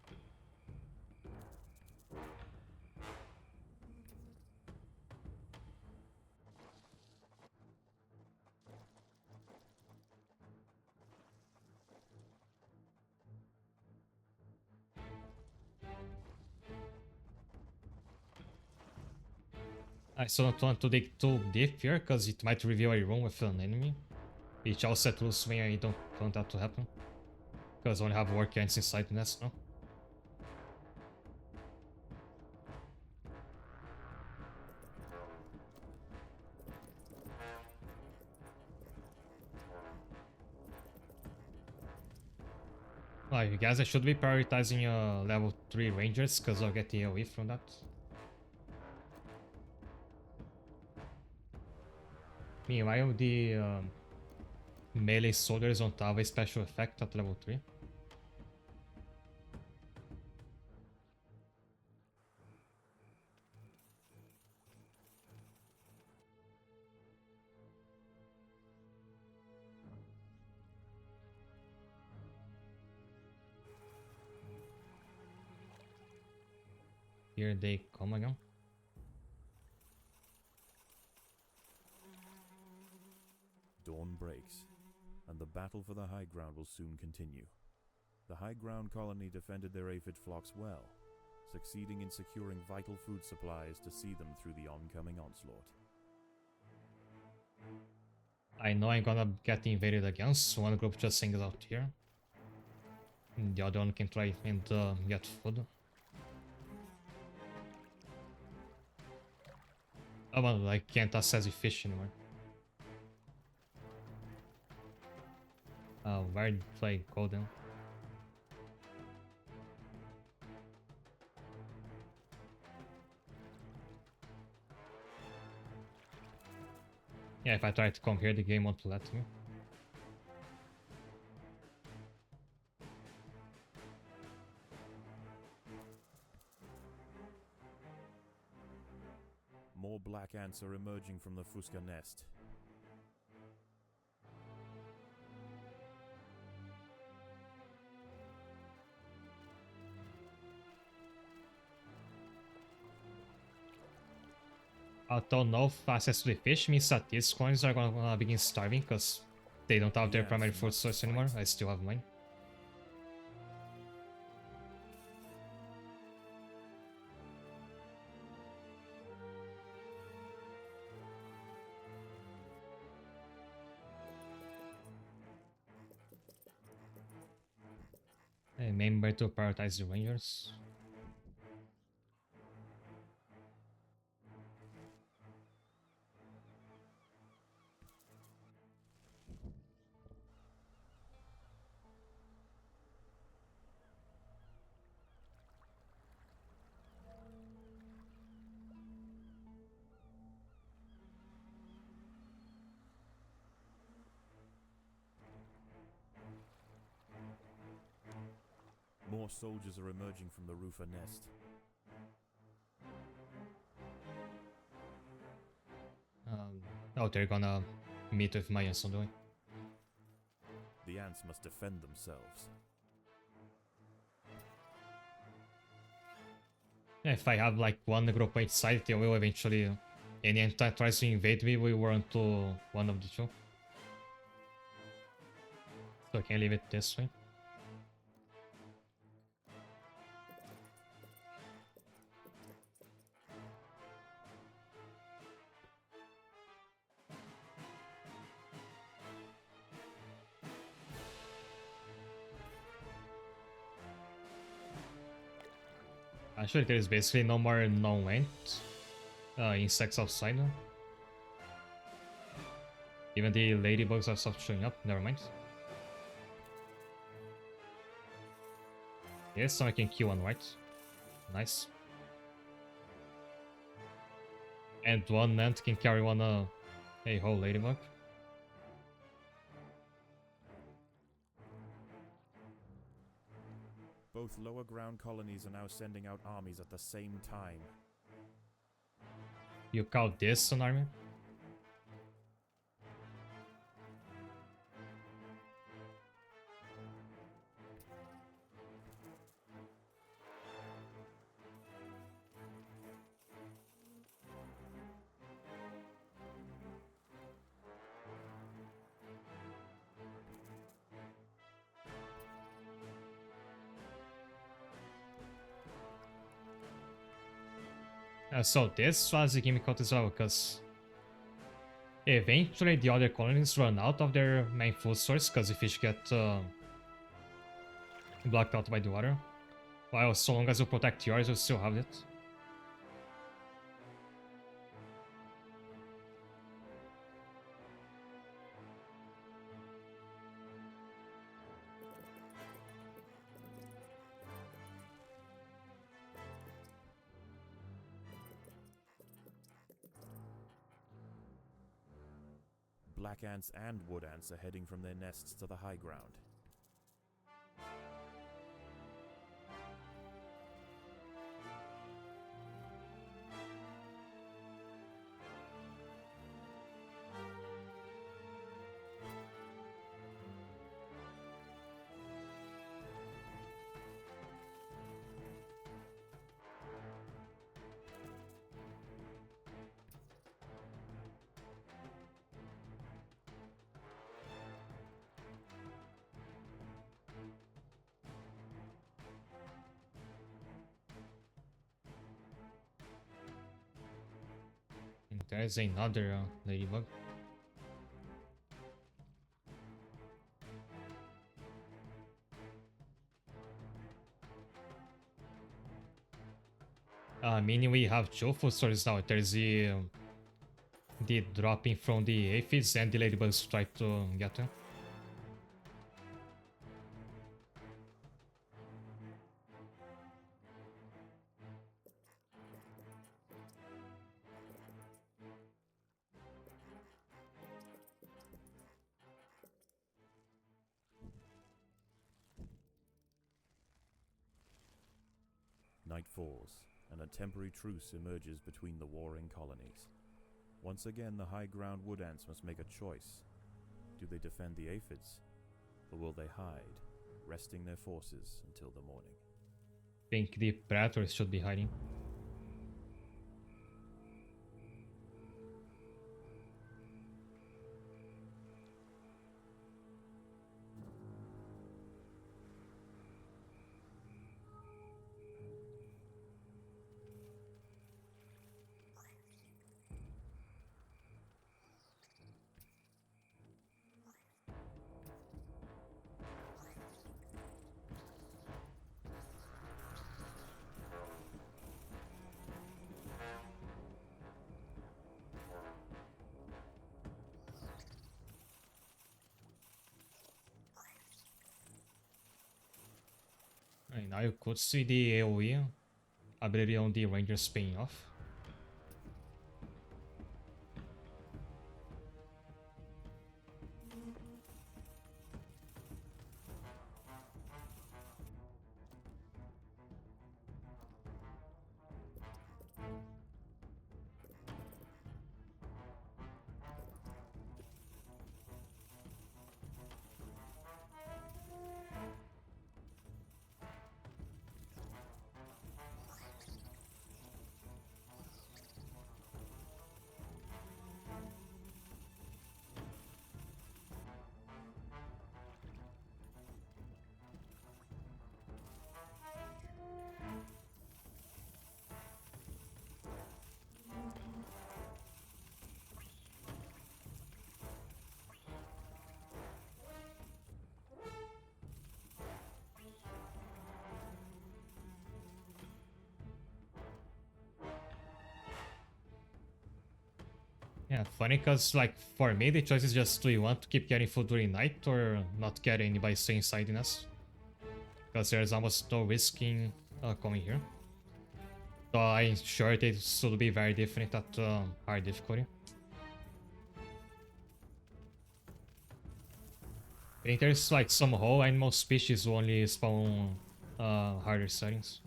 I still don't want to dig too deep here because it might reveal a room with an enemy. Which I'll set loose when I don't want that to happen. Because I only have work ants inside the nest now. I guess I should be prioritizing level 3 rangers because I'll get the AoE from that. Meanwhile, the melee soldiers don't have a special effect at level 3. Here they come again. Dawn breaks, and the battle for the high ground will soon continue. The high ground colony defended their aphid flocks well, succeeding in securing vital food supplies to see them through the oncoming onslaught. I know I'm gonna get invaded again, so one group just singles out here. And the other one can try and get food. Oh well, I can't access the fish anymore. Where did I go then? Yeah, if I try to come here, the game won't let me. More black ants are emerging from the Fusca nest. I don't know if access to the fish means that these coins are gonna begin starving because they don't have their Yeah, primary it's food not source quite. anymore. I still have mine. Remember to prioritize the rangers. More soldiers are emerging from the Rufa nest. Oh, they're gonna meet with my ants on the way. The ants must defend themselves. If I have like one group inside, they will eventually. Any ant that tries to invade me will run to one of the two. So I can leave it this way. Actually, there is basically no more non-ant insects outside now. Even the ladybugs have stopped showing up, never mind. Yes, so I can kill one, right? Nice. And one ant can carry one a whole ladybug. Both lower ground colonies are now sending out armies at the same time. You call this an army? So this was a gimmick out as well, because eventually the other colonies run out of their main food source because the fish get blocked out by the water. While so long as you protect yours, you still have it. Black ants and wood ants are heading from their nests to the high ground. And there's another ladybug. Meaning we have two food sources now. There's the dropping from the aphids and the ladybugs try to get them. Night falls, and a temporary truce emerges between the warring colonies. Once again, the high ground wood ants must make a choice. Do they defend the aphids, or will they hide, resting their forces until the morning? Think the predators should be hiding. And now you could see the AoE ability on the Rangers paying off. Yeah, funny because, like, for me, the choice is just do you want to keep getting food during night or not get any by staying inside the nest? Because there's almost no risk in coming here. So I'm sure it should be very different at higher difficulty. I think there's like some whole animal species who only spawn harder settings.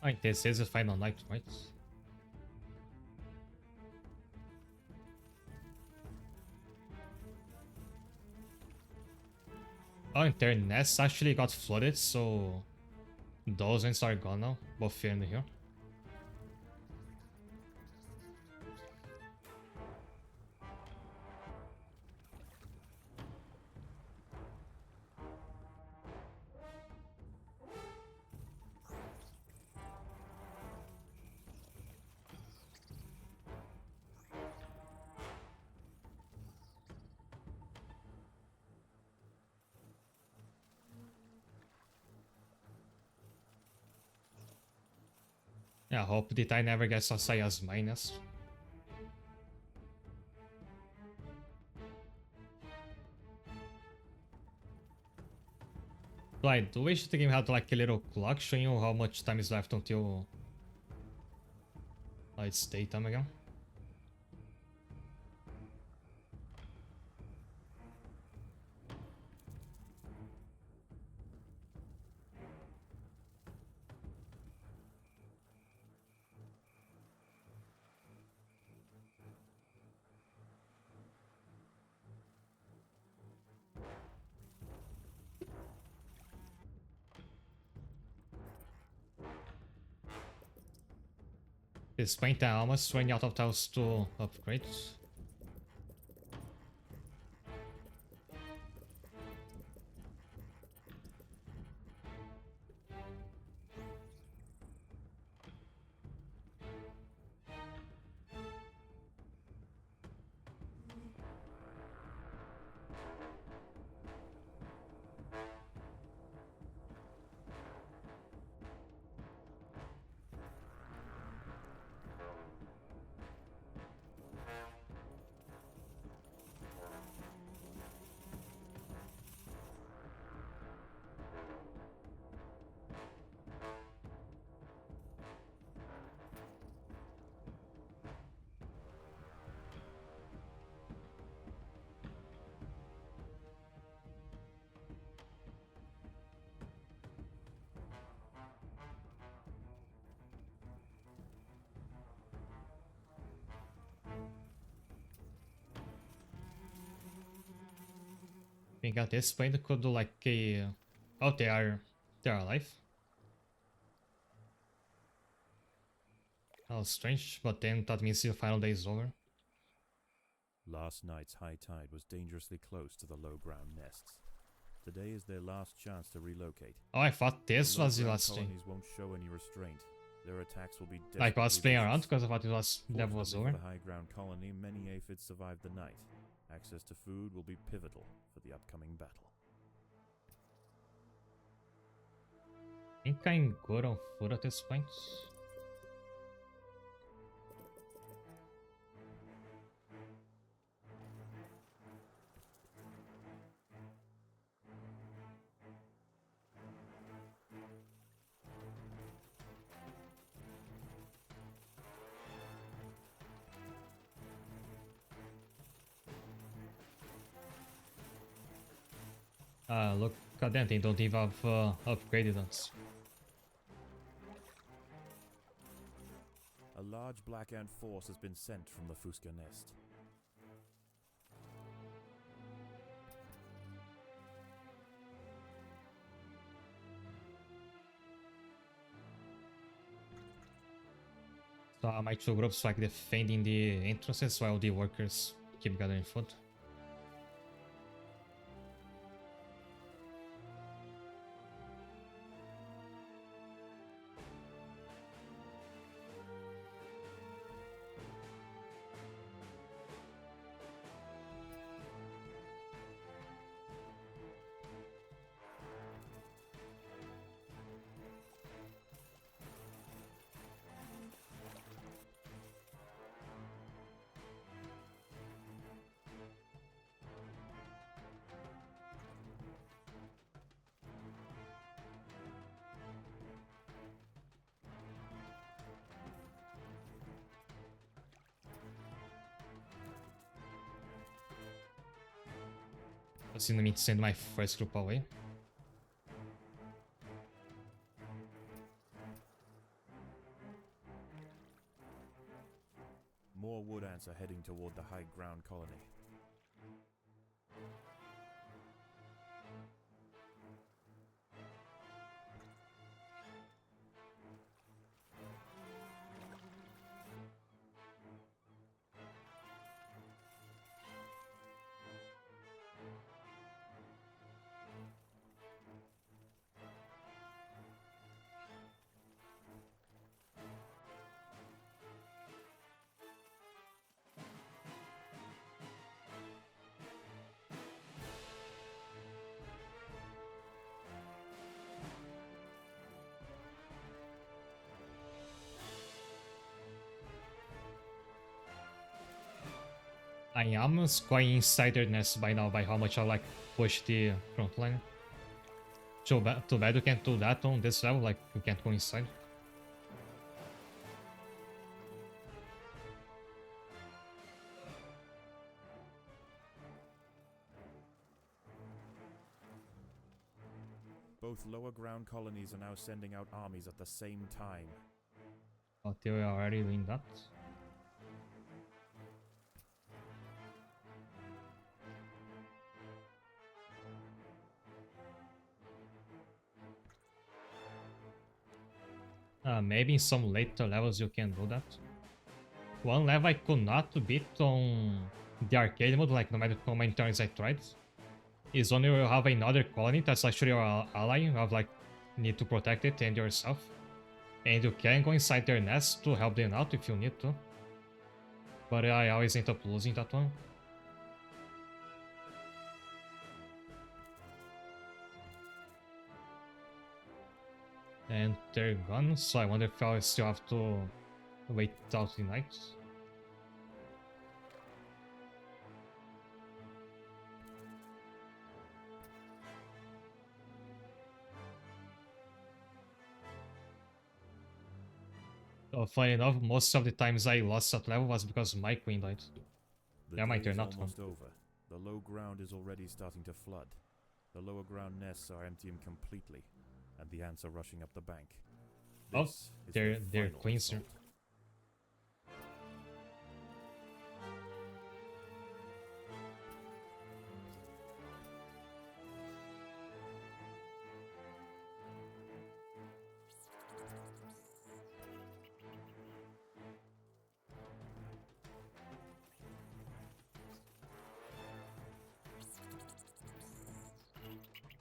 I think this is a final night, right? Oh, and their nests actually got flooded, so those ones are gone now, both here and here. Yeah, I hope the tide never gets Asaya's minus. So I do wish the game had like a little clock showing you how much time is left until it's daytime again. This point I almost running out of tiles to upgrade. I think at this point I could do like a... Oh, they're alive. Oh, strange, but then that means the final day is over. Last night's high tide was dangerously close to the low ground nests. Today is their last chance to relocate. Oh, I thought this The was the low-ground last thing. colonies won't show any restraint. Their attacks will be Like I was desperately playing around vicious. because I thought it was level was Fortunately over. for the high ground colony, many aphids survived the night. Access to food will be pivotal for the upcoming battle. I think I'm good on food at this point. Look at that, they don't even have upgraded us. A large black ant force has been sent from the Fuska nest. So my two groups like defending the entrances while the workers keep gathering food. Assume me to send my first group away. More wood ants are heading toward the high ground colony. I am scoring insiderness by now by how much I like push the front line. Too bad you can't do that on this level, like you can't go inside. Both lower ground colonies are now sending out armies at the same time. But they were already doing that. Maybe in some later levels you can do that. One level I could not beat on the arcade mode, like no matter how many times I tried, is when you have another colony that's actually your ally. You have like need to protect it and yourself, and you can go inside their nest to help them out if you need to. But I always end up losing that one. And they're gone, so I wonder if I still have to wait out the night. So funny enough, most of the times I lost that level was because my queen died. The Yeah, my day turn, is not almost over. The low ground is already starting to flood. The lower ground nests are emptying completely, and the ants are rushing up the bank. Oh, This is they're their final queens here. assault.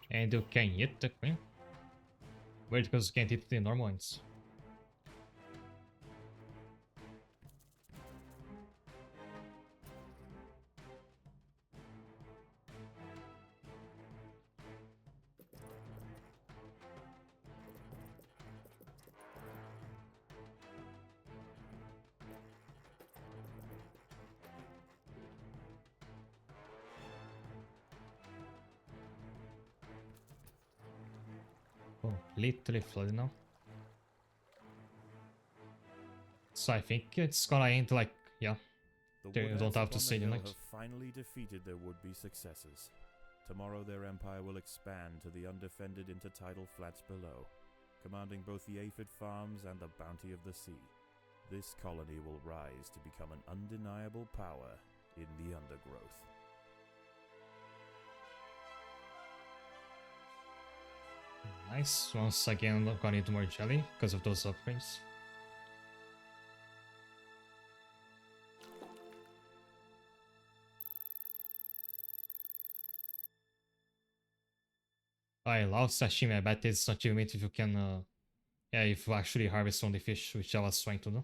And you can hit the queen. Weird because you can't hit the normal ones. Completely flooded now. So I think it's gonna end like, yeah. The They wood don't ants have to upon say the the hill next. have finally defeated their would-be successors. Tomorrow their empire will expand to the undefended intertidal flats below, commanding both the aphid farms and the bounty of the sea. This colony will rise to become an undeniable power in the Undergrowth. Nice. Once again, I'm gonna need more jelly because of those upgrades. I love sashimi. I bet it's not even if you can, yeah, if you actually harvest from the fish, which I was trying to do.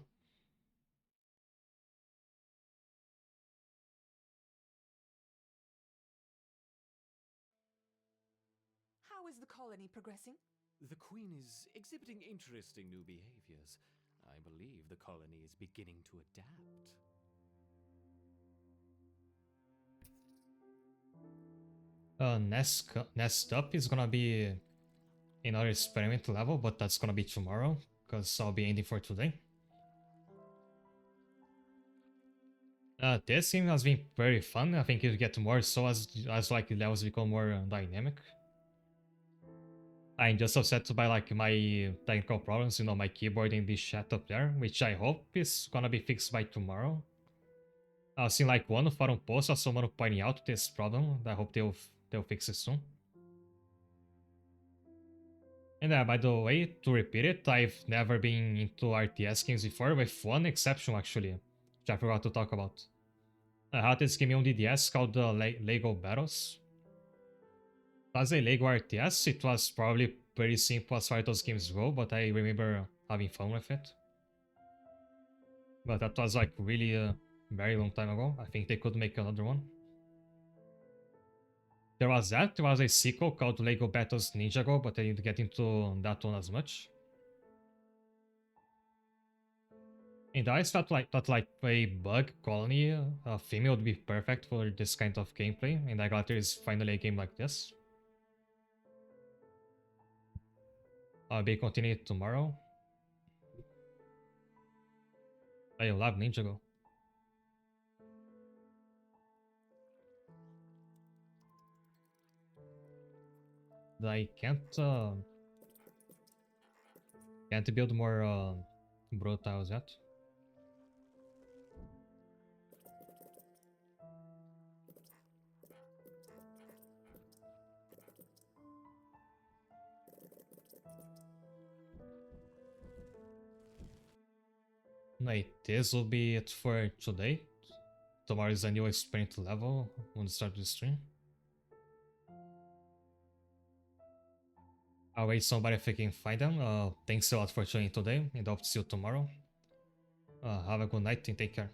How is the colony progressing? The Queen is exhibiting interesting new behaviors. I believe the colony is beginning to adapt. Nest up is gonna be another experiment level, but that's gonna be tomorrow, because I'll be ending for today. This game has been very fun. I think you get more so as like levels become more dynamic. I'm just upset by like my technical problems, you know, my keyboard in this chat up there, which I hope is gonna be fixed by tomorrow. I've seen like one forum post of someone pointing out this problem. I hope they'll fix it soon. And by the way, to repeat it, I've never been into RTS games before, with one exception actually, which I forgot to talk about. I had this game on DDS called Lego Battles. As a Lego RTS, it was probably pretty simple as far as those games go, but I remember having fun with it. But that was like really a very long time ago. I think they could make another one. There was a sequel called Lego Battles Ninjago, but I didn't get into that one as much. And I thought like a bug colony theme would be perfect for this kind of gameplay, and I glad there is finally a game like this. I'll be continuing tomorrow. I love Ninjago. I can't build more brood tiles yet. Right, this will be it for today. Tomorrow is a new experiment level when we start the stream. I'll wait somebody if I can find them. Thanks a lot for joining today, and hope to see you tomorrow. Have a good night and take care.